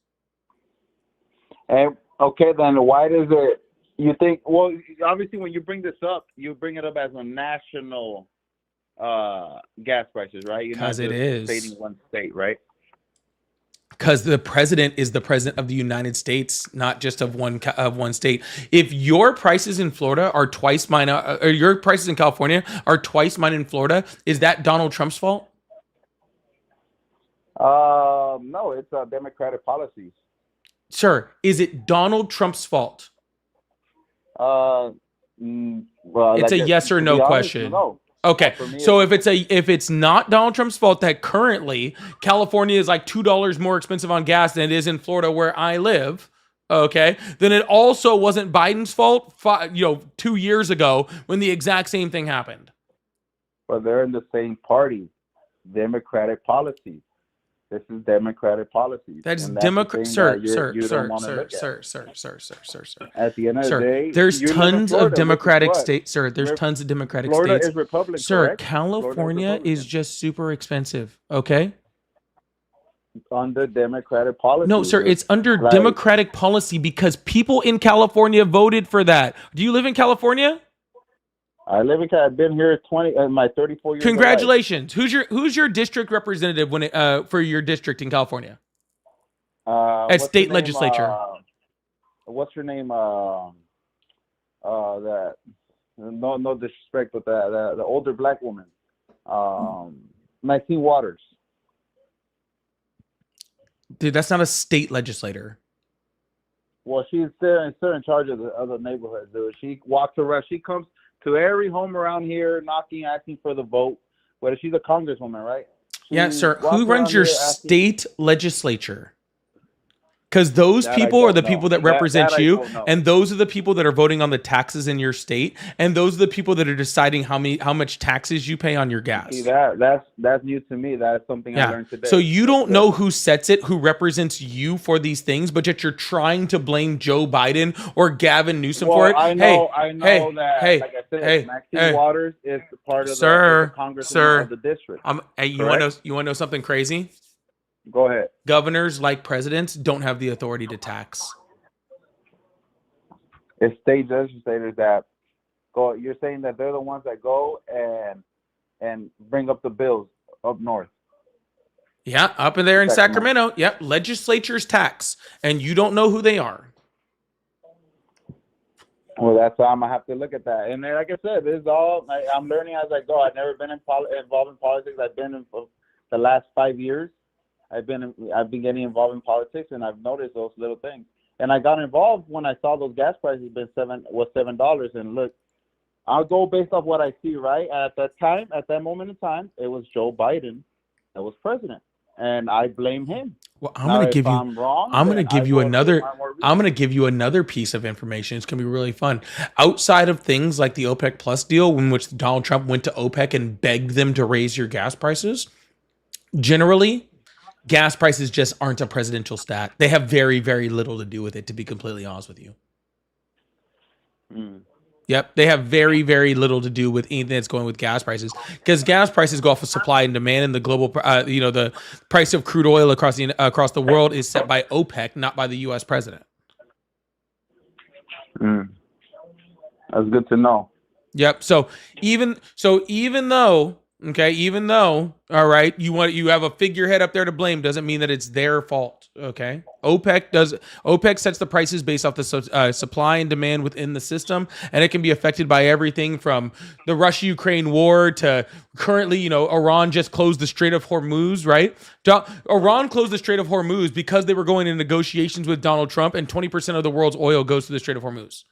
S11: And okay, then why does it? You think? Well, obviously, when you bring this up, you bring it up as a national gas prices, right?
S2: Because it is
S11: stating one state, right?
S2: Because the president is the president of the United States, not just of one state. If your prices in Florida are twice mine, or your prices in California are twice mine in Florida, is that Donald Trump's fault?
S11: No, it's Democratic policies.
S2: Sir, is it Donald Trump's fault?
S11: Well,
S2: it's a yes or no question.
S11: No.
S2: Okay, so if it's not Donald Trump's fault that currently California is like $2 more expensive on gas than it is in Florida where I live, okay, then it also wasn't Biden's fault, 2 years ago when the exact same thing happened.
S11: But they're in the same party, Democratic policies. This is Democratic policies.
S2: That's
S11: and that's the
S2: Democrat,
S11: thing
S2: sir,
S11: that you
S2: sir,
S11: don't
S2: sir,
S11: want to
S2: sir,
S11: look at.
S2: sir.
S11: At the end of the
S2: Sir,
S11: day,
S2: there's
S11: you live in
S2: tons
S11: Florida,
S2: of
S11: which is
S2: Democratic
S11: what?
S2: states. Sir, there's tons of Democratic
S11: Florida
S2: states.
S11: is Republican,
S2: Sir,
S11: correct?
S2: California
S11: Florida
S2: is just super expensive. Okay.
S11: under Democratic policy.
S2: No, sir,
S11: dude.
S2: it's under
S11: Like,
S2: Democratic policy because people in California voted for that. Do you live in California?
S11: I live in. I've been here my 34 years.
S2: Congratulations. Who's your district representative when for your district in California?
S11: Of life.
S2: At state legislature.
S11: What's her name? That no disrespect, but the older black woman, Maxine Waters.
S2: Dude, that's not a state legislator.
S11: Well, she's still in charge of the neighborhood, dude. She walks around. She comes to every home around here, knocking, asking for the vote. Whether she's a congresswoman, right?
S2: Yeah,
S11: She
S2: sir.
S11: walks
S2: Who runs
S11: around
S2: your
S11: here asking-
S2: state legislature? Because those
S11: That I
S2: people are
S11: don't
S2: the
S11: know.
S2: people that
S11: That
S2: represent
S11: I
S2: you,
S11: don't know.
S2: and those are the people that are voting on the taxes in your state, and those are the people that are deciding how much taxes you pay on your gas.
S11: See, that's new to me. That's something I
S2: Yeah.
S11: learned today.
S2: So you don't know who sets it, who represents you for these things, but yet you're trying to blame Joe Biden or Gavin Newsom for it.
S11: I know that.
S2: hey,
S11: like I said,
S2: hey,
S11: Maxine
S2: hey.
S11: Waters is part of
S2: Sir,
S11: the congressman
S2: sir.
S11: of the district.
S2: Hey, you
S11: Correct?
S2: want to know something crazy?
S11: Go ahead.
S2: Governors, like presidents, don't have the authority to tax.
S11: It's state legislators that go. You're saying that they're the ones that go and bring up the bills up north.
S2: Yeah, up in there in
S11: Sacramento.
S2: Sacramento. Yep, legislatures tax, and you don't know who they are.
S11: Well, that's why I'm gonna have to look at that. And then, like I said, this is all I'm learning as I go. I've never been involved in politics. I've been in for the last 5 years. I've been getting involved in politics, and I've noticed those little things. And I got involved when I saw those gas prices was $7. And look, I'll go based off what I see. Right at that moment in time, it was Joe Biden that was president, and I blame him.
S2: Well, I'm going to give you another piece of information. It's going to be really fun. Outside of things like the OPEC Plus deal, in which Donald Trump went to OPEC and begged them to raise your gas prices, generally, gas prices just aren't a presidential stat. They have very, very little to do with it, to be completely honest with you. Yep, they have very, very little to do with anything that's going with gas prices, because gas prices go off of supply and demand, and the global, the price of crude oil across the world is set by OPEC, not by the U.S. president.
S11: That's good to know.
S2: Yep. So even though, all right, you have a figurehead up there to blame, doesn't mean that it's their fault. Okay. OPEC sets the prices based off the supply and demand within the system, and it can be affected by everything from the Russia-Ukraine war to currently, Iran just closed the Strait of Hormuz, right? Iran closed the Strait of Hormuz because they were going into negotiations with Donald Trump, and 20% of the world's oil goes to the Strait of Hormuz.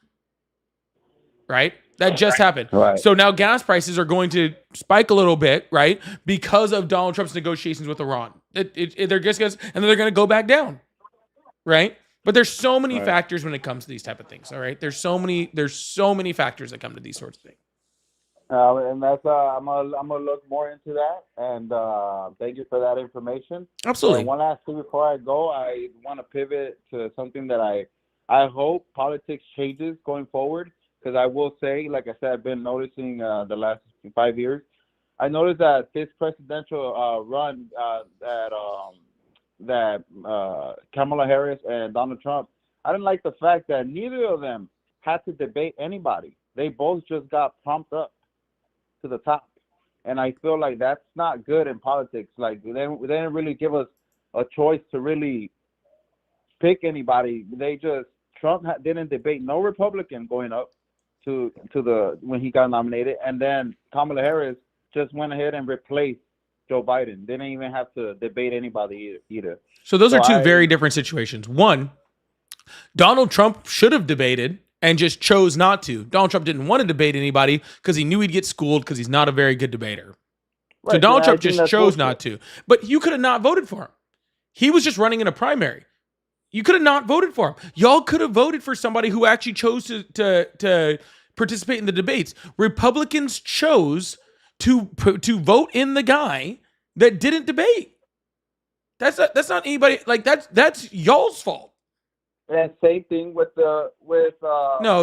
S2: Right? That just happened.
S11: Right.
S2: So now gas prices are going to spike a little bit, right? Because of Donald Trump's negotiations with Iran. They're just and then they're going to go back down, right? But there's so many factors when it comes to these type of things. All right, there's so many factors that come to these sorts of things.
S11: And that's I'm gonna look more into that. And thank you for that information.
S2: Absolutely.
S11: And one last thing before I go, I want to pivot to something that I hope politics changes going forward. Because I will say, like I said, I've been noticing the last 5 years. I noticed that this presidential run that Kamala Harris and Donald Trump, I didn't like the fact that neither of them had to debate anybody. They both just got pumped up to the top. And I feel like that's not good in politics. Like, they didn't really give us a choice to really pick anybody. Trump didn't debate no Republican going up to when he got nominated, and then Kamala Harris just went ahead and replaced Joe Biden. They didn't even have to debate anybody either.
S2: So those are two very different situations. One, Donald Trump should have debated and just chose not to. Donald Trump didn't want to debate anybody because he knew he'd get schooled because he's not a very good debater.
S11: Right,
S2: so Donald Trump just chose
S11: bullshit.
S2: not to. But you could have not voted for him. He was just running in a primary. You could have not voted for him. Y'all could have voted for somebody who actually chose to participate in the debates. Republicans chose to vote in the guy that didn't debate. That's not anybody like that's y'all's fault.
S11: And same thing with
S2: No,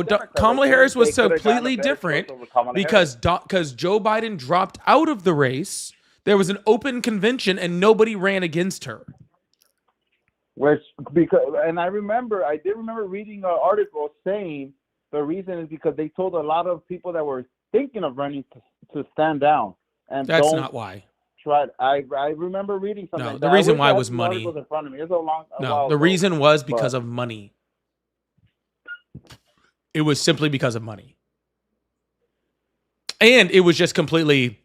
S11: Democrats.
S2: Kamala
S11: They
S2: Harris was
S11: could've gotten a
S2: completely
S11: better choice
S2: different
S11: over Kamala Harris.
S2: because Joe Biden dropped out of the race. There was an open convention and nobody ran against her.
S11: Which and I did remember reading an article saying the reason is because they told a lot of people that were thinking of running to stand down and
S2: That's
S11: don't
S2: not why.
S11: try. I remember reading something.
S2: No,
S11: like
S2: the
S11: that.
S2: reason
S11: I wish
S2: why
S11: I had
S2: was
S11: some
S2: money.
S11: articles in front of me. It's a
S2: No,
S11: while
S2: the
S11: ago,
S2: reason was because
S11: but-
S2: of money. It was simply because of money. And it was just completely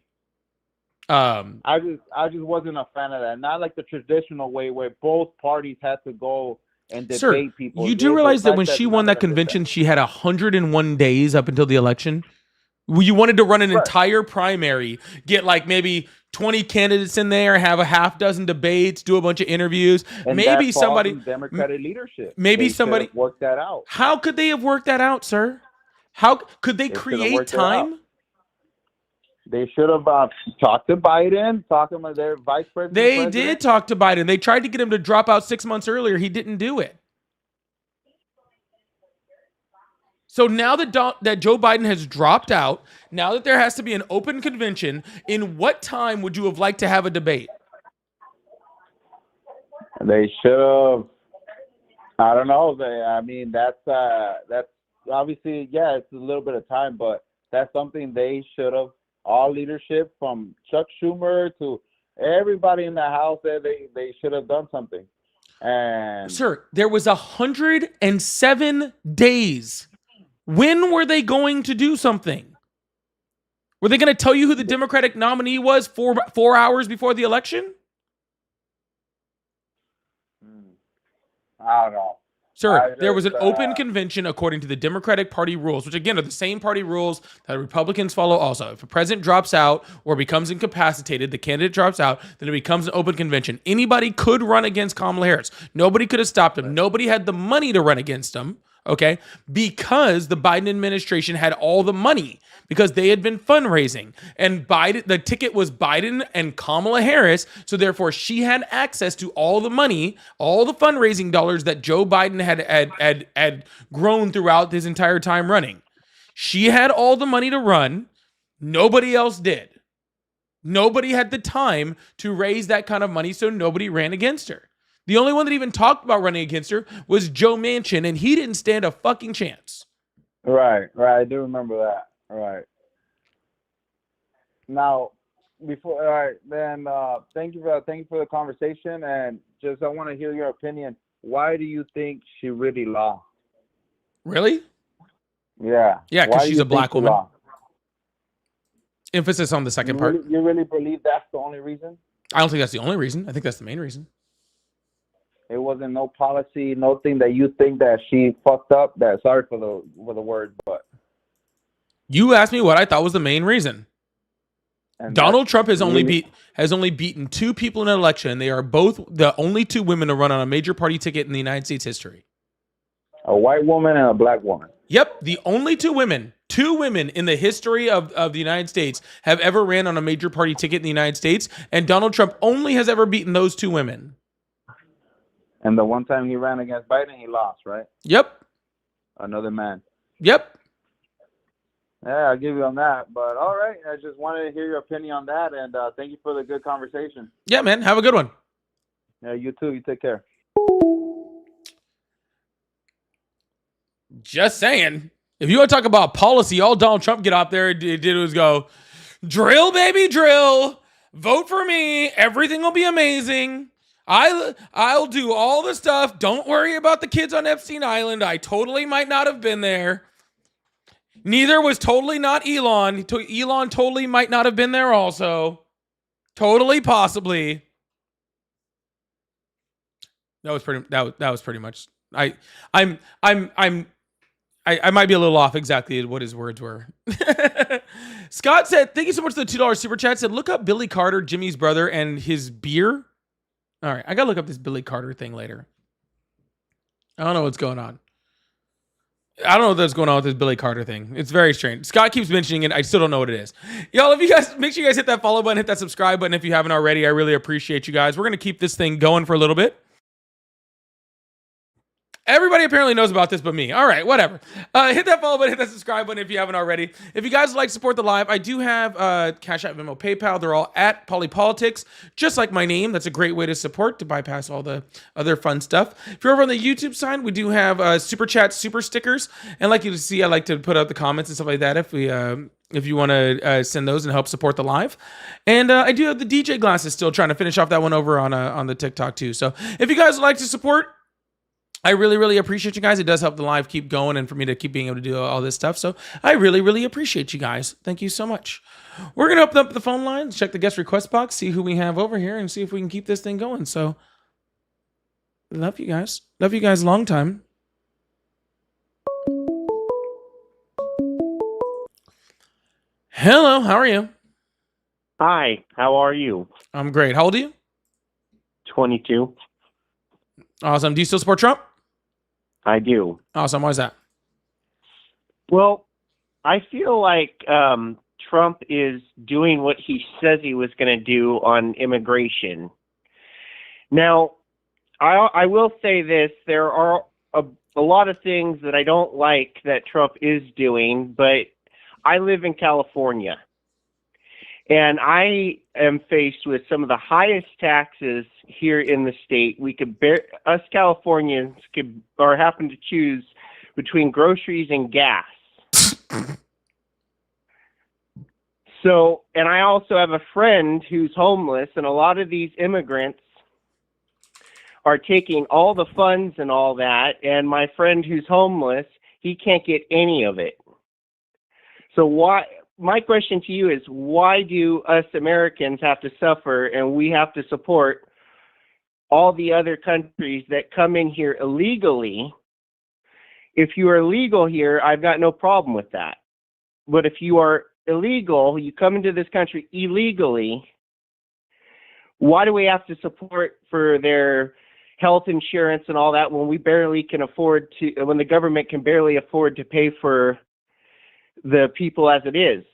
S11: I just wasn't a fan of that. Not like the traditional way where both parties had to go and debate
S2: Sir,
S11: people.
S2: you do realize that when she won that convention, she had 101 days up until the election? You wanted to run an entire primary, get like maybe 20 candidates in there, have a half dozen debates, do a bunch of interviews.
S11: And
S2: maybe
S11: that falls
S2: somebody
S11: in Democratic leadership.
S2: maybe
S11: They
S2: somebody
S11: should've worked that out.
S2: How could they have worked that out, sir? How could they
S11: They should've
S2: create
S11: worked it out.
S2: time?
S11: They should have talked to Biden, talked to their vice president.
S2: They
S11: president.
S2: did talk to Biden. They tried to get him to drop out 6 months earlier. He didn't do it. So now that Joe Biden has dropped out, now that there has to be an open convention, in what time would you have liked to have a debate?
S11: They should have. I don't know. That's obviously, yeah, it's a little bit of time, but that's something they should have. All leadership from Chuck Schumer to everybody in the House, they should have done something. And
S2: Sir, there was 107 days. When were they going to do something? Were they going to tell you who the Democratic nominee was 4 hours before the election?
S11: I don't know.
S2: Sir, there was an open convention according to the Democratic Party rules, which again are the same party rules that Republicans follow also. If a president drops out or becomes incapacitated, the candidate drops out, then it becomes an open convention. Anybody could run against Kamala Harris. Nobody could have stopped him. Nobody had the money to run against him, okay? Because the Biden administration had all the money because they had been fundraising. And the ticket was Biden and Kamala Harris, so therefore she had access to all the money, all the fundraising dollars that Joe Biden had grown throughout his entire time running. She had all the money to run. Nobody else did. Nobody had the time to raise that kind of money, so nobody ran against her. The only one that even talked about running against her was Joe Manchin, and he didn't stand a fucking chance.
S11: Right. I do remember that. Right. Now, all right, then thank you for the conversation, and just I want to hear your opinion. Why do you think she really lost?
S2: Really?
S11: Yeah.
S2: Yeah,
S11: Why
S2: because
S11: do
S2: she's
S11: you
S2: a black
S11: think she
S2: woman.
S11: lost?
S2: Emphasis on the second part.
S11: You really believe that's the only reason?
S2: I don't think that's the only reason. I think that's the main reason.
S11: It wasn't no policy, nothing that you think that she fucked up. That sorry for the word, but
S2: You asked me what I thought was the main reason.
S11: and
S2: Donald Trump has
S11: really-
S2: only beaten two people in an election, and they are both the only two women to run on a major party ticket in the United States history.
S11: a white woman and a black woman.
S2: Yep, the only two women in the history of the United States have ever ran on a major party ticket in the United States, and Donald Trump only has ever beaten those two women.
S11: And the one time he ran against Biden, he lost, right?
S2: Yep.
S11: Another man.
S2: Yep.
S11: Yeah, I'll give you on that. But all right, I just wanted to hear your opinion on that, and thank you for the good conversation.
S2: Yeah, man. Have a good one.
S11: Yeah, you too. You take care.
S2: Just saying. If you want to talk about policy, all Donald Trump get out there did was go, drill, baby, drill. Vote for me. Everything will be amazing. I'll do all the stuff. Don't worry about the kids on Epstein Island. I totally might not have been there. Neither was totally not Elon. Elon totally might not have been there also. Totally possibly. That was pretty much. I might be a little off exactly what his words were. Scott said, thank you so much for the $2 super chat. Said, look up Billy Carter, Jimmy's brother, and his beer. All right, I got to look up this Billy Carter thing later. I don't know what's going on. I don't know what's going on with this Billy Carter thing. It's very strange. Scott keeps mentioning it. I still don't know what it is. Y'all, if you guys make sure you guys hit that follow button, hit that subscribe button if you haven't already. I really appreciate you guys. We're gonna keep this thing going for a little bit. Everybody apparently knows about this but me. All right, whatever. Hit that follow button, hit that subscribe button if you haven't already. If you guys would like to support the live, I do have Cash App, Venmo, PayPal. They're all at Polypolitics, just like my name. That's a great way to support, to bypass all the other fun stuff. If you're over on the YouTube side, we do have Super Chat, Super Stickers. And like you to see, I like to put out the comments and stuff like that if you want to send those and help support the live. And I do have the DJ glasses still, trying to finish off that one over on the TikTok too. So if you guys would like to support, I really, really appreciate you guys. It does help the live keep going and for me to keep being able to do all this stuff. So I really, really appreciate you guys. Thank you so much. We're going to open up the phone lines, check the guest request box, see who we have over here, and see if we can keep this thing going. So love you guys. Love you guys long time. Hello, how are you?
S12: Hi, how are you?
S2: I'm great. How old are you?
S12: 22.
S2: Awesome. Do you still support Trump?
S12: I do.
S2: Awesome. Why is that?
S12: Well, I feel like Trump is doing what he says he was going to do on immigration. Now, I will say this. There are a lot of things that I don't like that Trump is doing, but I live in California. And I am faced with some of the highest taxes here in the state. Us Californians happen to choose between groceries and gas. So, and I also have a friend who's homeless, and a lot of these immigrants are taking all the funds and all that. And my friend who's homeless, he can't get any of it. So my question to you is, why do us Americans have to suffer and we have to support all the other countries that come in here illegally? If you are legal here, I've got no problem with that. But if you are illegal, you come into this country illegally, why do we have to support for their health insurance and all that when we barely can afford to, when the government can barely afford to pay for the people as it is?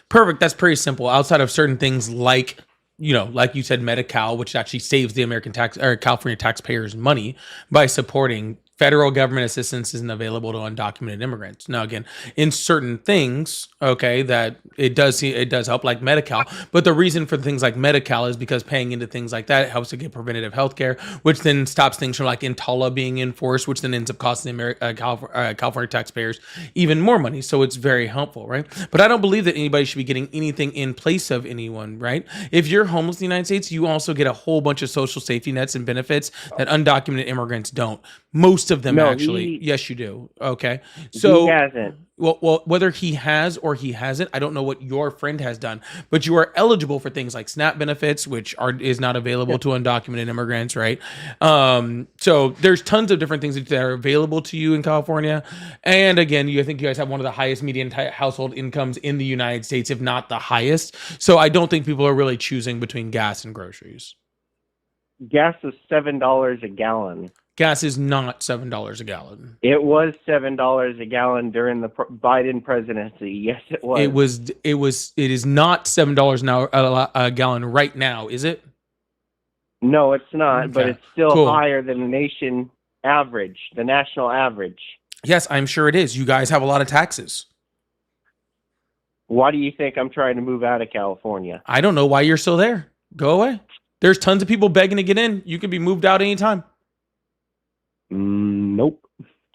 S2: Perfect. That's pretty simple. Outside of certain things like, like you said, Medi-Cal, which actually saves the American California taxpayers money by supporting federal government assistance isn't available to undocumented immigrants. Now, again, in certain things, okay, that it does help, like Medi-Cal. But the reason for things like Medi-Cal is because paying into things like that helps to get preventative health care, which then stops things from like EMTALA being enforced, which then ends up costing the California taxpayers even more money. So it's very helpful, right? But I don't believe that anybody should be getting anything in place of anyone, right? If you're homeless in the United States, you also get a whole bunch of social safety nets and benefits that undocumented immigrants don't. Most of them, actually. Yes, you do. Okay. So
S12: he hasn't.
S2: Well, whether he has or he hasn't, I don't know what your friend has done, but you are eligible for things like SNAP benefits, which is not available to undocumented immigrants, right? So there's tons of different things that are available to you in California. And again, I think you guys have one of the highest median household incomes in the United States, if not the highest. So I don't think people are really choosing between gas and groceries.
S12: Gas is $7 a gallon.
S2: Gas is not $7 a gallon.
S12: It was $7 a gallon during the Biden presidency. Yes, it was.
S2: It is not $7 now a gallon right now, is it?
S12: No, it's not,
S2: Okay.
S12: but it's still
S2: Cool.
S12: higher than the national average.
S2: Yes, I'm sure it is. You guys have a lot of taxes.
S12: Why do you think I'm trying to move out of California?
S2: I don't know why you're still there. Go away. There's tons of people begging to get in. You can be moved out anytime.
S12: Nope.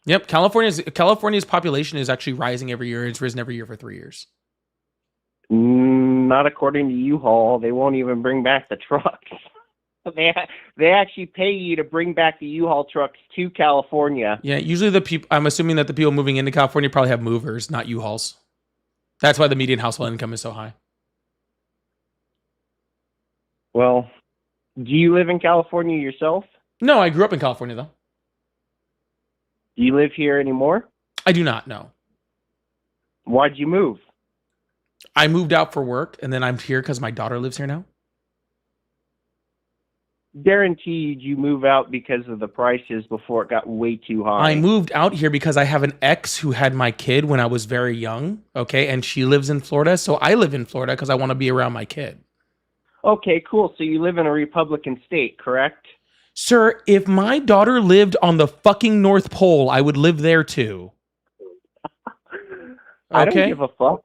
S2: Yep, California's population is actually rising every year. It's risen every year for 3 years.
S12: Not according to U-Haul. They won't even bring back the trucks. They actually pay you to bring back the U-Haul trucks to California.
S2: Yeah, usually I'm assuming that the people moving into California probably have movers, not U-Hauls. That's why the median household income is so high.
S12: Well, do you live in California yourself?
S2: No, I grew up in California, though.
S12: Do you live here anymore?
S2: I do not, no.
S12: Why'd you move?
S2: I moved out for work, and then I'm here because my daughter lives here now.
S12: guaranteed you move out because of the prices before it got way too high.
S2: I moved out here because I have an ex who had my kid when I was very young. Okay. And she lives in Florida. So I live in Florida because I want to be around my kid.
S12: Okay, cool. So you live in a Republican state, correct?
S2: Sir, if my daughter lived on the fucking North Pole, I would live there too.
S12: I don't give a fuck.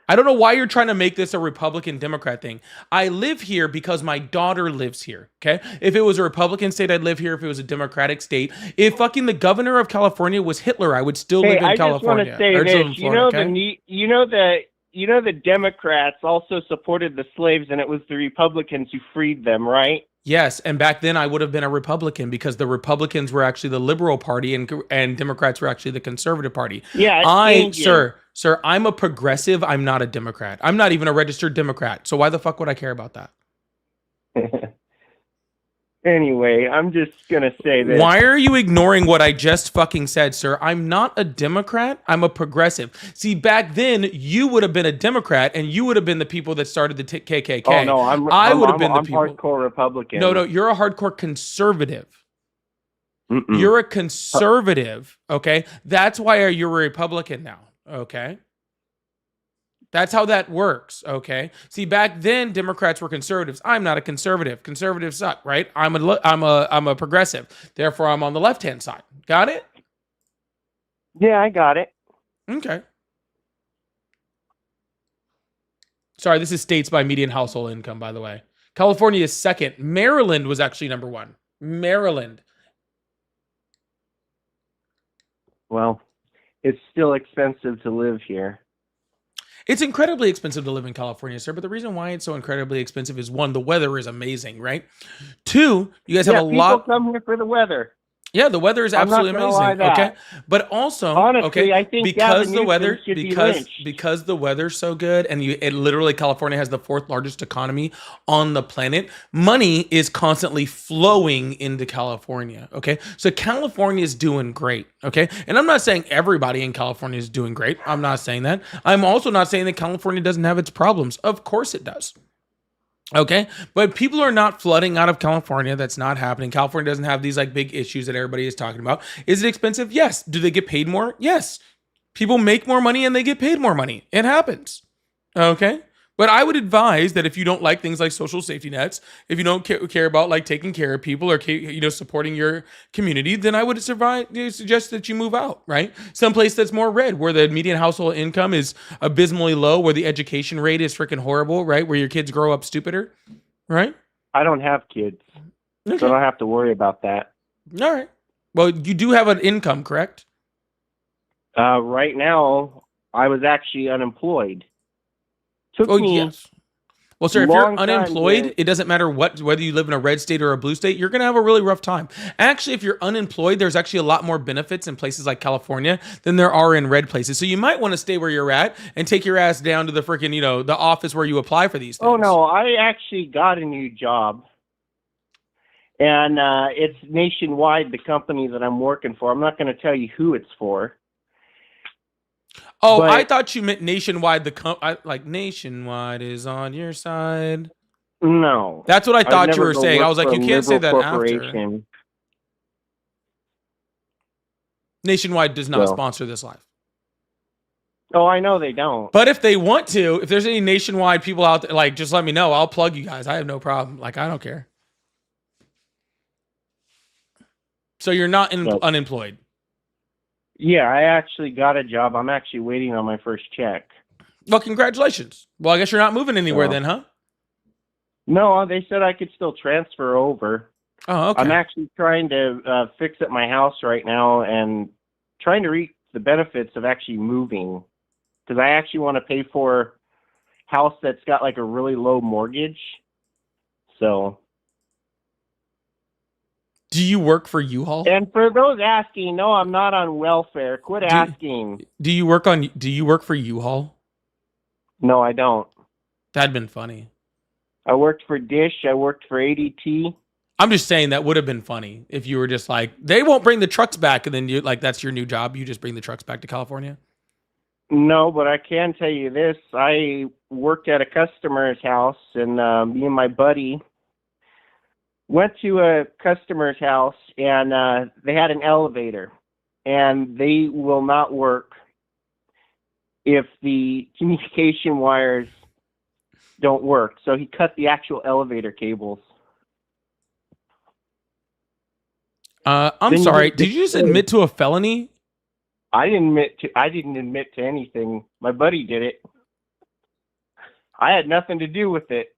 S2: I don't know why you're trying to make this a Republican Democrat thing. I live here because my daughter lives here. Okay. If it was a Republican state, I'd live here. If it was a Democratic state, if fucking the governor of California was Hitler, I would still live in California.
S12: I just want to say this. You know the Democrats also supported the slaves, and it was the Republicans who freed them, right?
S2: Yes, and back then I would have been a Republican because the Republicans were actually the liberal party and Democrats were actually the conservative party.
S12: Yeah,
S2: Sir, I'm a progressive. I'm not a Democrat. I'm not even a registered Democrat. So why the fuck would I care about that?
S12: Anyway, I'm just gonna say this.
S2: Why are you ignoring what I just fucking said, sir? I'm not a Democrat. I'm a progressive. See, back then you would have been a Democrat, and you would have been the people that started the KKK.
S12: Oh no,
S2: I would have been the people.
S12: Hardcore Republican.
S2: No, you're a hardcore conservative.
S12: Mm-mm.
S2: You're a conservative. Okay, that's why you're a Republican now. Okay. That's how that works, okay? See, back then Democrats were conservatives. I'm not a conservative. Conservatives suck, right? I'm a progressive. Therefore, I'm on the left-hand side. Got it?
S12: Yeah, I got it.
S2: Okay. Sorry, this is states by median household income, by the way. California is second. Maryland was actually number one. Maryland.
S12: Well, it's still expensive to live here.
S2: It's incredibly expensive to live in California, sir. But the reason why it's so incredibly expensive is one, the weather is amazing, right? Two, you guys have a lot.
S12: People come here for the weather.
S2: Yeah, the weather is absolutely amazing. Okay, but also,
S12: honestly,
S2: okay,
S12: I think
S2: because
S12: Gavin
S2: the weather,
S12: Newsom should be
S2: because
S12: lynched.
S2: because the weather's so good, and it literally California has the fourth largest economy on the planet. Money is constantly flowing into California. Okay, so California is doing great. Okay, and I'm not saying everybody in California is doing great. I'm not saying that. I'm also not saying that California doesn't have its problems. Of course it does. Okay, but people are not flooding out of California. That's not happening. California doesn't have these like big issues that everybody is talking about. Is it expensive? Yes. Do they get paid more? Yes. People make more money and they get paid more money. It happens. Okay, but I would advise that if you don't like things like social safety nets, if you don't care about like taking care of people or supporting your community, then I would suggest that you move out. Right, someplace that's more red, where the median household income is abysmally low, where the education rate is freaking horrible. Right, where your kids grow up stupider. Right.
S12: I don't have kids,
S2: Okay.
S12: so I don't have to worry about that.
S2: All right. Well, you do have an income, correct?
S12: Right now, I was actually unemployed. Took me
S2: yes. Well, sir, if
S12: long
S2: you're
S12: time
S2: unemployed,
S12: to-
S2: it doesn't matter whether you live in a red state or a blue state, you're going to have a really rough time. Actually, if you're unemployed, there's actually a lot more benefits in places like California than there are in red places. So you might want to stay where you're at and take your ass down to the freaking, the office where you apply for these things.
S12: Oh no, I actually got a new job. And it's nationwide, the company that I'm working for. I'm not going to tell you who it's for.
S2: Oh,
S12: but-
S2: I thought you meant nationwide. Like nationwide is on your side.
S12: No.
S2: That's what I thought
S12: I'd
S2: you
S12: never
S2: were
S12: go
S2: saying.
S12: work
S2: I was like,
S12: for
S2: you
S12: a
S2: can't say
S12: liberal
S2: that after.
S12: corporation.
S2: Nationwide does not
S12: So-
S2: sponsor this live.
S12: Oh, I know they don't.
S2: But if they want to, if there's any nationwide people out there, like, just let me know. I'll plug you guys. I have no problem. Like, I don't care. So you're not unemployed.
S12: Yeah, I actually got a job. I'm actually waiting on my first check.
S2: Well, congratulations. Well, I guess you're not moving anywhere then, huh?
S12: No, they said I could still transfer over.
S2: Oh, okay.
S12: I'm actually trying to fix up my house right now and trying to reap the benefits of actually moving. Because I actually want to pay for a house that's got like a really low mortgage. So.
S2: Do you work for U-Haul?
S12: And for those asking, no, I'm not on welfare. Quit asking.
S2: Do you work for U-Haul?
S12: No, I don't.
S2: That'd been funny.
S12: I worked for Dish. I worked for ADT.
S2: I'm just saying that would have been funny if you were just like, they won't bring the trucks back, and then you like that's your new job. You just bring the trucks back to California.
S12: No, but I can tell you this. I worked at a customer's house, and me and my buddy, went to a customer's house and they had an elevator, and they will not work if the communication wires don't work. So he cut the actual elevator cables.
S2: I'm
S12: Then you
S2: sorry.
S12: just
S2: Did you just admit to a felony?
S12: I didn't admit to anything. My buddy did it. I had nothing to do with it.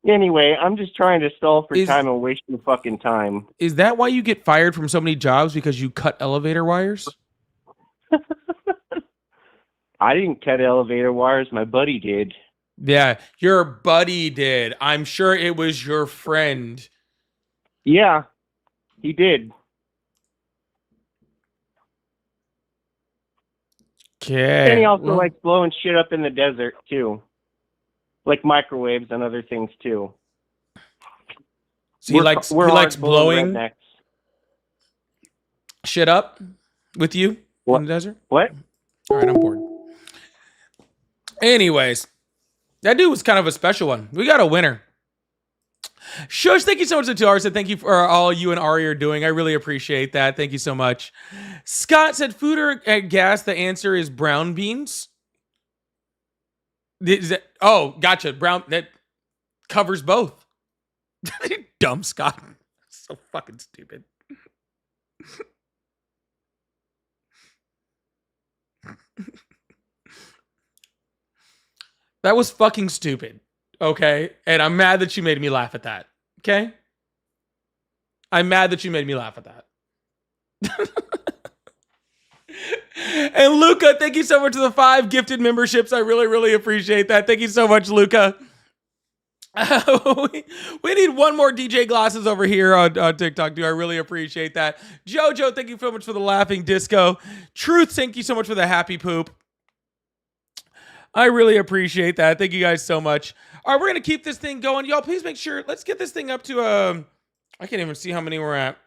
S12: Anyway, I'm just trying to stall for time and wasting fucking time.
S2: Is that why you get fired from so many jobs, because you cut elevator wires?
S12: I didn't cut elevator wires. My buddy did.
S2: Yeah, your buddy did. I'm sure it was your friend.
S12: Yeah, he did.
S2: Okay.
S12: And he also likes blowing shit up in the desert, too. Like microwaves and other things, too.
S2: So he likes blowing
S12: rednecks.
S2: shit up with you in the desert?
S12: What?
S2: All right, I'm bored. Anyways, that dude was kind of a special one. We got a winner. Shush, thank you so much to 2 hours. Thank you for all you and Ari are doing. I really appreciate that. Thank you so much. Scott said, food or gas? The answer is brown beans. Oh, gotcha. Brown, that covers both. Dumb Scott. So fucking stupid. That was fucking stupid. Okay? And I'm mad that you made me laugh at that. Okay? I'm mad that you made me laugh at that. And Luca, thank you so much for the 5 gifted memberships. I really, really appreciate that. Thank you so much, Luca. We need one more DJ Glasses over here on TikTok, dude. I really appreciate that. Jojo, thank you so much for the laughing disco. Truth, thank you so much for the happy poop. I really appreciate that. Thank you guys so much. All right, we're going to keep this thing going. Y'all, please make sure, let's get this thing up to, I can't even see how many we're at.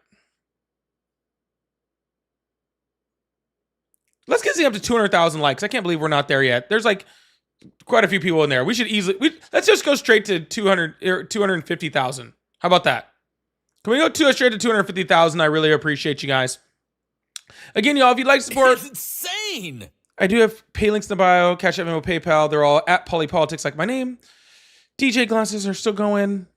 S2: Let's get this thing up to 200,000 likes. I can't believe we're not there yet. There's like quite a few people in there. We should easily, let's just go straight to 250,000. How about that? Can we go straight to 250,000? I really appreciate you guys. Again, y'all, if you'd like to support.
S7: It's insane.
S2: I do have pay links in the bio, Cash App, Venmo, PayPal. They're all at Polypolitics, like my name. DJ Glasses are still going.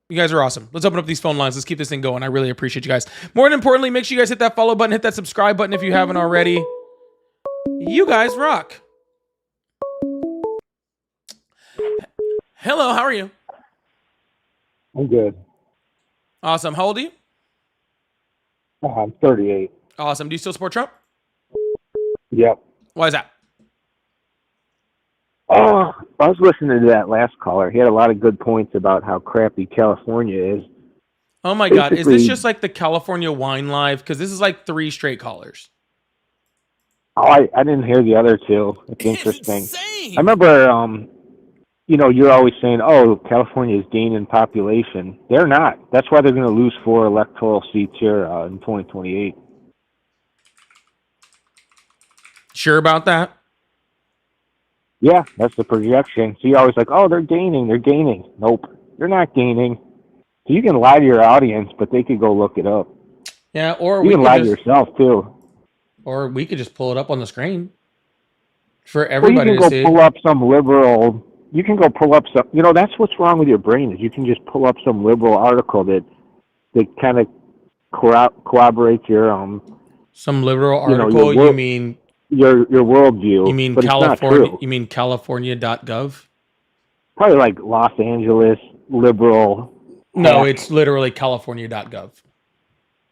S2: You guys are awesome. Let's open up these phone lines. Let's keep this thing going. I really appreciate you guys. More than importantly, make sure you guys hit that follow button, hit that subscribe button if you haven't already. You guys rock. Hello, how are you?
S13: I'm good.
S2: Awesome. How old are you?
S13: I'm 38.
S2: Awesome. Do you still support Trump?
S13: Yep.
S2: Why is that?
S13: Oh, I was listening to that last caller. He had a lot of good points about how crappy California is.
S2: Oh my God. Is this just like the California Wine Live? Because this is like 3 straight callers.
S13: Oh, I didn't hear the other two. It's interesting. I remember, you're always saying, oh, California is gaining population. They're not. That's why they're going to lose 4 electoral seats here in 2028.
S2: Sure about that?
S13: Yeah, that's the projection. So you're always like, oh, they're gaining. Nope, they're not gaining. So you can lie to your audience, but they could go look it up.
S2: Yeah, or
S13: you can lie to yourself, too.
S2: Or we could just pull it up on the screen for everybody to see.
S13: You can go pull up some liberal. You can go pull up some. That's what's wrong with your brain is you can just pull up some liberal article that kind of corroborates your
S2: Some liberal article. You mean
S13: your worldview?
S2: You mean California? You mean California.gov?
S13: Probably like Los Angeles liberal.
S2: No, it's literally California.gov.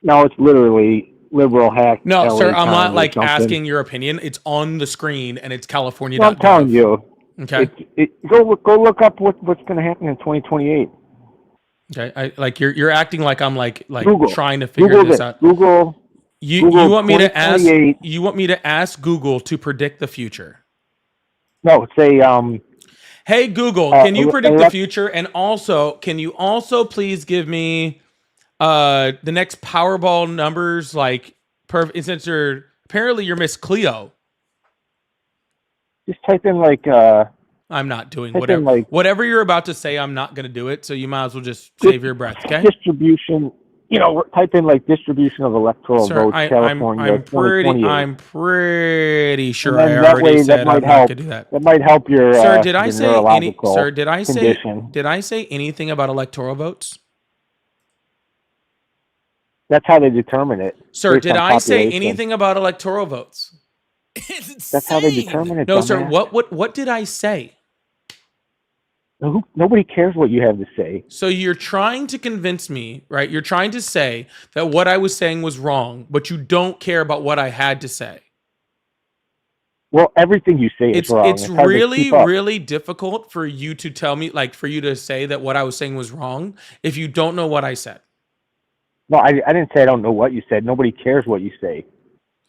S13: No, it's literally liberal hack.
S2: No,
S13: LA
S2: sir, I'm not like
S13: something.
S2: asking your opinion. It's on the screen and it's California.gov.
S13: Well, I'm telling you.
S2: Okay.
S13: Go look up what's going to happen in 2028.
S2: Okay. You're acting like I'm like
S13: Google.
S2: trying to figure
S13: Google
S2: this
S13: it.
S2: out.
S13: Google.
S2: You want me to ask? You want me to ask Google to predict the future?
S13: No, say
S2: hey Google, can you predict the future? And also, can you also please give me the next Powerball numbers? Since apparently you're Miss Cleo.
S13: Just type in
S2: I'm not doing
S13: Type in, like,
S2: whatever you're about to say. I'm not going to do it. So you might as well just save your breath. Okay.
S13: distribution. You know, type in like distribution of electoral
S2: Sir,
S13: votes, California,
S2: I'm pretty sure I
S13: and that
S2: already
S13: way,
S2: said
S13: that might
S2: I'm not
S13: help.
S2: going to do that.
S13: That might help your
S2: Sir, did I
S13: your
S2: say any?
S13: neurological
S2: Sir, did I
S13: condition.
S2: say? Did I say anything about electoral votes?
S13: That's how they determine it.
S2: Sir,
S13: based
S2: did
S13: on
S2: I say
S13: population.
S2: anything about electoral votes?
S13: That's how they determine it.
S2: No, sir.
S13: dumbass.
S2: What did I say?
S13: Nobody cares what you have to say.
S2: So you're trying to convince me, right? You're trying to say that what I was saying was wrong, but you don't care about what I had to say.
S13: Well, everything you say is wrong.
S2: It's
S13: hard to
S2: really,
S13: keep up.
S2: really difficult for you to tell me, like, for you to say that what I was saying was wrong if you don't know what I said.
S13: No, I didn't say I don't know what you said. Nobody cares what you say.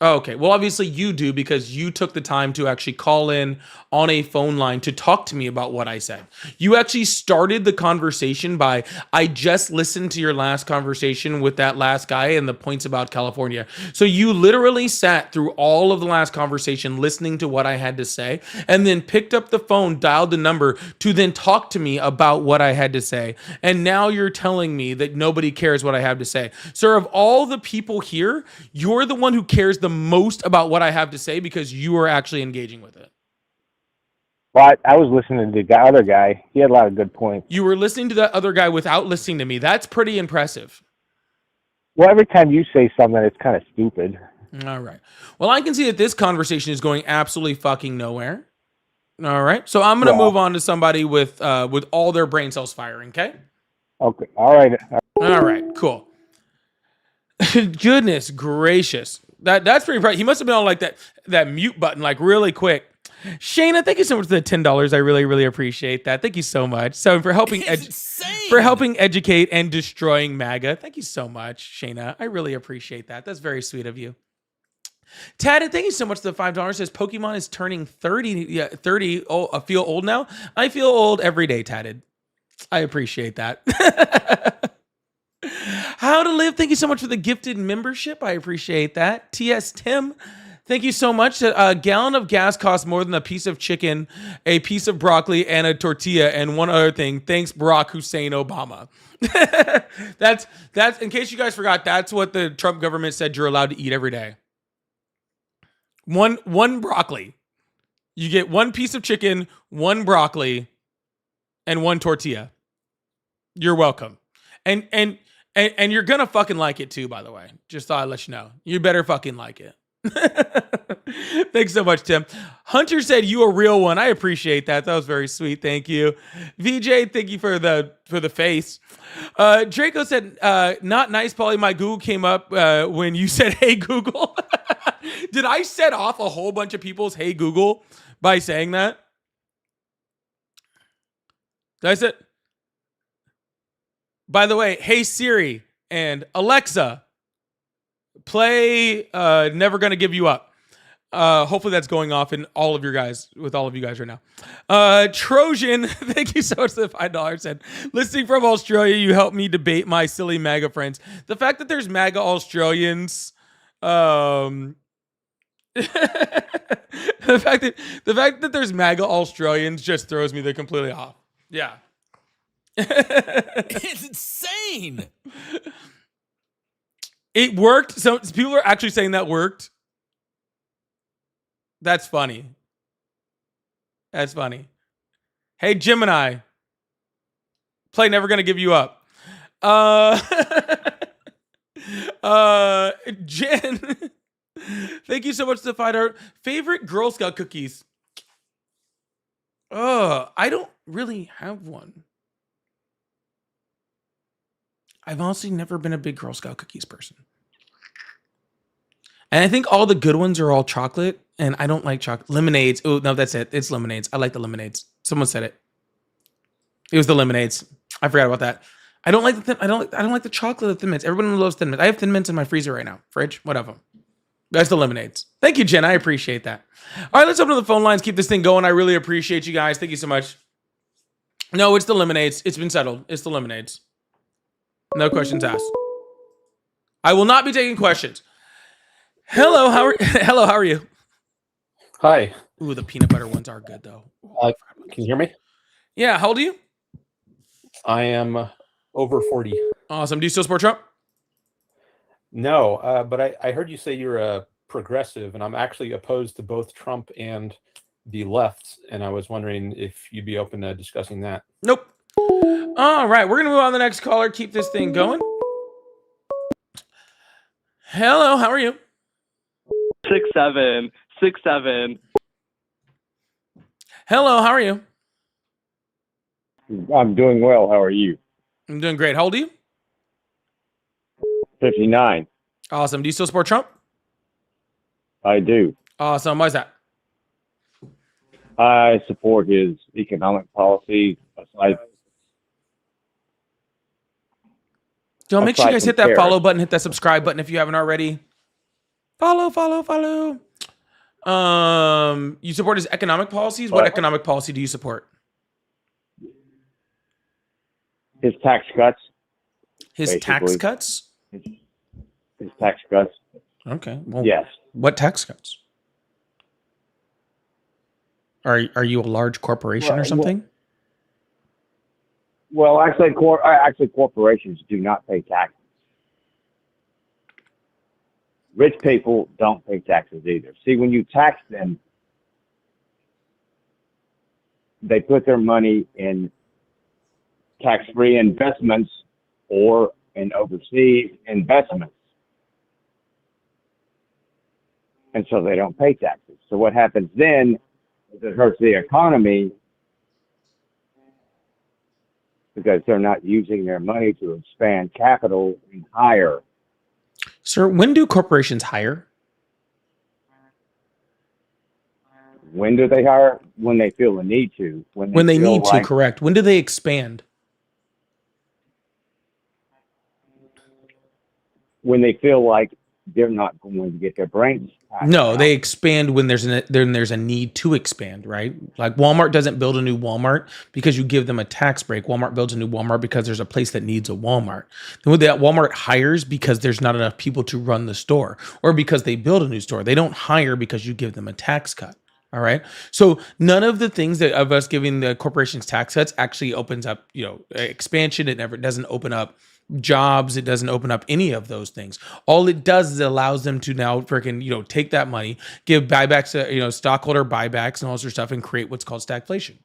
S2: Oh, okay. Well, obviously you do because you took the time to actually call in on a phone line to talk to me about what I said. You actually started the conversation by, I just listened to your last conversation with that last guy and the points about California. So you literally sat through all of the last conversation listening to what I had to say and then picked up the phone, dialed the number to then talk to me about what I had to say. And now you're telling me that nobody cares what I have to say. Sir, of all the people here, you're the one who cares the most about what I have to say because you are actually engaging with it.
S13: Well, I was listening to the other guy. He had a lot of good points.
S2: You were listening to that other guy without listening to me. That's pretty impressive.
S13: Well, every time you say something, it's kind of stupid.
S2: All right. Well, I can see that this conversation is going absolutely fucking nowhere. All right. So I'm going to move on to somebody with all their brain cells firing, okay?
S13: Okay. All right.
S2: All right. Cool. Goodness gracious. That's pretty impressive. He must have been on like that mute button like really quick. Shayna, thank you so much for the $10. I really, really appreciate that. Thank you so much. So for helping educate and destroying MAGA. Thank you so much, Shayna. I really appreciate that. That's very sweet of you. Tad, thank you so much for the $5. Says Pokemon is turning 30. Yeah, 30. Oh, I feel old now. I feel old every day, Tatted. I appreciate that. How to Live, thank you so much for the gifted membership. I appreciate that. TS Tim, thank you so much. A gallon of gas costs more than a piece of chicken, a piece of broccoli, and a tortilla, and one other thing. Thanks, Barack Hussein Obama. That's in case you guys forgot, that's what the Trump government said you're allowed to eat every day. One broccoli. You get one piece of chicken, one broccoli, and one tortilla. You're welcome. And you're gonna fucking like it too, by the way. Just thought I'd let you know. You better fucking like it. Thanks so much, Tim. Hunter said you a real one. I appreciate that. That was very sweet. Thank you. VJ, thank you for the face. Draco said, not nice, Paulie. My Google came up when you said, hey, Google. Did I set off a whole bunch of people's hey, Google by saying that? Did I say? By the way, hey Siri and Alexa, play Never Gonna Give You Up. Hopefully that's going off in all of you guys right now. Trojan, thank you so much for the $5. Said, listening from Australia, you helped me debate my silly MAGA friends. The fact that there's MAGA Australians, the fact that there's MAGA Australians just throws me completely off. Yeah.
S7: It's insane.
S2: It worked. So people are actually saying that worked. That's funny. That's funny. Hey, Gemini. Play Never Gonna Give You Up. Jen. Thank you so much to $5. Favorite Girl Scout cookies? I don't really have one. I've honestly never been a big Girl Scout cookies person. And I think all the good ones are all chocolate, and I don't like chocolate. Lemonades. Oh, no, that's it. It's lemonades. I like the lemonades. Someone said it. It was the lemonades. I forgot about that. I don't like the I don't like the chocolate of Thin Mints. Everyone loves Thin Mints. I have Thin Mints in my freezer right now. Fridge, one of them. That's the lemonades. Thank you, Jen. I appreciate that. All right, let's open the phone lines. Keep this thing going. I really appreciate you guys. Thank you so much. No, it's the lemonades. It's been settled. It's the lemonades. No questions asked. I will not be taking questions. Hello, how are you?
S14: Hi.
S2: Ooh, the peanut butter ones are good though.
S14: Can you hear me?
S2: Yeah, how old are you?
S14: I am over 40.
S2: Awesome. Do you still support Trump?
S14: No, but I heard you say you're a progressive, and I'm actually opposed to both Trump and the left, and I was wondering if you'd be open to discussing that.
S2: Nope. All right, we're gonna move on to the next caller. Keep this thing going. Hello, how are you?
S10: 6'7", 6'7".
S2: Hello, how are you?
S15: I'm doing well. How are you?
S2: I'm doing great. How old are you?
S15: 59.
S2: Awesome. Do you still support Trump?
S15: I do.
S2: Awesome. Why is that?
S15: I support his economic policy.
S2: Don't make sure you
S15: aside
S2: guys
S15: from
S2: hit that
S15: tariffs.
S2: follow button, hit that subscribe button if you haven't already. Follow. You support his economic policies? What economic policy do you support?
S15: His tax cuts.
S2: His tax cuts?
S15: His tax cuts.
S2: Okay. Well,
S15: yes.
S2: What tax cuts? Are you a large corporation or something?
S15: Well, actually, corporations do not pay taxes. Rich people don't pay taxes either. See, when you tax them, they put their money in tax-free investments or in overseas investments. And so they don't pay taxes. So what happens then is it hurts the economy because they're not using their money to expand capital and hire.
S2: Sir, when do corporations hire?
S15: When do they hire? When they feel the need to.
S2: When they need to, correct. When do they expand?
S15: When they feel like they're not going to get their brains.
S2: No, they expand when there's a need to expand, right? Like Walmart doesn't build a new Walmart because you give them a tax break. Walmart builds a new Walmart because there's a place that needs a Walmart. Then that Walmart hires because there's not enough people to run the store, or because they build a new store. They don't hire because you give them a tax cut. All right. So none of the things that of us giving the corporations tax cuts actually opens up, expansion. It never doesn't open up jobs. It doesn't open up any of those things. All it does is it allows them to now freaking, take that money, give buybacks, stockholder buybacks and all sorts of stuff, and create what's called stagflation.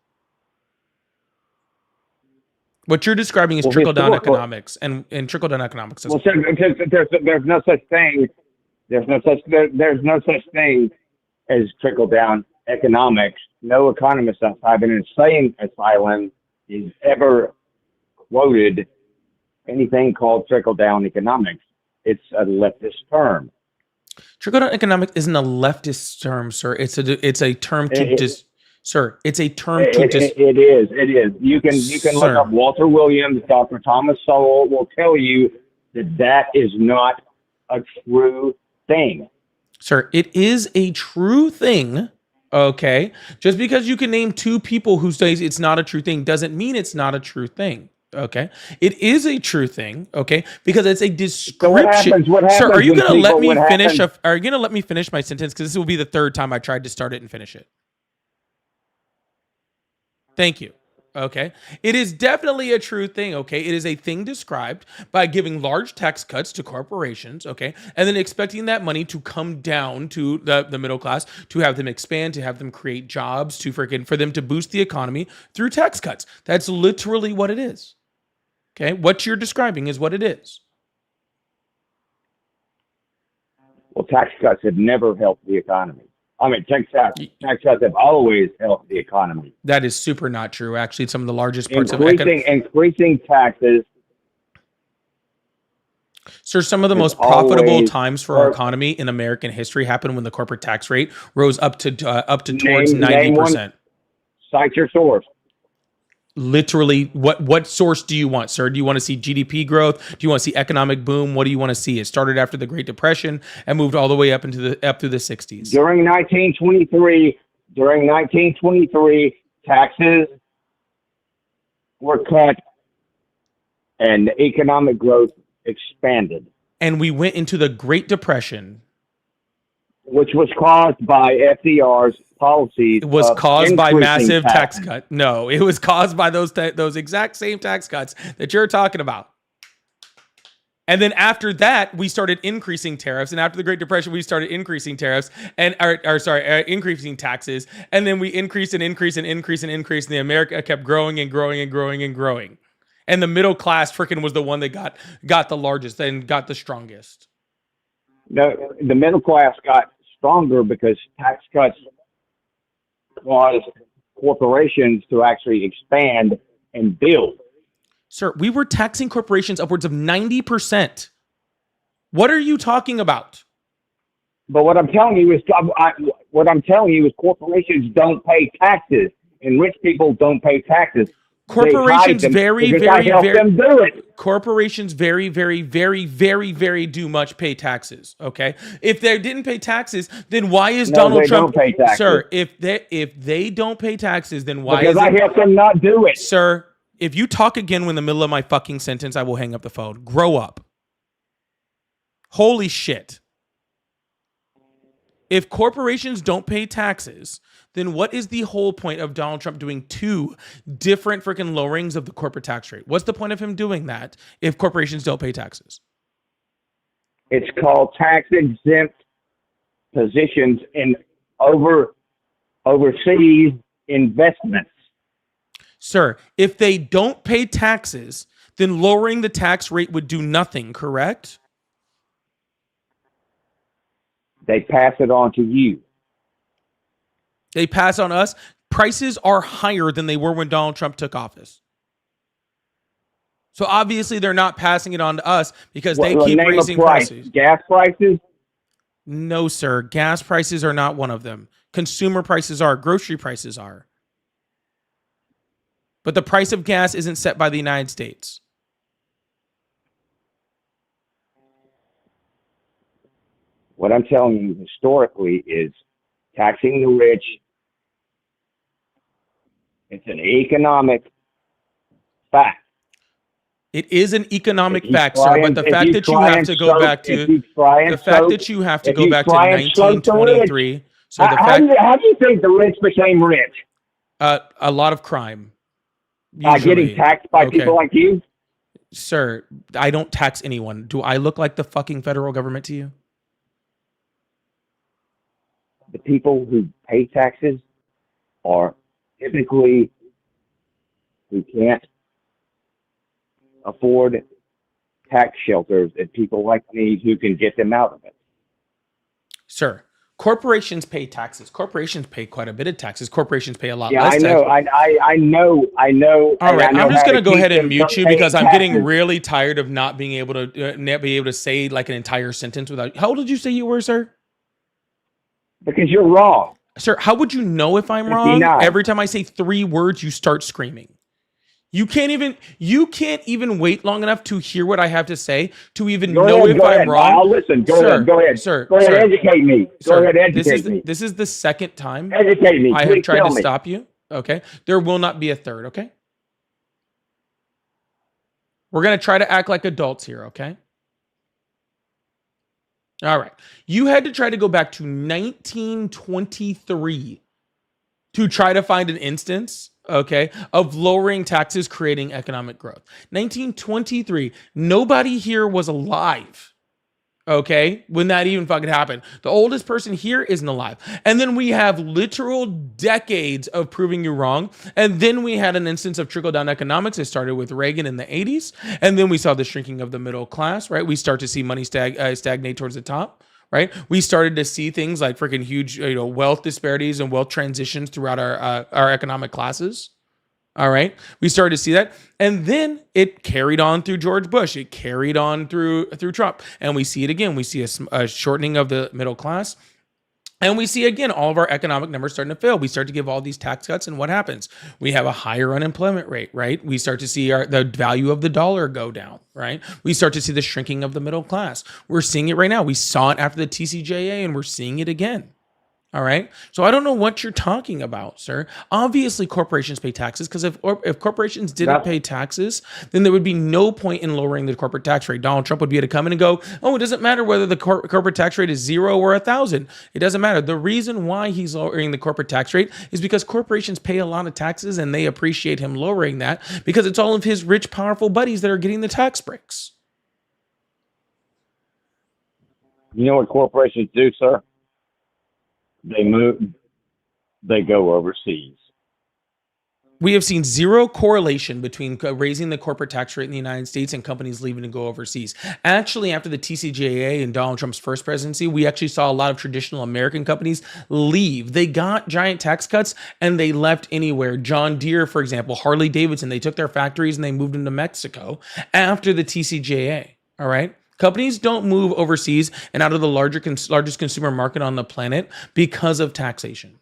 S2: What you're describing is trickle-down economics, and trickle-down economics.
S15: Well, there's no such thing. There's no such thing as trickle-down economics. No economist outside an insane asylum is ever quoted anything called trickle-down economics. It's a leftist term.
S2: Trickle-down economics isn't a leftist term, sir. It's a term to sir. It's a term to
S15: It is. You can look up Walter Williams. Dr. Thomas Sowell will tell you that is not a true thing.
S2: Sir, it is a true thing. Okay, just because you can name two people who say it's not a true thing doesn't mean it's not a true thing. Okay, it is a true thing. Okay, because it's a description.
S15: So what happens
S2: sir, are you going to let me
S15: finish?
S2: Are you going to let me finish my sentence? Because this will be the third time I tried to start it and finish it. Thank you. Okay, it is definitely a true thing. Okay, it is a thing described by giving large tax cuts to corporations. Okay, and then expecting that money to come down to the middle class, to have them expand, to have them create jobs, for them to boost the economy through tax cuts. That's literally what it is. Okay, what you're describing is what it is.
S15: Well, tax cuts have never helped the economy. I mean, tax cuts have always helped the economy.
S2: That is super not true. Actually, it's some of the largest parts
S15: increasing taxes.
S2: Sir, some of the most profitable times for our economy in American history happened when the corporate tax rate rose up to towards 90%.
S15: Cite your source.
S2: Literally, what source do you want, sir? Do you want to see GDP growth? Do you want to see economic boom? What do you want to see? It started after the Great Depression and moved all the way up through the 60s.
S15: During 1923, taxes were cut and economic growth expanded.
S2: And we went into the Great Depression.
S15: which was caused by FDR's policies.
S2: It was
S15: of
S2: caused by
S15: increasing
S2: massive tax
S15: taxes.
S2: cut. No, it was caused by those exact same tax cuts that you're talking about. And then after that, we started increasing tariffs. And after the Great Depression, we started increasing tariffs and increasing taxes. And then we increased and increased and increased and increased. And the America kept growing and growing and growing and growing. And the middle class freaking was the one that got the largest and got the strongest.
S15: No, the middle class got stronger because tax cuts caused corporations to actually expand and build.
S2: Sir, we were taxing corporations upwards of 90%. What are you talking about?
S15: But what I'm telling you is, corporations don't pay taxes, and rich people don't pay taxes.
S2: Corporations
S15: them
S2: very,
S15: because
S2: very,
S15: I help
S2: very
S15: them do it.
S2: Corporations very, very, very, very, very do much pay taxes. Okay, if they didn't pay taxes, then why is
S15: No,
S2: Donald
S15: they
S2: Trump?
S15: don't pay taxes.
S2: Sir, if they don't pay taxes, then why
S15: Because
S2: is
S15: I help them not do it.
S2: Sir, if you talk again in the middle of my fucking sentence, I will hang up the phone. Grow up. Holy shit. If corporations don't pay taxes, then what is the whole point of Donald Trump doing two different freaking lowerings of the corporate tax rate? What's the point of him doing that if corporations don't pay taxes?
S15: It's called tax exempt positions in overseas investments.
S2: Sir, if they don't pay taxes, then lowering the tax rate would do nothing, correct?
S15: They pass it on to you.
S2: They pass on us. Prices are higher than they were when Donald Trump took office. So obviously they're not passing it on to us because they keep raising prices.
S15: Gas prices?
S2: No, sir. Gas prices are not one of them. Consumer prices are. Grocery prices are. But the price of gas isn't set by the United States.
S15: What I'm telling you historically is taxing the rich. It's an economic fact.
S2: It is an economic fact, sir, but the fact that you have to go back to 1923. So the fact
S15: how do you think the rich became rich?
S2: A lot of crime.
S15: By getting taxed by people like you?
S2: Sir, I don't tax anyone. Do I look like the fucking federal government to you?
S15: The people who pay taxes are typically who can't afford tax shelters and people like me who can get them out of it.
S2: Sir, corporations pay taxes. Corporations pay quite a bit of taxes. Corporations pay a lot
S15: Yeah,
S2: less
S15: I know.
S2: tax.
S15: I know.
S2: All right, I'm just gonna go ahead and
S15: them
S2: mute
S15: from
S2: you because
S15: paying
S2: I'm getting
S15: taxes.
S2: really tired of not being able to say like an entire sentence without. How old did you say you were, sir?
S15: Because you're wrong.
S2: Sir, how would you know if I'm wrong?
S15: 59.
S2: Every time I say 3 words, you start screaming. You can't even wait long enough to hear what I have to say to even know if I'm wrong.
S15: I'll listen. Go
S2: Sir,
S15: ahead. Go ahead.
S2: Sir,
S15: Go ahead.
S2: sir,
S15: Educate me. Go
S2: sir,
S15: ahead. Educate me.
S2: This is the second time
S15: Educate me.
S2: I have
S15: Please
S2: tried
S15: tell
S2: to
S15: me.
S2: stop you. Okay. There will not be a third. Okay. We're going to try to act like adults here. Okay. All right. You had to try to go back to 1923 to try to find an instance, okay, of lowering taxes, creating economic growth. 1923, nobody here was alive, okay, when that even fucking happened. The oldest person here isn't alive. And then we have literal decades of proving you wrong. And then we had an instance of trickle-down economics. It started with Reagan in the 80s. And then we saw the shrinking of the middle class, right? We start to see money stagnate towards the top. Right, we started to see things like freaking huge, wealth disparities and wealth transitions throughout our economic classes. All right, we started to see that, and then it carried on through George Bush. It carried on through Trump, and we see it again. We see a shortening of the middle class, and we see again all of our economic numbers starting to fail. We start to give all these tax cuts, and what happens? We have a higher unemployment rate. Right, we start to see the value of the dollar go down. Right, we start to see the shrinking of the middle class. We're seeing it right now. We saw it after the TCJA, and we're seeing it again. All right. So I don't know what you're talking about, sir. Obviously, corporations pay taxes because if corporations didn't pay taxes, then there would be no point in lowering the corporate tax rate. Donald Trump would be able to come in and go, "Oh, it doesn't matter whether the corporate tax rate is 0 or 1,000. It doesn't matter." The reason why he's lowering the corporate tax rate is because corporations pay a lot of taxes and they appreciate him lowering that because it's all of his rich, powerful buddies that are getting the tax breaks.
S15: You know what corporations do, sir? They go overseas.
S2: We have seen zero correlation between raising the corporate tax rate in the United States and companies leaving to go overseas. Actually, after the TCJA and Donald Trump's first presidency, we actually saw a lot of traditional American companies leave. They got giant tax cuts and they left anywhere. John Deere, for example, Harley Davidson, they took their factories and they moved them to Mexico after the TCJA. All right. Companies don't move overseas and out of the largest consumer market on the planet because of taxation.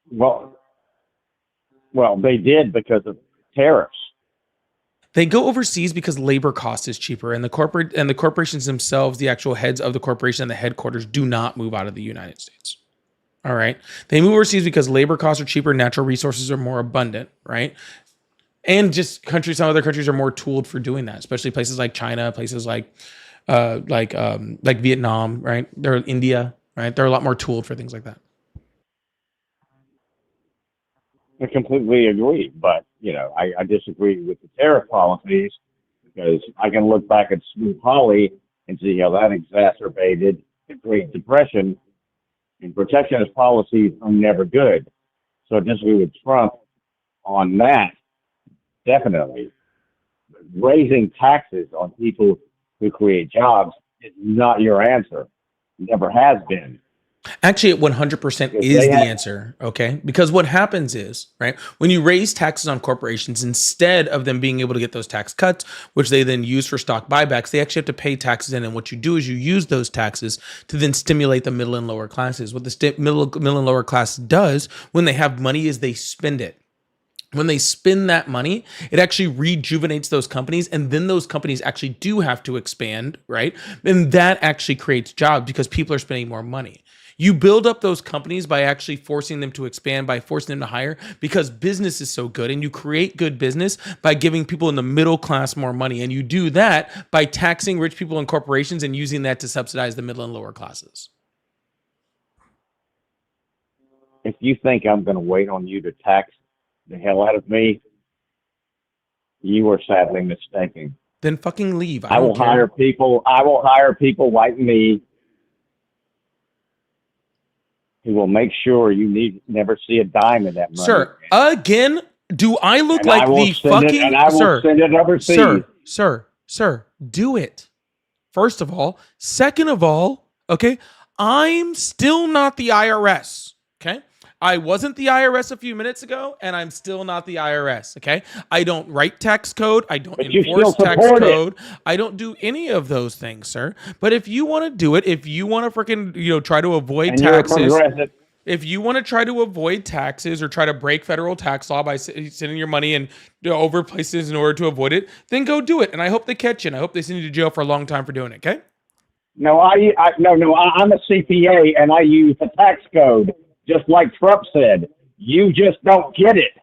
S15: Well, they did because of tariffs.
S2: They go overseas because labor cost is cheaper, and the corporations themselves, the actual heads of the corporation and the headquarters, do not move out of the United States. All right, they move overseas because labor costs are cheaper, natural resources are more abundant, right? And just some other countries are more tooled for doing that, especially places like China, places like Vietnam, right? They're India, right? They're a lot more tooled for things like that.
S15: I completely agree, but I disagree with the tariff policies because I can look back at Smoot-Hawley and see how that exacerbated the Great Depression, and protectionist policies are never good. So I disagree with Trump on that. Definitely. Raising taxes on people who create jobs is not your answer. Never has been.
S2: Actually, it 100% is the answer, okay? Because what happens is, right, when you raise taxes on corporations, instead of them being able to get those tax cuts, which they then use for stock buybacks, they actually have to pay taxes in. And what you do is you use those taxes to then stimulate the middle and lower classes. What the middle and lower class does when they have money is they spend it. When they spend that money, it actually rejuvenates those companies, and then those companies actually do have to expand, right? And that actually creates jobs because people are spending more money. You build up those companies by actually forcing them to expand, by forcing them to hire, because business is so good, and you create good business by giving people in the middle class more money, and you do that by taxing rich people and corporations and using that to subsidize the middle and lower classes.
S15: If you think I'm going to wait on you to tax the hell out of me, you are sadly mistaken.
S2: Then fucking leave.
S15: I will hire people like me who will make sure you never see a dime of that money.
S2: Sir, again, do I look
S15: And
S2: like
S15: I will
S2: the
S15: send it-
S2: fucking
S15: and I will send it overseas.
S2: Sir, do it. First of all. Second of all, okay, I'm still not the IRS, okay? I wasn't the IRS a few minutes ago, and I'm still not the IRS, okay? I don't write tax code. I don't
S15: But you
S2: enforce
S15: still
S2: tax
S15: support it.
S2: code. I don't do any of those things, sir. But if you want to do it, if you want to freaking, try to avoid
S15: And you're a
S2: taxes,
S15: progressive.
S2: if you want to try to avoid taxes or try to break federal tax law by sending your money in over places in order to avoid it, then go do it. And I hope they catch you, and I hope they send you to jail for a long time for doing it, okay?
S15: No, I'm a CPA and I use the tax code, just like Trump said. You just don't get it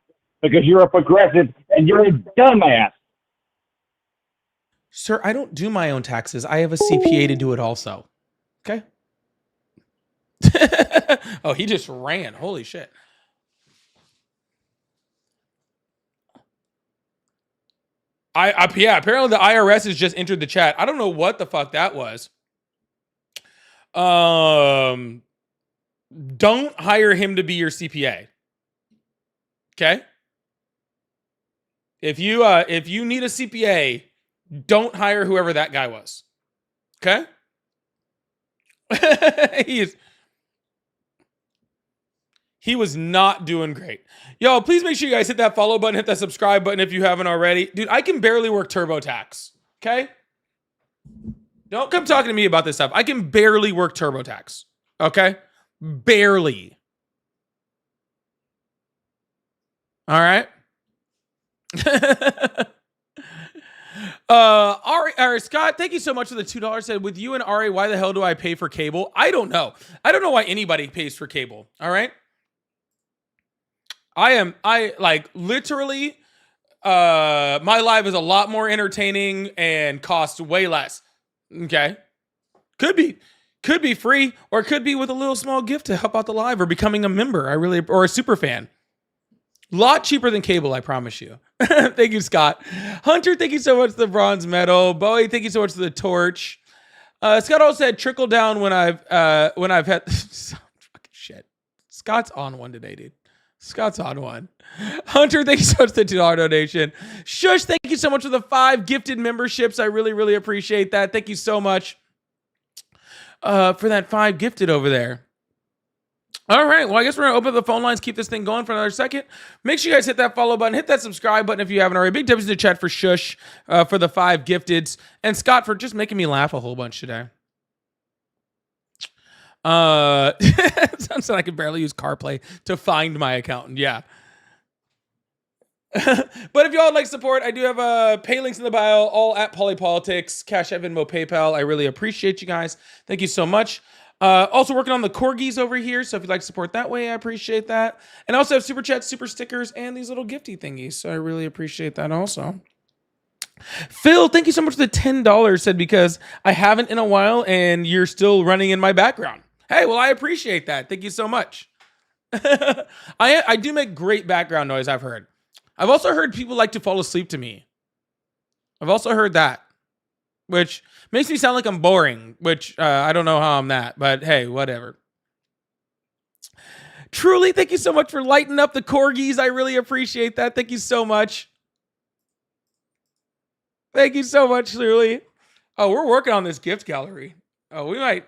S15: because you're a progressive and you're a dumbass.
S2: Sir, I don't do my own taxes. I have a CPA to do it also. Okay? Oh, he just ran. Holy shit. Yeah, apparently the IRS has just entered the chat. I don't know what the fuck that was. Don't hire him to be your CPA. Okay? If you need a CPA, don't hire whoever that guy was. Okay? He was not doing great. Yo, please make sure you guys hit that follow button, hit that subscribe button if you haven't already. Dude, I can barely work TurboTax. Okay? Don't come talking to me about this stuff. I can barely work TurboTax. Okay? Barely. All right? Ari, or Scott, thank you so much for the $2. Said, with you and Ari, why the hell do I pay for cable? I don't know. I don't know why anybody pays for cable. All right. I like literally, my life is a lot more entertaining and costs way less. Okay. Could be free, or it could be with a little small gift to help out the live or becoming a member. Or a super fan. Lot cheaper than cable, I promise you. Thank you, Scott. Hunter, thank you so much for the bronze medal. Bowie, thank you so much for the torch. Scott also said trickle down when I've had fucking shit. Scott's on one today, dude. Scott's on one. Hunter, thank you so much for the $2 donation. Shush, thank you so much for the 5 gifted memberships. I really, really appreciate that. Thank you so much for that 5 gifted over there. All right, well, I guess we're going to open up the phone lines, keep this thing going for another second. Make sure you guys hit that follow button, hit that subscribe button if you haven't already. Big tips in the chat for Shush for the 5 gifteds, and Scott for just making me laugh a whole bunch today. It sounds like I can barely use CarPlay to find my accountant. Yeah. But if y'all would like support, I do have pay links in the bio, all at Polypolitics, Cash App, Venmo, PayPal. I really appreciate you guys. Thank you so much. Also working on the corgis over here, so if you'd like to support that way, I appreciate that. And I also have super chats, super stickers, and these little gifty thingies, so I really appreciate that also. Phil, thank you so much for the $10. Said because I haven't in a while, and you're still running in my background. Hey, well, I appreciate that. Thank you so much. I do make great background noise, I've heard. I've also heard people like to fall asleep to me. I've also heard that, which makes me sound like I'm boring, which I don't know how I'm that, but hey, whatever. Truly, thank you so much for lighting up the corgis. I really appreciate that. Thank you so much. Thank you so much, Truly. Oh, we're working on this gift gallery. Oh, we might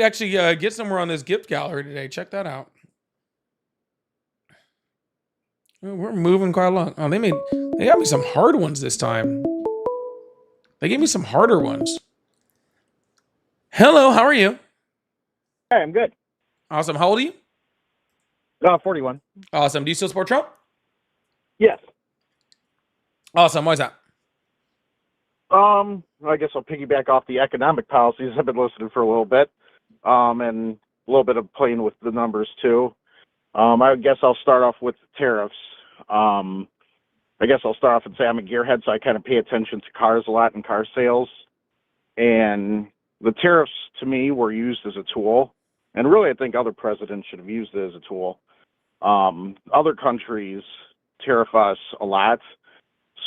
S2: actually get somewhere on this gift gallery today. Check that out. We're moving quite along. Oh, they got me some hard ones this time. They gave me some harder ones. Hello, how are you?
S16: Hey, I'm good.
S2: Awesome. How old are you?
S16: 41.
S2: Awesome. Do you still support Trump?
S16: Yes.
S2: Awesome. Why is that?
S16: I guess I'll piggyback off the economic policies. I've been listening for a little bit, and a little bit of playing with the numbers too. I guess I'll start off with the tariffs. I guess I'll start off and say I'm a gearhead, so I kind of pay attention to cars a lot and car sales. And the tariffs, to me, were used as a tool. And really, I think other presidents should have used it as a tool. Other countries tariff us a lot,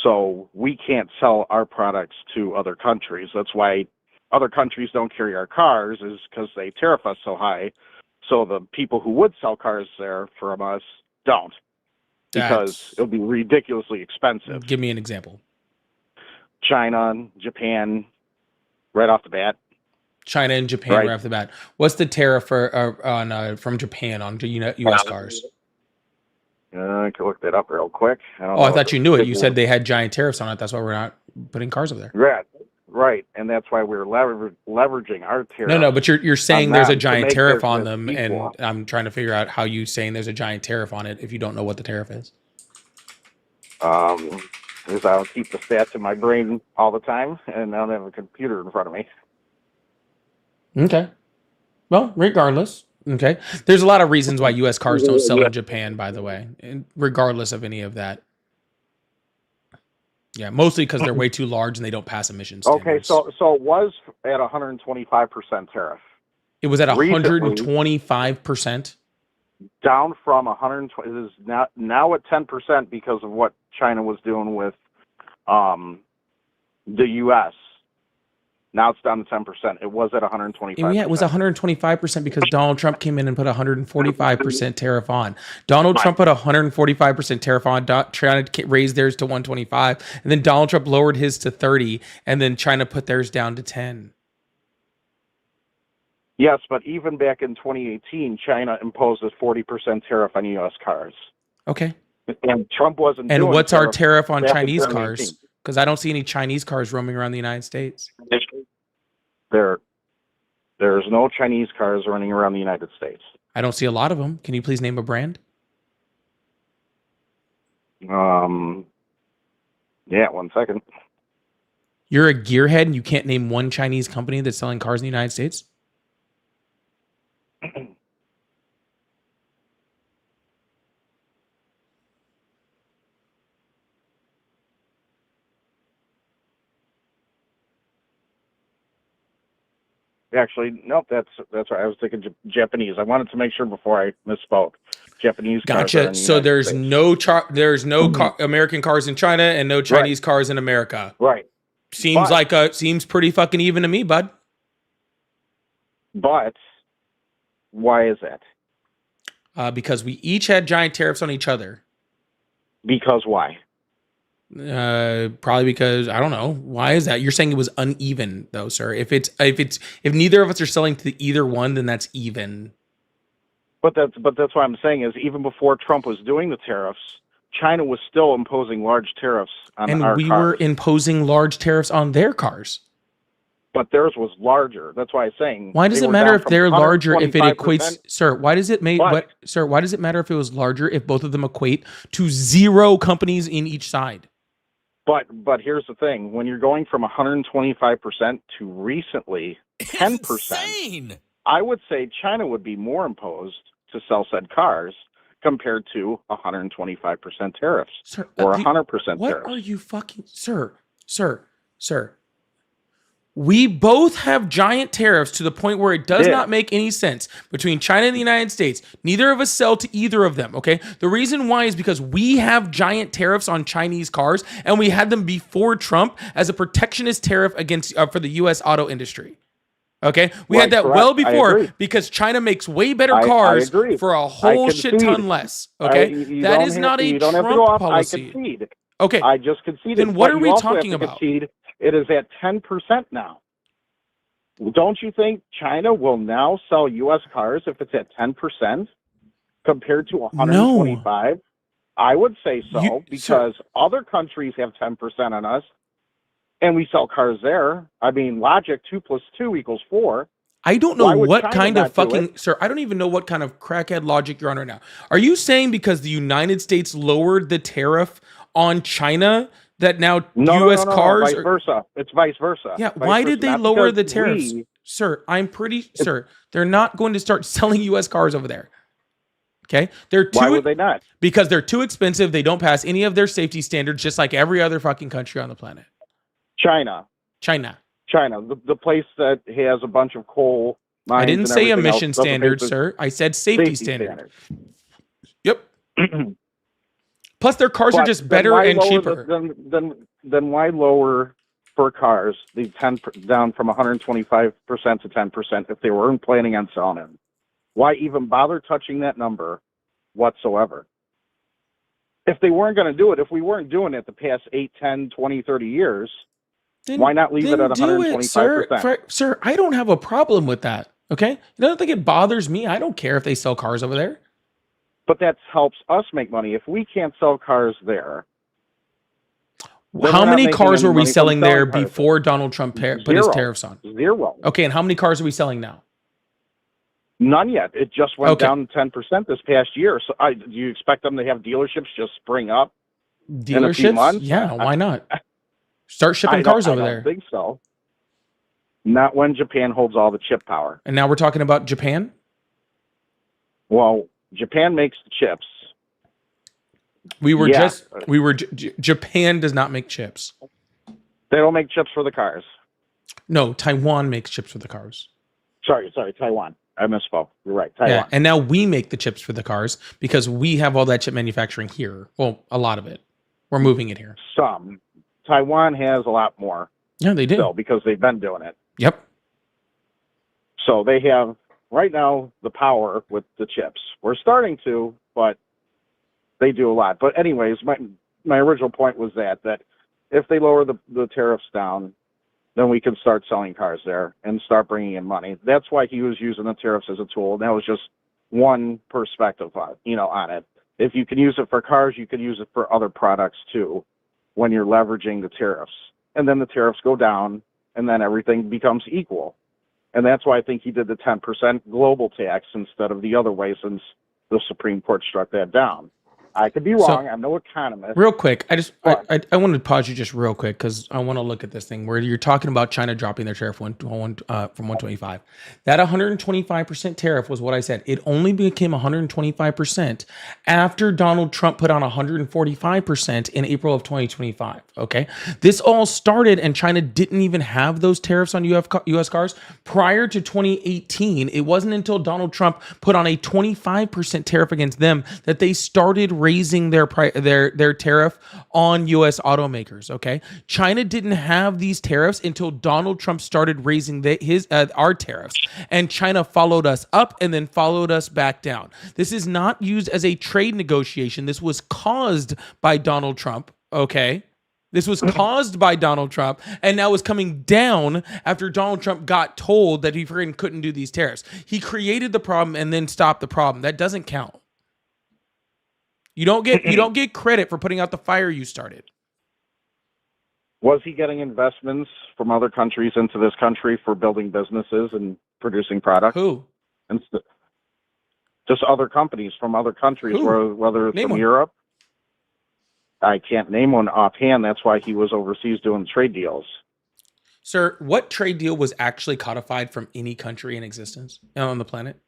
S16: so we can't sell our products to other countries. That's why other countries don't carry our cars, is because they tariff us so high. So the people who would sell cars there from us don't, because it'll be ridiculously expensive.
S2: Give me an example.
S16: China, Japan, right off the bat.
S2: China and Japan right off the bat. What's the tariff from Japan on U.S. cars?
S16: I can look that up real quick.
S2: I thought you knew it. You said they had giant tariffs on it. That's why we're not putting cars over there.
S16: Right, and that's why we're leveraging our tariff.
S2: No, but you're saying there's a giant tariff on them, and I'm trying to figure out how you saying there's a giant tariff on it if you don't know what the tariff is.
S16: Because I don't keep the stats in my brain all the time, and I don't have a computer in front of me.
S2: Okay. Well, regardless, okay. There's a lot of reasons why U.S. cars don't sell in Japan, by the way, and regardless of any of that. Yeah, mostly because they're way too large and they don't pass emissions standards.
S16: Okay, so it was at 125% tariff.
S2: It was at 125%?
S16: Down from 120. It is now at 10% because of what China was doing with the U.S. Now it's down to 10%. It was at 125%.
S2: Yeah, it was 125% because Donald Trump came in and put 145% tariff on. Donald Trump put 145% tariff on, trying to raise theirs to 125, and then Donald Trump lowered his to 30, and then China put theirs down to 10.
S16: Yes, but even back in 2018, China imposed a 40% tariff on U.S. cars.
S2: Okay.
S16: And Trump wasn't.
S2: And what's our tariff on Chinese cars? Because I don't see any Chinese cars roaming around the United States.
S16: There's no Chinese cars running around the United States.
S2: I don't see a lot of them. Can you please name a brand?
S16: Yeah, 1 second.
S2: You're a gearhead and you can't name one Chinese company that's selling cars in the United States?
S16: Actually, nope. That's right. I was thinking Japanese. I wanted to make sure before I misspoke. Japanese cars are
S2: Gotcha.
S16: in the
S2: So
S16: United
S2: there's
S16: States.
S2: no American cars in China and no Chinese cars in America.
S16: Right.
S2: Seems pretty fucking even to me, bud.
S16: But why is that?
S2: Because we each had giant tariffs on each other.
S16: Because why?
S2: Probably because I don't know. Why is that? You're saying it was uneven though, sir. If neither of us are selling to either one, then that's even.
S16: But that's what I'm saying is even before Trump was doing the tariffs, China was still imposing large tariffs on
S2: And
S16: our
S2: we
S16: cars.
S2: were imposing large tariffs on their cars.
S16: But theirs was larger. That's why I'm saying.
S2: Why does
S16: they
S2: it
S16: were
S2: matter
S16: down
S2: if
S16: from
S2: they're larger if it
S16: 125%.
S2: equates, sir? Why does it make
S16: But-
S2: what, sir? Why does it matter if it was larger if both of them equate to 0 companies in each side?
S16: But here's the thing: when you're going from 125% to recently 10%, I would say China would be more imposed to sell said cars compared to 125% tariffs
S2: Sir,
S16: or 100%
S2: What
S16: tariffs.
S2: are you fucking, sir? We both have giant tariffs to the point where it does
S16: Yeah.
S2: not make any sense between China and the United States. Neither of us sell to either of them, okay? The reason why is because we have giant tariffs on Chinese cars, and we had them before Trump as a protectionist tariff against for the U.S. auto industry. Okay, we had that
S16: Correct.
S2: well
S16: I
S2: before
S16: agree.
S2: because China makes way better
S16: I
S2: cars
S16: agree.
S2: for a
S16: I
S2: whole shit
S16: concede.
S2: ton less. Okay,
S16: you
S2: that
S16: don't
S2: is
S16: have-
S2: not a
S16: you don't have to
S2: Trump
S16: go off.
S2: policy.
S16: I concede.
S2: Okay,
S16: I just conceded.
S2: then what
S16: but
S2: are
S16: you
S2: we
S16: also have
S2: talking
S16: to
S2: about?
S16: concede it is at 10% now. Don't you think China will now sell U.S. cars if it's at 10% compared to 125? I would say so because other countries have 10% on us, and we sell cars there. I mean, logic: 2 + 2 = 4.
S2: I don't know
S16: Why would
S2: what
S16: China
S2: kind
S16: not
S2: of
S16: do
S2: fucking
S16: it?
S2: sir. I don't even know what kind of crackhead logic you're on right now. Are you saying because the United States lowered the tariff on China that now U.S. cars?
S16: Vice versa. It's vice versa.
S2: Yeah,
S16: Vice
S2: why
S16: versa.
S2: did they
S16: Not
S2: lower
S16: because
S2: the tariffs,
S16: we-
S2: sir? Sir, they're not going to start selling U.S. cars over there. Okay, they're too.
S16: Why would they not?
S2: Because they're too expensive. They don't pass any of their safety standards, just like every other fucking country on the planet.
S16: China, the place that has a bunch of coal mines.
S2: I didn't
S16: and
S2: say
S16: everything
S2: emission
S16: else doesn't pay
S2: standards,
S16: the
S2: sir. I said safety standards. Yep. Plus, their cars are
S16: But
S2: just
S16: then
S2: better
S16: why
S2: and
S16: lower
S2: cheaper.
S16: Then why lower for cars the 10 down from 125% to 10% if they weren't planning on selling them? Why even bother touching that number whatsoever? If they weren't going to do it, if we weren't doing it the past 8, 10, 20, 30 years, why not leave it
S2: Then
S16: at
S2: do it,
S16: 125%?
S2: Sir, I don't have a problem with that. Okay, I don't think it bothers me. I don't care if they sell cars over there.
S16: But that helps us make money. If we can't sell cars there, then
S2: How
S16: we're not
S2: many
S16: making
S2: cars
S16: any
S2: were we
S16: money from
S2: selling there
S16: cars.
S2: before Donald Trump put his
S16: Zero.
S2: tariffs on?
S16: Zero.
S2: Okay, and how many cars are we selling now?
S16: None yet. It just went
S2: Okay.
S16: down 10% this past year. So do you expect them to have dealerships just spring up in a few
S2: Dealerships?
S16: months?
S2: Yeah, why not? Start shipping cars over
S16: I
S2: there.
S16: don't think so. Not when Japan holds all the chip power.
S2: And now we're talking about Japan?
S16: Well, Japan makes the chips.
S2: Japan does not make chips.
S16: They don't make chips for the cars.
S2: No, Taiwan makes chips for the cars.
S16: Sorry, Taiwan. I misspoke. You're right, Taiwan.
S2: Yeah, and now we make the chips for the cars because we have all that chip manufacturing here. Well, a lot of it. We're moving it here.
S16: Some. Taiwan has a lot more.
S2: Yeah, they do.
S16: Still, because they've been doing it.
S2: Yep.
S16: So they have, right now, the power with the chips. We're starting to, but they do a lot. But anyways, my original point was that if they lower the tariffs down, then we can start selling cars there and start bringing in money. That's why he was using the tariffs as a tool. And that was just one perspective on it. If you can use it for cars, you can use it for other products too when you're leveraging the tariffs. And then the tariffs go down, and then everything becomes equal. And that's why I think he did the 10% global tax instead of the other way, since the Supreme Court struck that down. I could be
S2: So-
S16: wrong. I'm no economist.
S2: Real quick,
S16: What?
S2: I wanted to pause you just real quick because I want to look at this thing where you're talking about China dropping their tariff from 125. That 125% tariff was what I said. It only became 125% after Donald Trump put on 145% in April of 2025. Okay, this all started, and China didn't even have those tariffs on U.S. cars prior to 2018. It wasn't until Donald Trump put on a 25% tariff against them that they started raising their tariff on U.S. automakers. Okay, China didn't have these tariffs until Donald Trump started raising our tariffs, and China followed us up and then followed us back down. This is not used as a trade negotiation. This was caused by Donald Trump. Okay. This was caused by Donald Trump, and now is coming down after Donald Trump got told that he couldn't do these tariffs. He created the problem and then stopped the problem. That doesn't count. You don't get credit for putting out the fire you started.
S16: Was he getting investments from other countries into this country for building businesses and producing products?
S2: Who?
S16: Just other companies from other countries, whether it's
S2: Name
S16: from
S2: one.
S16: Europe. I can't name one offhand. That's why he was overseas doing trade deals.
S2: Sir, what trade deal was actually codified from any country in existence on the planet?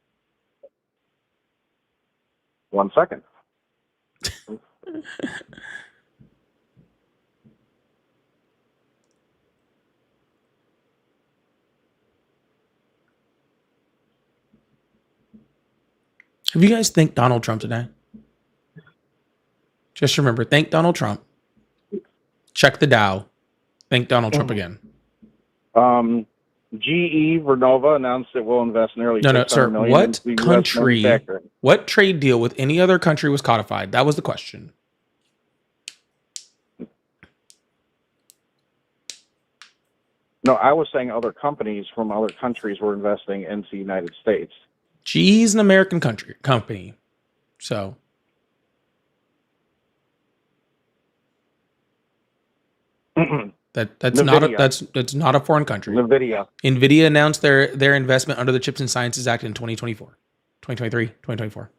S16: 1 second.
S2: Have you guys thanked Donald Trump today? Just remember, thank Donald Trump. Check the Dow. Thank Donald Trump again.
S16: GE Vernova announced it will invest nearly
S2: No,
S16: $600
S2: sir.
S16: million
S2: What
S16: in US
S2: country,
S16: manufacturing.
S2: what trade deal with any other country was codified? That was the question.
S16: No, I was saying other companies from other countries were investing into the United States.
S2: GE's an American company. So that's
S16: NVIDIA.
S2: that's not a foreign country.
S16: NVIDIA.
S2: NVIDIA announced their investment under the Chips and Sciences Act in 2024. 2023, 2024.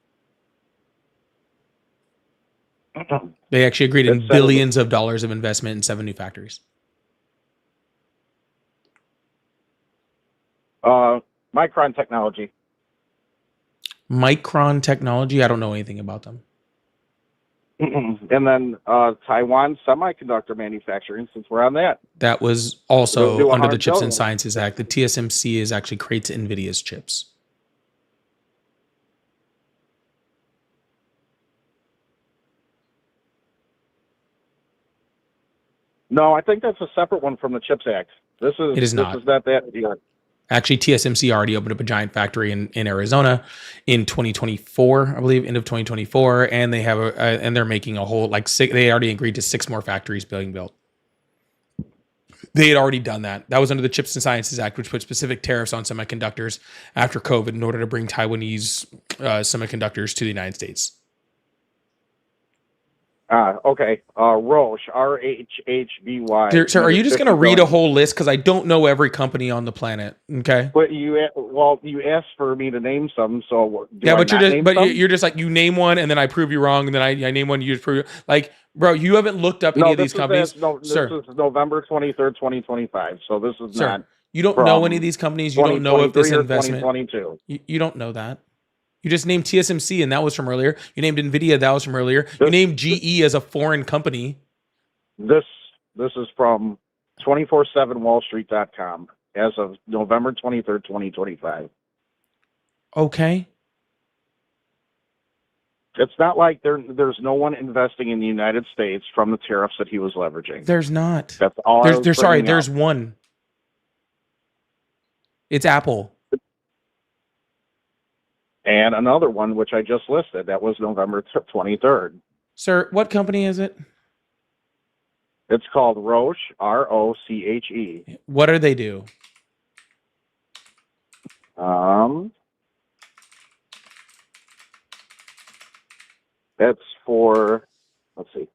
S2: They actually agreed in billions of dollars of investment in 7 new factories.
S16: Micron Technology.
S2: Micron Technology, I don't know anything about them.
S16: And then Taiwan Semiconductor Manufacturing, since we're on that.
S2: That was
S16: They'll
S2: also
S16: do
S2: under the
S16: $100
S2: Chips
S16: billion.
S2: and Sciences Act. The TSMC is actually creates NVIDIA's chips.
S16: No, I think that's a separate one from the CHIPS Act. This is
S2: It is not.
S16: This is not that deal.
S2: Actually, TSMC already opened up a giant factory in Arizona in 2024, I believe, end of 2024, and they have and they're making a whole they already agreed to 6 more factories being built. They had already done that. That was under the Chips and Sciences Act, which put specific tariffs on semiconductors after COVID in order to bring Taiwanese semiconductors to the United States.
S16: Okay. Roche, RHHBY.
S2: Sir, are you just going to read a whole list? Because I don't know every company on the planet. Okay.
S16: But you asked for me to name some, so
S2: Yeah, but
S16: you're
S2: you're just like, you name one and then I prove you wrong, and then I name one, you just prove like, bro, you haven't looked up any of these companies.
S16: This is November 23rd, 2025. So this is
S2: Sir,
S16: not.
S2: you don't know any of these companies. You don't know if this investment.
S16: 2022.
S2: You don't know that. You just named TSMC, and that was from earlier. You named NVIDIA, that was from earlier. You named GE as a foreign company.
S16: This is from 247wallstreet.com as of November 23rd, 2025.
S2: Okay.
S16: It's not like there's no one investing in the United States from the tariffs that he was leveraging.
S2: There's not.
S16: That's all.
S2: There's one. It's Apple.
S16: And another one, which I just listed, that was November 23rd.
S2: Sir, what company is it?
S16: It's called Roche, ROCHE.
S2: What do they do?
S16: That's for, let's see.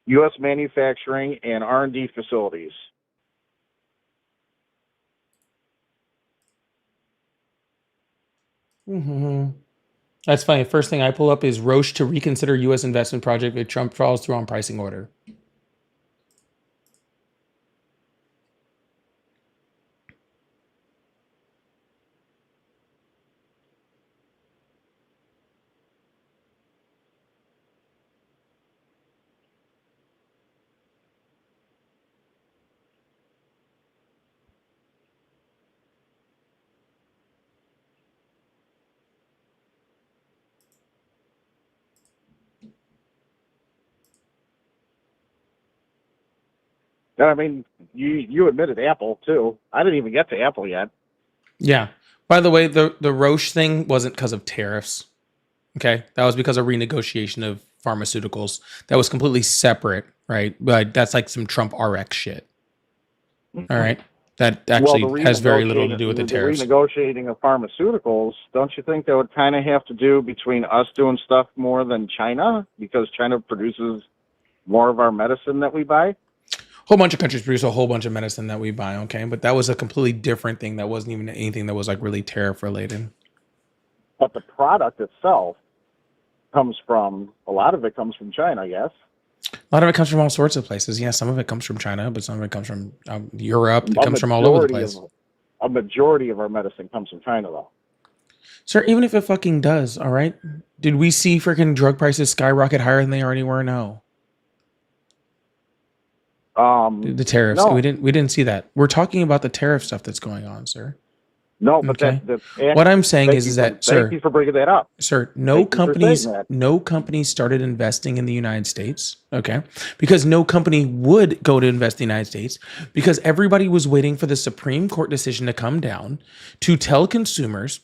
S16: U.S. manufacturing and R&D facilities.
S2: Hmm. That's funny. First thing I pull up is Roche to reconsider U.S. investment project if Trump falls through on pricing order.
S16: And I mean, you admitted Apple too. I didn't even get to Apple yet.
S2: Yeah. By the way, the Roche thing wasn't because of tariffs. Okay, that was because of renegotiation of pharmaceuticals. That was completely separate, right? But that's like some Trump RX shit. All right, that actually
S16: the
S2: has very little to do with the tariffs.
S16: Renegotiating of pharmaceuticals, don't you think that would kind of have to do between us doing stuff more than China, because China produces more of our medicine that we buy?
S2: Whole bunch of countries produce a whole bunch of medicine that we buy. Okay, but that was a completely different thing. That wasn't even anything that was like really tariff related.
S16: But the product itself comes from, a lot of it comes from China, yes?
S2: A lot of it comes from all sorts of places. Yeah, some of it comes from China, but some of it comes from Europe. It comes from all over the place.
S16: A majority of our medicine comes from China, though.
S2: Sir, even if it fucking does, all right? Did we see freaking drug prices skyrocket higher than they already were? No. The tariffs.
S16: No.
S2: We didn't see that. We're talking about the tariff stuff that's going on, sir.
S16: No, but
S2: Okay.
S16: that's
S2: What I'm saying
S16: thank
S2: is
S16: you
S2: that,
S16: for,
S2: sir,
S16: thank you for bringing that up.
S2: sir,
S16: Thank you for saying that.
S2: no companies started investing in the United States, okay? Because no company would go to invest in the United States because everybody was waiting for the Supreme Court decision to come down to tell consumers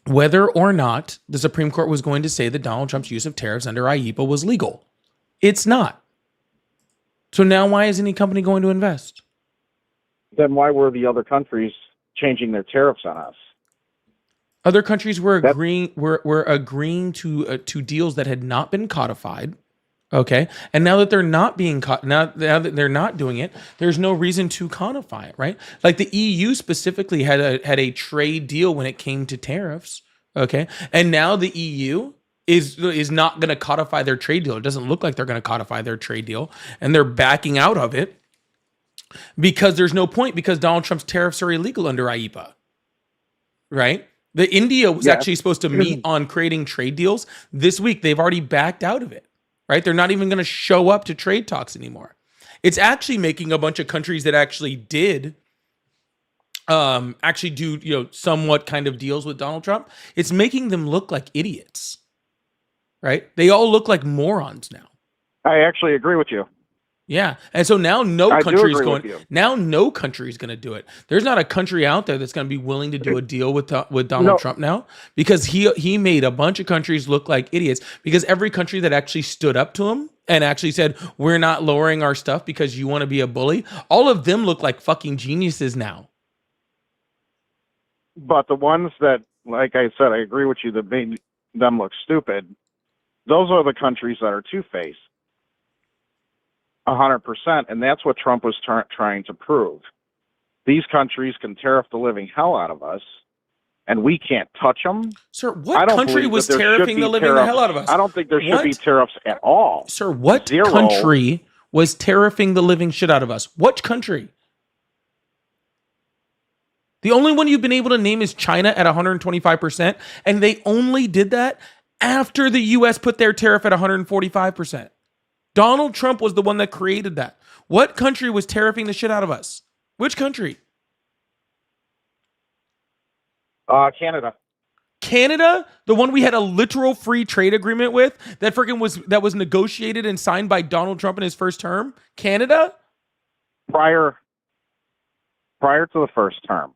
S2: whether or not the Supreme Court was going to say that Donald Trump's use of tariffs under IEEPA was legal. It's not. So now why is any company going to invest?
S16: Then why were the other countries changing their tariffs on us?
S2: Other countries were agreeing to deals that had not been codified. Okay, and now that they're not being now that they're not doing it, there's no reason to codify it, right? Like the EU specifically had a trade deal when it came to tariffs. Okay, and now the EU is not going to codify their trade deal. It doesn't look like they're going to codify their trade deal, and they're backing out of it because there's no point, because Donald Trump's tariffs are illegal under IEEPA, right? The India was actually supposed to meet on creating trade deals this week. They've already backed out of it, right? They're not even going to show up to trade talks anymore. It's actually making a bunch of countries that actually did actually do, somewhat kind of deals with Donald Trump. It's making them look like idiots, right? They all look like morons now.
S16: I actually agree with you.
S2: Yeah, and so now no
S16: I do
S2: country is
S16: agree
S2: going.
S16: with you.
S2: Now no country is going to do it. There's not a country out there that's going to be willing to do a deal with Donald
S16: No.
S2: Trump now, because he made a bunch of countries look like idiots. Because every country that actually stood up to him and actually said, we're not lowering our stuff because you want to be a bully, all of them look like fucking geniuses now.
S16: But the ones that, like I said, I agree with you, that made them look stupid, those are the countries that are two-faced. 100%, and that's what Trump was trying to prove. These countries can tariff the living hell out of us, and we can't touch them.
S2: Sir, what country was tariffing the living hell out of us?
S16: I don't think there should be
S2: What?
S16: tariffs at all.
S2: Sir, what
S16: Zero.
S2: country was tariffing the living shit out of us? What country? The only one you've been able to name is China at 125%, and they only did that after the US put their tariff at 145%. Donald Trump was the one that created that. What country was tariffing the shit out of us? Which country?
S16: Canada.
S2: Canada, the one we had a literal free trade agreement with, that was negotiated and signed by Donald Trump in his first term. Canada,
S16: Prior to the first term.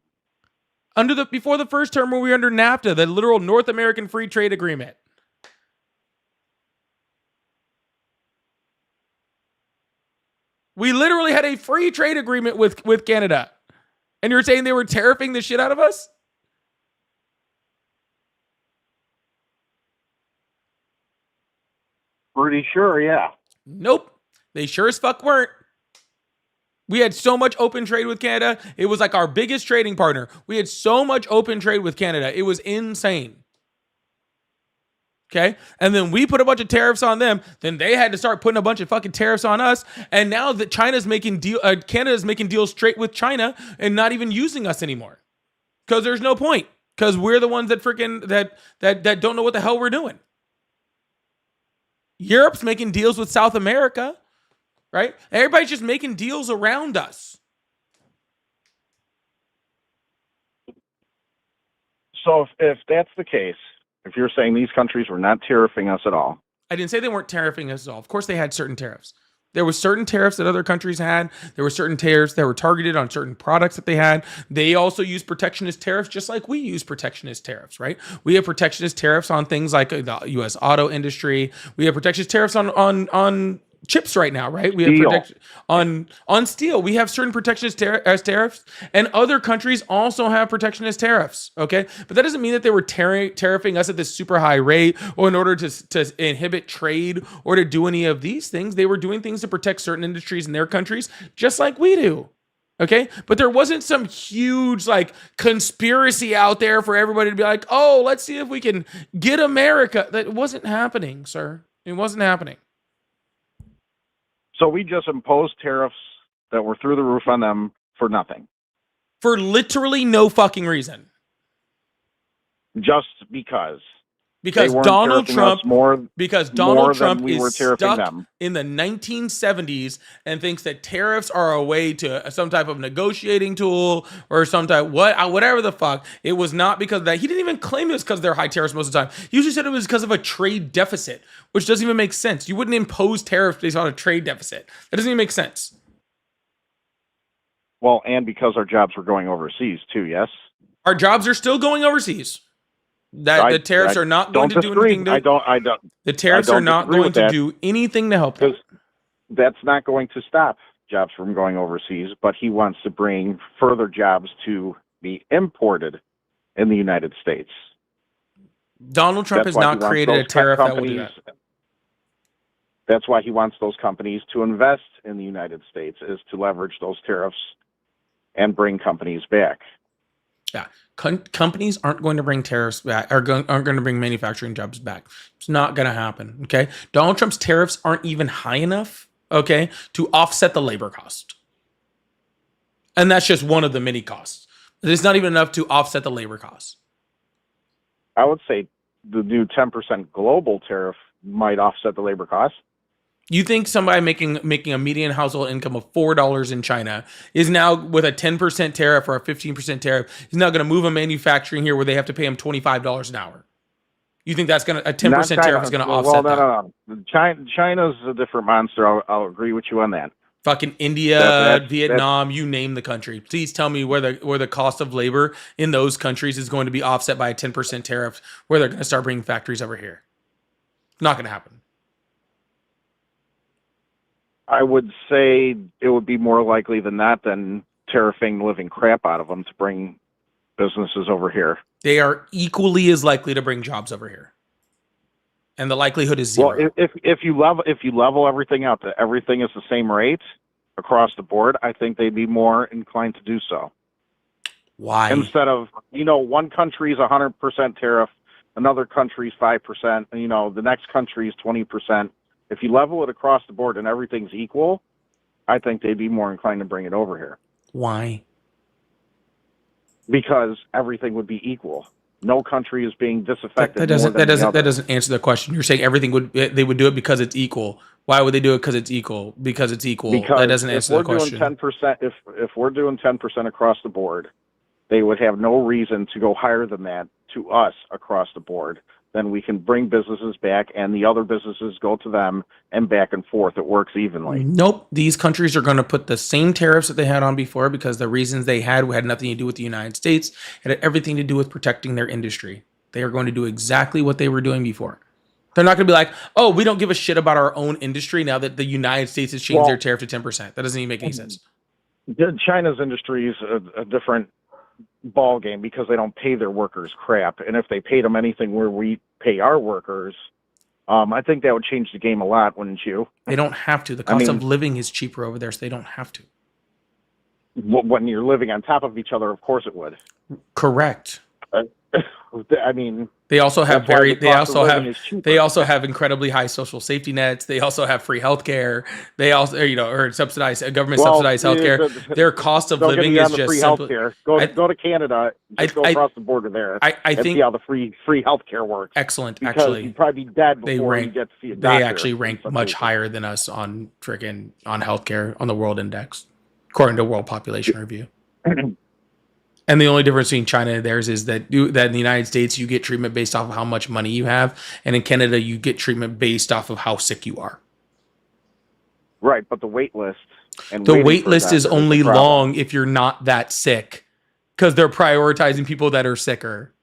S2: before the first term, where we were under NAFTA, the literal North American Free Trade Agreement. We literally had a free trade agreement with Canada, and you're saying they were tariffing the shit out of us?
S16: Pretty sure, yeah.
S2: Nope. They sure as fuck weren't. We had so much open trade with Canada. It was like our biggest trading partner. We had so much open trade with Canada. It was insane. Okay. And then we put a bunch of tariffs on them. Then they had to start putting a bunch of fucking tariffs on us. And now that Canada's making deals straight with China and not even using us anymore. Because there's no point. Because we're the ones that freaking that don't know what the hell we're doing. Europe's making deals with South America, right? Everybody's just making deals around us.
S16: So if that's the case, if you're saying these countries were not tariffing us at all,
S2: I didn't say they weren't tariffing us at all. Of course, they had certain tariffs. There were certain tariffs that other countries had. There were certain tariffs that were targeted on certain products that they had. They also use protectionist tariffs just like we use protectionist tariffs, right? We have protectionist tariffs on things like the U.S. auto industry. We have protectionist tariffs on chips right now, right? We have protection on steel. We have certain protectionist tariffs, and other countries also have protectionist tariffs. Okay, but that doesn't mean that they were tariffing us at this super high rate, or in order to inhibit trade or to do any of these things. They were doing things to protect certain industries in their countries, just like we do. Okay, but there wasn't some huge like conspiracy out there for everybody to be like, oh, let's see if we can get America. That wasn't happening, sir. It wasn't happening.
S16: so we just imposed tariffs that were through the roof on them for nothing,
S2: For literally no fucking reason.
S16: just because.
S2: Because
S16: They weren't
S2: Donald
S16: tariffing
S2: Trump,
S16: us more
S2: because
S16: more
S2: Donald
S16: than
S2: Trump
S16: we were
S2: is
S16: tariffing
S2: stuck
S16: them.
S2: in the 1970s and thinks that tariffs are a way to some type of negotiating tool or some type whatever the fuck. It was not because of that. He didn't even claim it was because of their high tariffs most of the time. He usually said it was because of a trade deficit, which doesn't even make sense. You wouldn't impose tariffs based on a trade deficit. That doesn't even make sense.
S16: Well, and because our jobs were going overseas too, yes?
S2: Our jobs are still going overseas. The tariffs are not going to do anything to.
S16: I don't.
S2: The tariffs
S16: I
S2: are
S16: don't
S2: not
S16: disagree
S2: going
S16: with
S2: to
S16: that.
S2: do anything to help them.
S16: Because that's not going to stop jobs from going overseas, but he wants to bring further jobs to be imported in the United States.
S2: Donald Trump
S16: That's
S2: has
S16: why
S2: not
S16: he wants
S2: created a
S16: those
S2: tariff that will do
S16: companies-
S2: that.
S16: That's why he wants those companies to invest in the United States, is to leverage those tariffs and bring companies back.
S2: Yeah, companies aren't going to bring tariffs back, aren't going to bring manufacturing jobs back. It's not going to happen. Okay, Donald Trump's tariffs aren't even high enough. Okay, to offset the labor cost, and that's just one of the many costs. It's not even enough to offset the labor costs.
S16: I would say the new 10% global tariff might offset the labor costs.
S2: You think somebody making a median household income of $4 in China is now with a 10% tariff or a 15% tariff is now going to move a manufacturing here where they have to pay them $25 an hour? You think that's going to a 10%
S16: Not China.
S2: tariff is going to offset that?
S16: No. China's a different monster. I'll agree with you on that.
S2: Fucking India,
S16: That's-
S2: Vietnam, you name the country. Please tell me where the cost of labor in those countries is going to be offset by a 10% tariff where they're going to start bringing factories over here. Not going to happen.
S16: I would say it would be more likely than not than tariffing the living crap out of them to bring businesses over here.
S2: They are equally as likely to bring jobs over here. And the likelihood is zero.
S16: Well, if you level everything out, that everything is the same rate across the board, I think they'd be more inclined to do so.
S2: Why?
S16: Instead of, one country's 100% tariff, another country's 5%, and, the next country's 20%. If you level it across the board and everything's equal, I think they'd be more inclined to bring it over here.
S2: Why?
S16: Because everything would be equal. No country is being disaffected.
S2: That doesn't answer the question. You're saying they would do it because it's equal. Why would they do it because it's equal? Because it's equal.
S16: Because
S2: that doesn't answer the question.
S16: Doing 10%, if we're doing 10% across the board, they would have no reason to go higher than that to us across the board. Then we can bring businesses back and the other businesses go to them and back and forth. It works evenly.
S2: Nope. These countries are going to put the same tariffs that they had on before because the reasons they had nothing to do with the United States. It had everything to do with protecting their industry. They are going to do exactly what they were doing before. They're not going to be like, oh, we don't give a shit about our own industry now that the United States has changed their tariff to 10%. That doesn't even make any sense.
S16: China's industry is a different ball game because they don't pay their workers crap, and if they paid them anything where we pay our workers, I think that would change the game a lot, wouldn't you?
S2: They don't have to. The cost of living is cheaper over there, so they don't have to.
S16: When you're living on top of each other, of course it would.
S2: Correct.
S16: I mean,
S2: They also have
S16: that's why the
S2: they
S16: cost of
S2: also
S16: living
S2: have
S16: is cheaper.
S2: they also have incredibly high social safety nets. They also have free healthcare. They also, or subsidized government subsidized healthcare. Their cost of
S16: don't get
S2: living
S16: me
S2: is
S16: on the
S2: just
S16: free
S2: simply.
S16: healthcare. Go to Canada. Just go across the border there.
S2: I
S16: and
S2: think
S16: see how the free healthcare works.
S2: Excellent,
S16: Because
S2: actually.
S16: you'd probably be dead
S2: They
S16: before you
S2: rank.
S16: get to see a
S2: They
S16: doctor.
S2: actually rank
S16: in some
S2: much
S16: cases.
S2: higher than us on healthcare on the World Index, according to World Population Review. And the only difference between China and theirs is that in the United States you get treatment based off of how much money you have, and in Canada you get treatment based off of how sick you are.
S16: Right, but the wait list and
S2: The
S16: waiting
S2: wait
S16: for a
S2: list is
S16: doctor the
S2: only
S16: problem.
S2: long if you're not that sick, because they're prioritizing people that are sicker.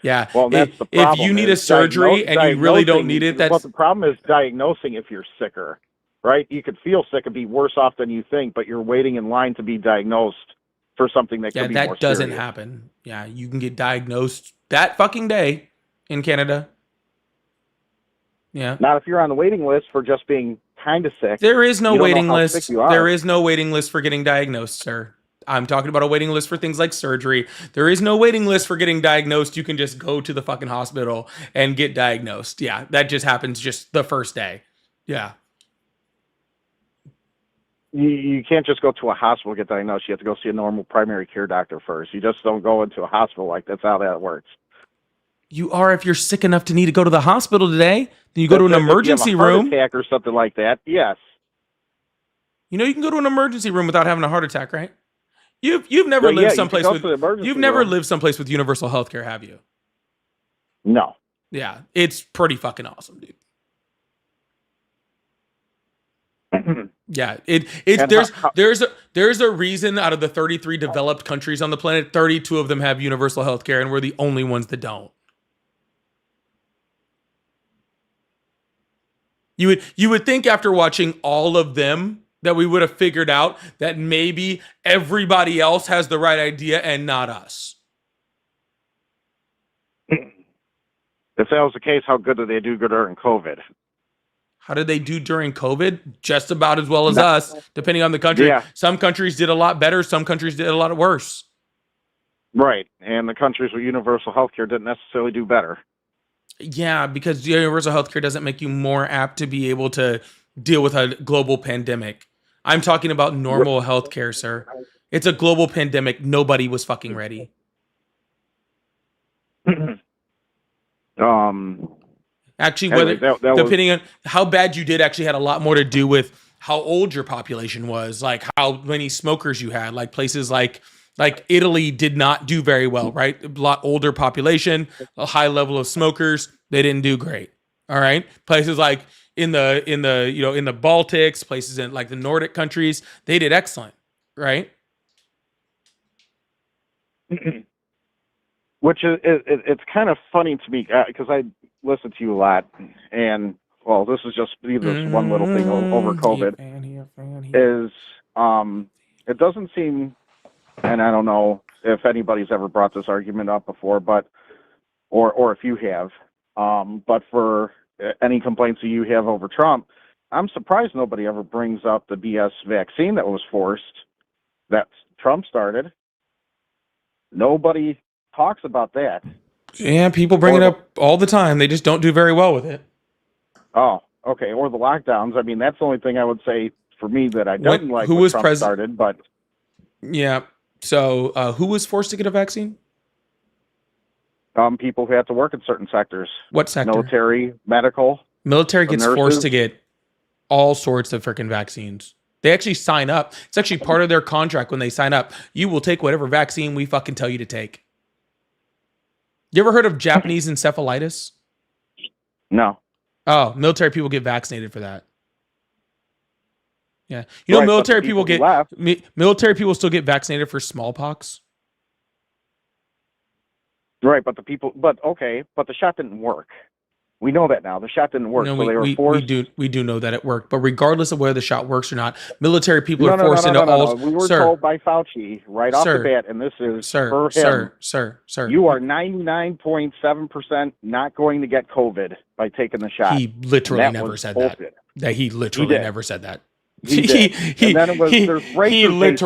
S2: Yeah.
S16: Well, that's the
S2: If
S16: problem.
S2: you need a
S16: is
S2: surgery and you really don't need it,
S16: Well, the problem is diagnosing if you're sicker, right? You could feel sick and be worse off than you think, but you're waiting in line to be diagnosed for something that could be more
S2: that doesn't
S16: serious.
S2: happen. Yeah, you can get diagnosed that fucking day in Canada. Yeah.
S16: Not if you're on the waiting list for just being kind of sick.
S2: There is no
S16: You don't know
S2: waiting
S16: how
S2: list.
S16: sick you are.
S2: There is no waiting list for getting diagnosed, sir. I'm talking about a waiting list for things like surgery. There is no waiting list for getting diagnosed. You can just go to the fucking hospital and get diagnosed. Yeah, that just happens just the first day. Yeah.
S16: You can't just go to a hospital to get diagnosed. You have to go see a normal primary care doctor first. You just don't go into a hospital like that's how that works.
S2: You are if you're sick enough to need to go to the hospital today. Then you go to an
S16: If you have a
S2: emergency
S16: heart
S2: room.
S16: attack or something like that. Yes.
S2: You know you can go to an emergency room without having a heart attack, right? You've never
S16: Well, yeah,
S2: lived
S16: you
S2: someplace
S16: can go
S2: with
S16: to the emergency
S2: you've never
S16: room.
S2: lived someplace with universal health care, have you?
S16: No.
S2: Yeah, it's pretty fucking awesome, dude. Yeah, it's
S16: And
S2: there's a reason out of the 33 developed countries on the planet, 32 of them have universal health care, and we're the only ones that don't. You would think after watching all of them that we would have figured out that maybe everybody else has the right idea and not us.
S16: If that was the case, how good did they do during COVID?
S2: How did they do during COVID? Just about as well as
S16: No.
S2: us, depending on the country.
S16: Yeah.
S2: Some countries did a lot better. Some countries did a lot worse.
S16: Right. And the countries with universal health care didn't necessarily do better.
S2: Yeah, because universal healthcare doesn't make you more apt to be able to deal with a global pandemic. I'm talking about normal healthcare, sir. It's a global pandemic. Nobody was fucking ready. Actually, whether
S16: Anyway, that was-
S2: depending on how bad you did, actually had a lot more to do with how old your population was, like how many smokers you had. Like places like Italy did not do very well, right? A lot older population, a high level of smokers. They didn't do great. All right, places like in the in the Baltics, places in like the Nordic countries, they did excellent, right?
S16: Which is it's kind of funny to me because I listen to you a lot, and well, this is just this one little thing over COVID. Is it doesn't seem, and I don't know if anybody's ever brought this argument up before, but or if you have, but for any complaints that you have over Trump, I'm surprised nobody ever brings up the BS vaccine that was forced that Trump started. Nobody talks about that.
S2: Yeah, people bring it up all the time. They just don't do very well with it.
S16: Oh, okay. Or the lockdowns. I mean, that's the only thing I would say for me that I don't like
S2: who
S16: what
S2: was
S16: Trump
S2: president?
S16: started, but
S2: Yeah. So, who was forced to get a vaccine?
S16: people who have to work in certain sectors.
S2: What sector?
S16: Military, medical.
S2: Military
S16: the
S2: gets
S16: nurses.
S2: forced to get all sorts of freaking vaccines. They actually sign up. It's actually part of their contract when they sign up. You will take whatever vaccine we fucking tell you to take. You ever heard of Japanese encephalitis?
S16: No.
S2: Oh, military people get vaccinated for that. Yeah. You know,
S16: Right, but the
S2: military people
S16: people who
S2: get military people still get vaccinated for smallpox.
S16: Right, but the shot didn't work. We know that now. The shot didn't work,
S2: No,
S16: so they were forced.
S2: we do know that it worked, but regardless of whether the shot works or not, military people
S16: No,
S2: are
S16: no,
S2: forced
S16: no,
S2: into
S16: no, no,
S2: all.
S16: no. We were
S2: Sir,
S16: told by Fauci right off
S2: Sir.
S16: the bat, and this is
S2: sir,
S16: for him.
S2: sir.
S16: You are 99.7% not going to get COVID by taking the shot.
S2: He literally
S16: And that
S2: never
S16: was
S2: said
S16: bullshit.
S2: that. He literally
S16: did.
S2: never said that.
S16: He did. And then it was there's breakthrough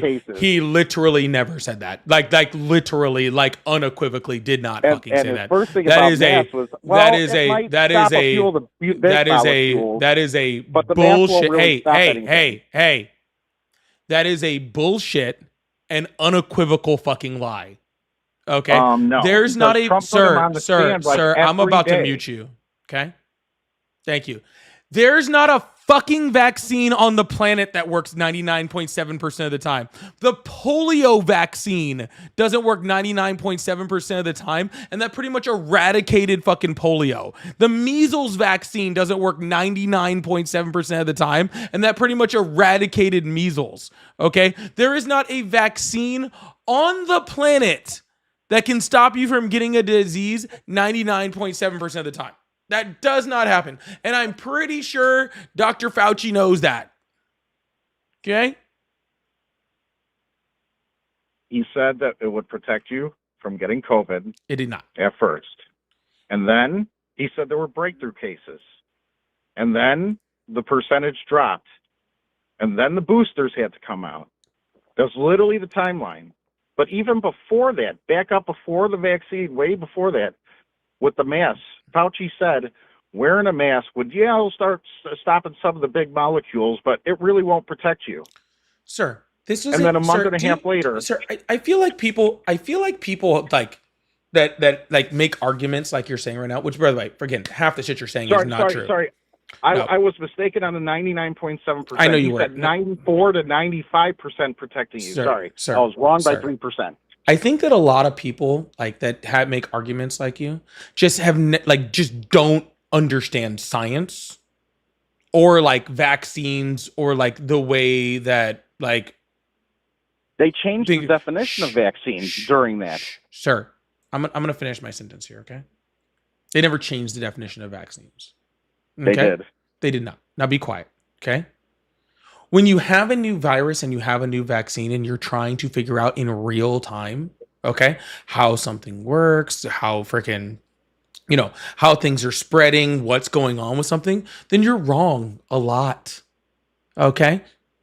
S16: cases.
S2: he legitimately never said that. Like literally, like unequivocally did not fucking say
S16: his
S2: that.
S16: first thing
S2: That
S16: about
S2: is
S16: masks
S2: a
S16: was,
S2: that
S16: well,
S2: is
S16: it
S2: a
S16: might
S2: that
S16: stop
S2: is
S16: a
S2: a
S16: few of the
S2: that is a
S16: molecules,
S2: that is a
S16: but the mask won't
S2: bullshit.
S16: really stop anything.
S2: Hey. That is a bullshit and unequivocal fucking lie. Okay.
S16: No,
S2: There's not a
S16: because Trump put him on the stand, like,
S2: I'm
S16: every
S2: about to
S16: day.
S2: mute you. Okay. Thank you. There's not a fucking vaccine on the planet that works 99.7% of the time. The polio vaccine doesn't work 99.7% of the time, and that pretty much eradicated fucking polio. The measles vaccine doesn't work 99.7% of the time, and that pretty much eradicated measles. Okay? There is not a vaccine on the planet that can stop you from getting a disease 99.7% of the time. That does not happen. And I'm pretty sure Dr. Fauci knows that. Okay?
S16: He said that it would protect you from getting COVID.
S2: It did not.
S16: At first. And then he said there were breakthrough cases. And then the percentage dropped. And then the boosters had to come out. That's literally the timeline. But even before that, back up before the vaccine, way before that, with the mask, Fauci said, wearing a mask would, it'll start stopping some of the big molecules, but it really won't protect you.
S2: Sir, this is
S16: and then a month and a half later.
S2: Sir, I feel like people like that like make arguments like you're saying right now, which by the way, forget half the shit you're saying is not true.
S16: Sorry. I was mistaken on the 99.7%.
S2: I know you were.
S16: Said 94 to 95% protecting you.
S2: Sir,
S16: I was wrong by
S2: sir.
S16: 3%.
S2: I think that a lot of people like that make arguments like you just have just don't understand science or like vaccines or like the way that like
S16: they changed the definition of vaccines during that.
S2: Sir, I'm going to finish my sentence here, okay? They never changed the definition of vaccines.
S16: They did.
S2: They did not. Now be quiet, okay? When you have a new virus and you have a new vaccine and you're trying to figure out in real time, okay, how something works, how freaking, how things are spreading, what's going on with something, then you're wrong a lot, okay?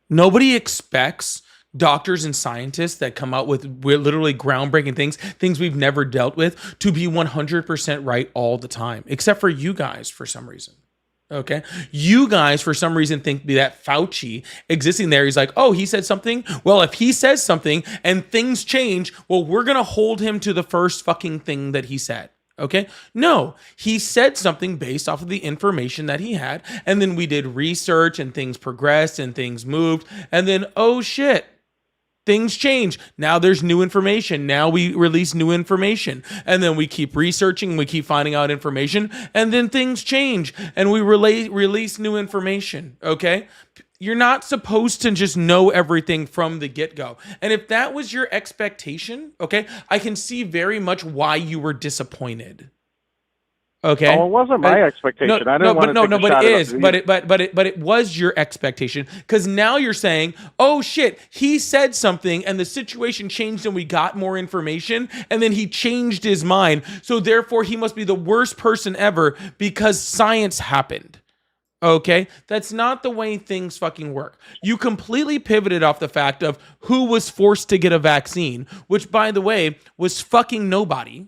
S2: Nobody expects doctors and scientists that come out with literally groundbreaking things we've never dealt with, to be 100% right all the time, except for you guys for some reason. Okay. You guys, for some reason, think that Fauci existing there, he's like, oh, he said something. Well, if he says something and things change, well, we're going to hold him to the first fucking thing that he said. Okay. No, he said something based off of the information that he had. And then we did research and things progressed and things moved. And then, oh shit. Things change. Now there's new information. Now we release new information. And then we keep researching. We keep finding out information. And then things change. And we release new information. Okay? You're not supposed to just know everything from the get-go. And if that was your expectation, okay, I can see very much why you were disappointed. Okay.
S16: Oh, it wasn't my expectation. I didn't want to take a
S2: but
S16: shot
S2: it
S16: at
S2: is. But it was your expectation, because now you're saying, oh shit, he said something and the situation changed and we got more information and then he changed his mind. So therefore he must be the worst person ever because science happened. Okay, that's not the way things fucking work. You completely pivoted off the fact of who was forced to get a vaccine, which by the way was fucking nobody.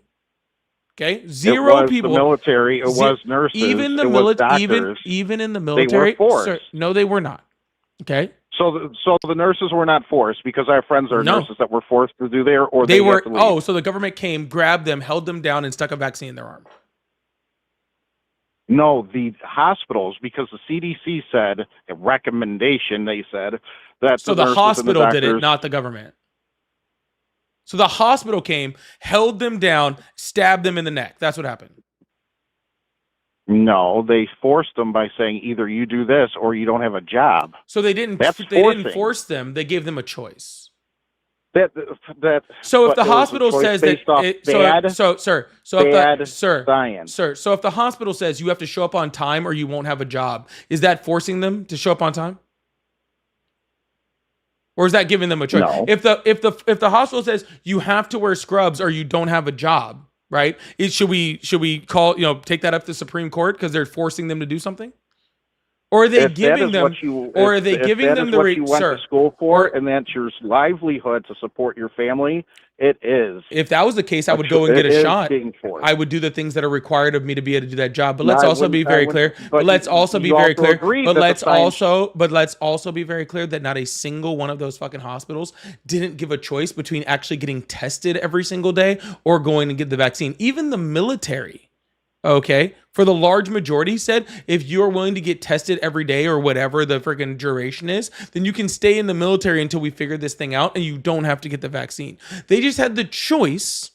S2: Okay, zero
S16: it was
S2: people.
S16: The military. It was nurses.
S2: Even the
S16: military.
S2: even in the military.
S16: They were forced.
S2: Sir, no, they were not. Okay.
S16: So the nurses were not forced, because I have friends that are nurses that were forced to do there, or
S2: they were.
S16: had to leave.
S2: Oh, so the government came, grabbed them, held them down, and stuck a vaccine in their arm.
S16: No, the hospitals, because the CDC said a recommendation. They said that.
S2: So the hospital did it, not the government. So the hospital came, held them down, stabbed them in the neck. That's what happened.
S16: No, they forced them by saying either you do this or you don't have a job.
S2: So they didn't. They didn't force them. They gave them a choice. So if the hospital says that, so if the hospital says you have to show up on time or you won't have a job, is that forcing them to show up on time? Or is that giving them a choice?
S16: No.
S2: If the hospital says you have to wear scrubs or you don't have a job, right? Should we call, take that up to the Supreme Court because they're forcing them to do something? Or are they
S16: If that
S2: giving
S16: is
S2: them?
S16: what you,
S2: Or are
S16: if-
S2: they
S16: if
S2: giving
S16: that
S2: them
S16: is
S2: the
S16: what you went
S2: sir?
S16: to school for,
S2: Or
S16: and that's your livelihood to support your family? It is.
S2: if that was the case, I would
S16: It
S2: go and get a
S16: is
S2: shot.
S16: being forced.
S2: I would do the things that are required of me to be able to do that job. But
S16: No,
S2: let's
S16: I
S2: also be
S16: wouldn't- I
S2: very
S16: wouldn't-
S2: clear.
S16: but
S2: But let's
S16: you-
S2: also be
S16: you
S2: very
S16: also
S2: clear.
S16: agreed
S2: But
S16: that the
S2: let's
S16: science-
S2: also be very clear that not a single one of those fucking hospitals didn't give a choice between actually getting tested every single day or going to get the vaccine. Even the military, okay, for the large majority said if you're willing to get tested every day or whatever the freaking duration is, then you can stay in the military until we figure this thing out and you don't have to get the vaccine. They just had the choice,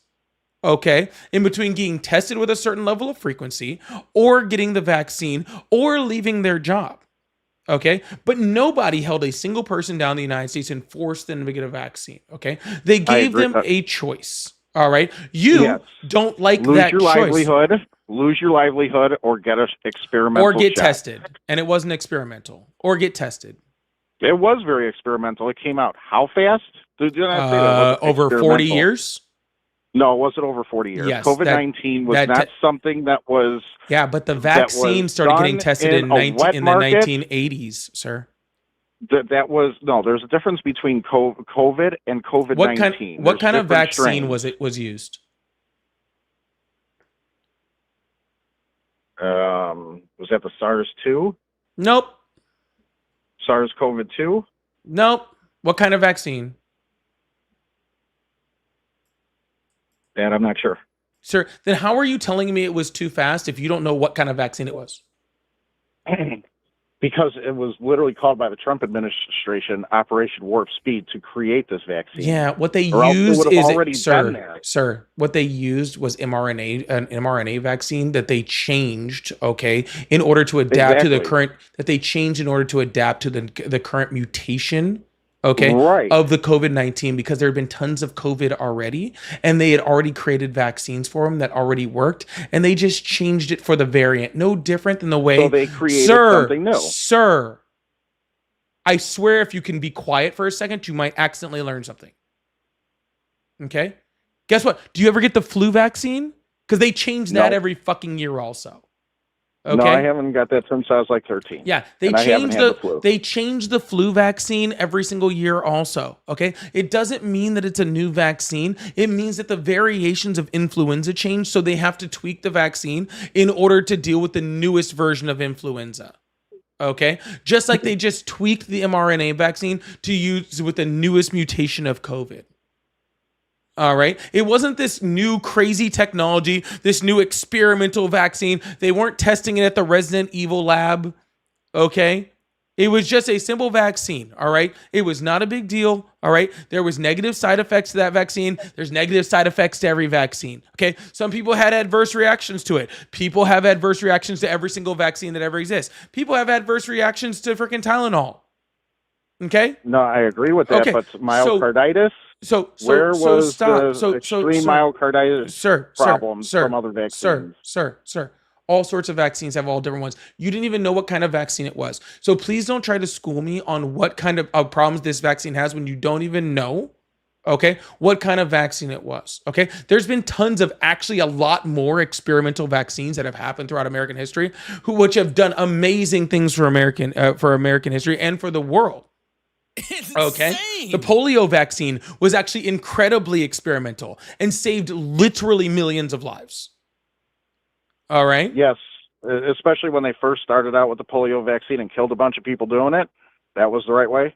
S2: okay, in between getting tested with a certain level of frequency or getting the vaccine or leaving their job. Okay, but nobody held a single person down in the United States and forced them to get a vaccine. Okay, they gave
S16: agree.
S2: them a choice. All right, you
S16: Yes.
S2: don't like
S16: lose
S2: that
S16: your
S2: choice.
S16: lose your livelihood, or get an experimental
S2: Or get
S16: shot.
S2: tested, and it wasn't experimental. Or get tested.
S16: It was very experimental. It came out how fast? Did I say that? Was
S2: Over 40
S16: experimental?
S2: years.
S16: No, it wasn't over 40 years.
S2: Yes,
S16: COVID-19 was
S2: that
S16: not something that was.
S2: Yeah, but the
S16: that was
S2: vaccine started getting
S16: done
S2: tested in
S16: a wet
S2: the
S16: market.
S2: 1980s, sir.
S16: That was no. There's a difference between COVID and COVID-19.
S2: What kind of
S16: There's different
S2: vaccine
S16: strains.
S2: was used?
S16: Was that the SARS-2?
S2: Nope.
S16: SARS-CoV-2?
S2: Nope. What kind of vaccine?
S16: That I'm not sure.
S2: Sir, then how are you telling me it was too fast if you don't know what kind of vaccine it was?
S16: Because it was literally called by the Trump administration Operation Warp Speed to create this vaccine.
S2: Yeah, what they
S16: Or else it
S2: used
S16: would have
S2: is
S16: already been there.
S2: sir, what they used was an mRNA vaccine that they changed, okay, in order to adapt to the
S16: Exactly.
S2: current the current mutation, okay,
S16: Right.
S2: of the COVID-19, because there had been tons of COVID already, and they had already created vaccines for them that already worked, and they just changed it for the variant. No different than the way
S16: So they created
S2: Sir,
S16: something new.
S2: Sir, I swear if you can be quiet for a second, you might accidentally learn something. Okay? Guess what? Do you ever get the flu vaccine? Because they change that
S16: No.
S2: every fucking year also. Okay?
S16: No, I haven't got that since I was like 13.
S2: Yeah, they
S16: And I haven't
S2: change
S16: had the flu.
S2: they change the flu vaccine every single year also, okay? It doesn't mean that it's a new vaccine. It means that the variations of influenza change, so they have to tweak the vaccine in order to deal with the newest version of influenza. Okay? Just like they just tweaked the mRNA vaccine to use with the newest mutation of COVID. All right. It wasn't this new crazy technology, this new experimental vaccine. They weren't testing it at the Resident Evil lab. Okay. It was just a simple vaccine. All right. It was not a big deal. All right. There was negative side effects to that vaccine. There's negative side effects to every vaccine. Okay. Some people had adverse reactions to it. People have adverse reactions to every single vaccine that ever exists. People have adverse reactions to freaking Tylenol. Okay.
S16: No, I agree with that,
S2: Okay,
S16: but myocarditis. Where was the extreme myocarditis problems from other vaccines?
S2: Sir. All sorts of vaccines have all different ones. You didn't even know what kind of vaccine it was. So please don't try to school me on what kind of problems this vaccine has when you don't even know, okay, what kind of vaccine it was, okay? There's been tons of, actually a lot more experimental vaccines that have happened throughout American history, which have done amazing things for American history and for the world. Okay. The polio vaccine was actually incredibly experimental and saved literally millions of lives. All right.
S16: Yes, especially when they first started out with the polio vaccine and killed a bunch of people doing it. That was the right way.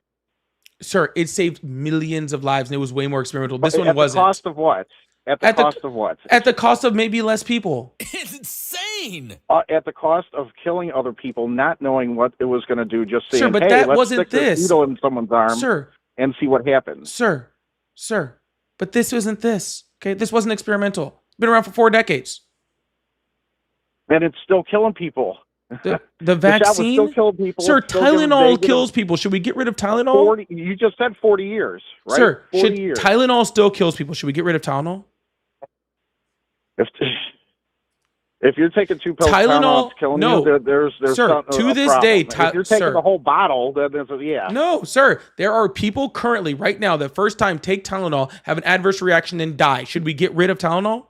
S2: Sir, it saved millions of lives and it was way more experimental. This one
S16: At
S2: wasn't.
S16: the cost of what? At the cost of what?
S2: At the cost of maybe less people.
S7: It's insane.
S16: At the cost of killing other people, not knowing what it was going to do, just saying,
S2: Sir, but
S16: hey,
S2: that
S16: let's
S2: wasn't
S16: stick this
S2: this.
S16: needle in someone's arm
S2: Sir.
S16: and see what happens.
S2: Sir, but this isn't this. Okay, this wasn't experimental. Been around for 4 decades.
S16: And it's still killing people.
S2: The
S16: shot was
S2: vaccine,
S16: still killing people.
S2: Sir,
S16: It's still giving
S2: Tylenol
S16: negative-
S2: kills people. Should we get rid of Tylenol?
S16: 40, you just said 40 years, right?
S2: Sir,
S16: 40
S2: should
S16: years.
S2: Tylenol still kills people? Should we get rid of Tylenol?
S16: If you're taking 2 pills,
S2: Tylenol,
S16: it's killing
S2: no.
S16: you. There's
S2: Sir,
S16: something,
S2: to
S16: a
S2: this
S16: problem.
S2: day,
S16: if you're taking
S2: sir.
S16: the whole bottle, then there's yeah.
S2: No, sir. There are people currently right now that first time take Tylenol, have an adverse reaction, and die. Should we get rid of Tylenol?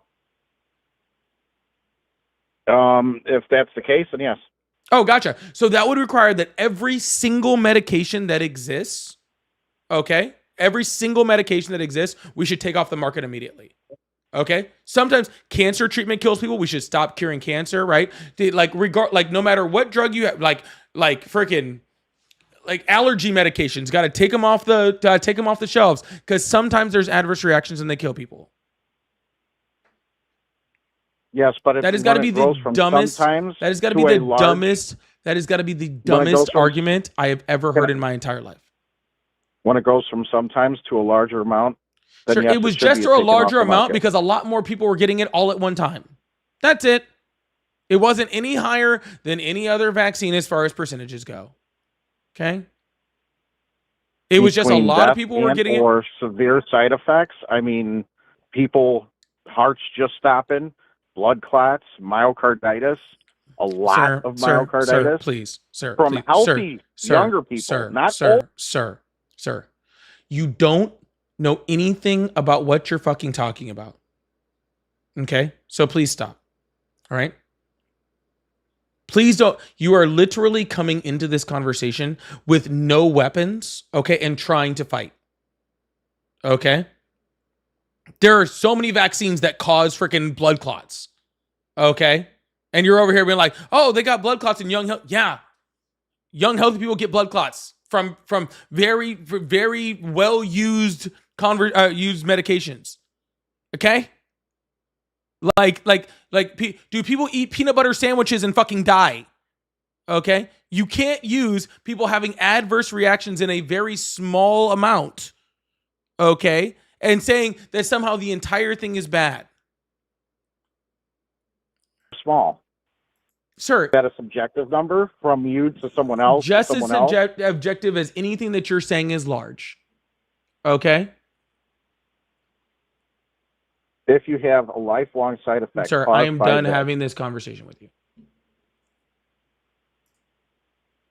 S16: If that's the case, then yes.
S2: Oh, gotcha. So that would require that every single medication that exists, okay, every single medication that exists, we should take off the market immediately. Okay. Sometimes cancer treatment kills people. We should stop curing cancer, right? Like no matter what drug you have, like freaking like allergy medications, got to take them off the shelves because sometimes there's adverse reactions and they kill people.
S16: Yes, but
S2: That has got to be the dumbest. That has got to be the dumbest. That has got to be the dumbest argument I have ever heard in my entire life.
S16: When it goes from sometimes to a larger amount.
S2: Sure, it was just a larger amount because a lot more people were getting it all at one time. That's it. It wasn't any higher than any other vaccine as far as percentages go. Okay. It was just a lot of people were getting it.
S16: Or severe side effects. I mean, hearts just stopping, blood clots, myocarditis, a lot of myocarditis.
S2: Sir, please, sir.
S16: From healthy younger people, not old.
S2: Sir. You don't know anything about what you're fucking talking about. Okay? So please stop. All right? Please don't. You are literally coming into this conversation with no weapons, okay, and trying to fight. Okay? There are so many vaccines that cause freaking blood clots. Okay? And you're over here being like, "Oh, they got blood clots in young health." Yeah. Young healthy people get blood clots from very very well used used medications. Okay? Do people eat peanut butter sandwiches and fucking die? Okay? You can't use people having adverse reactions in a very small amount. Okay? And saying that somehow the entire thing is bad.
S16: Small.
S2: Sir.
S16: Is that a subjective number from you to someone else?
S2: Just as objective as anything that you're saying is large. Okay?
S16: If you have a lifelong side effect.
S2: Sir, I am done having this conversation with you.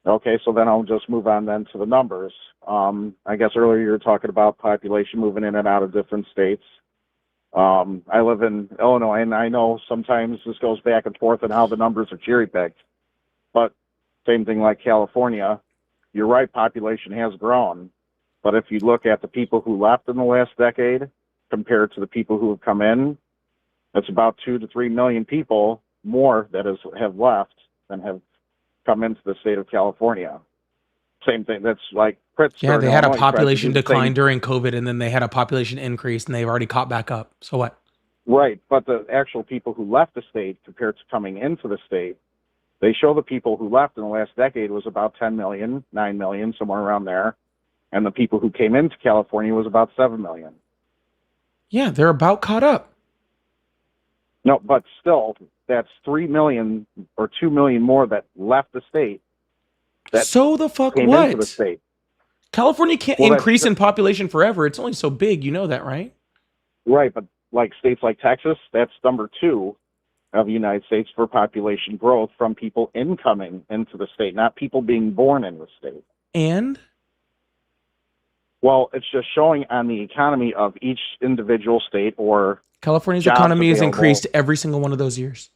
S16: Okay, so then I'll just move on then to the numbers. I guess earlier you were talking about population moving in and out of different states. I live in Illinois, and I know sometimes this goes back and forth on how the numbers are cherry-picked. But same thing like California, you're right, population has grown. But if you look at the people who left in the last decade, compared to the people who have come in, that's about 2 to 3 million people more that have left than have come into the state of California. Same thing. That's like Pritzker.
S2: Yeah, they had a population decline during COVID, and then they had a population increase, and they've already caught back up. So what?
S16: Right, but the actual people who left the state compared to coming into the state, they show the people who left in the last decade was about 10 million, 9 million, somewhere around there, and the people who came into California was about 7 million.
S2: Yeah, they're about caught up.
S16: No, but still, that's 3 million or 2 million more that left the state.
S2: So the fuck
S16: came
S2: what?
S16: Into the state.
S2: California can't increase in population forever. It's only so big. You know that, right?
S16: Right, but like states like Texas, that's number 2 of the United States for population growth from people incoming into the state, not people being born in the state.
S2: And?
S16: Well, it's just showing on the economy of each individual state or
S2: California's economy has increased every single one of those years.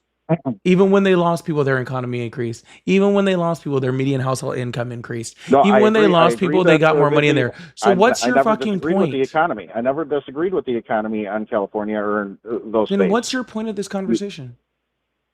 S2: Even when they lost people, their economy increased. Even when they lost people, their median household income increased.
S16: No,
S2: even when they
S16: agree.
S2: lost people, they got more money in there. So what's your fucking point?
S16: With the economy. I never disagreed with the economy on California or in those states.
S2: Then what's your point of this conversation?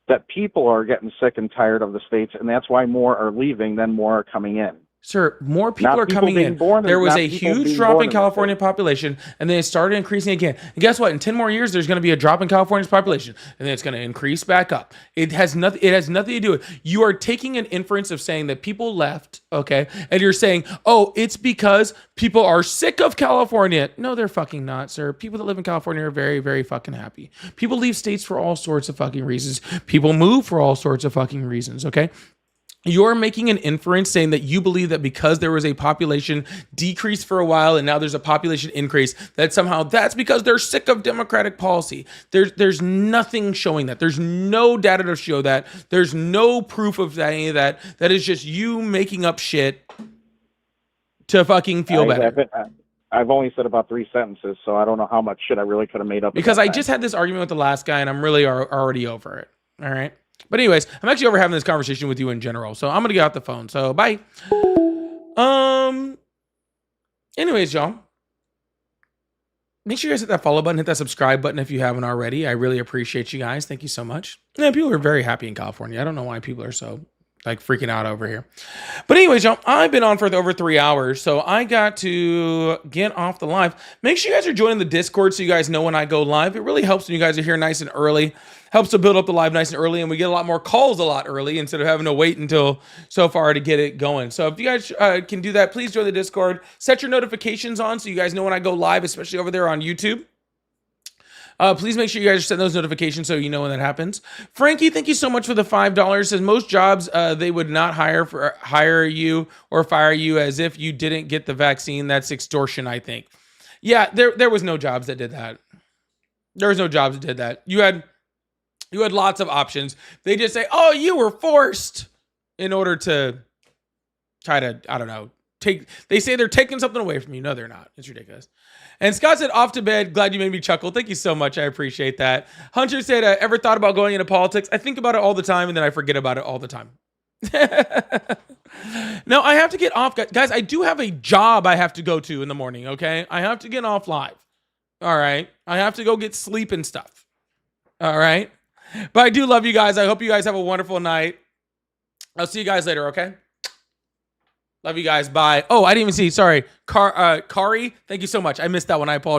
S16: That people are getting sick and tired of the states, and that's why more are leaving than more are coming in.
S2: Sir, more people are coming in. There was a huge drop in California population, and then it started increasing again. And guess what? In 10 more years, there's going to be a drop in California's population, and then it's going to increase back up. It has nothing to do with it. You are taking an inference of saying that people left, okay? And you're saying, oh, it's because people are sick of California. No, they're fucking not, sir. People that live in California are very, very fucking happy. People leave states for all sorts of fucking reasons. People move for all sorts of fucking reasons, okay? You're making an inference saying that you believe that because there was a population decrease for a while and now there's a population increase, that somehow that's because they're sick of Democratic policy. There's nothing showing that. There's no data to show that. There's no proof of any of that. That is just you making up shit to fucking feel better.
S16: I've only said about 3 sentences, so I don't know how much shit I really could have made up.
S2: Because I just had this argument with the last guy and I'm really already over it. All right. But anyways, I'm actually over having this conversation with you in general. So I'm going to get off the phone. So bye. Anyways, y'all. Make sure you guys hit that follow button, hit that subscribe button if you haven't already. I really appreciate you guys. Thank you so much. Yeah, people are very happy in California. I don't know why people are so like freaking out over here. But anyways, y'all, I've been on for over 3 hours, so I got to get off the live. Make sure you guys are joining the Discord so you guys know when I go live. It really helps when you guys are here nice and early. Helps to build up the live nice and early, and we get a lot more calls a lot early instead of having to wait until so far to get it going. So if you guys can do that, please join the Discord. Set your notifications on so you guys know when I go live, especially over there on YouTube. Please make sure you guys set those notifications so you know when that happens. Frankie, thank you so much for the $5. Says most jobs they would not hire you or fire you as if you didn't get the vaccine. That's extortion, I think. Yeah, there was no jobs that did that. There was no jobs that did that. You had lots of options. They just say, "Oh, you were forced," in order to try to, I don't know, they say they're taking something away from you. No, they're not. It's ridiculous. And Scott said, "Off to bed. Glad you made me chuckle." Thank you so much. I appreciate that. Hunter said, "Ever thought about going into politics?" I think about it all the time, and then I forget about it all the time. No, I have to get off. Guys, I do have a job I have to go to in the morning, okay? I have to get off live. All right? I have to go get sleep and stuff. All right? But I do love you guys. I hope you guys have a wonderful night. I'll see you guys later, okay? Love you guys. Bye. Oh, I didn't even see. Sorry. Kari, thank you so much. I missed that one. I apologize.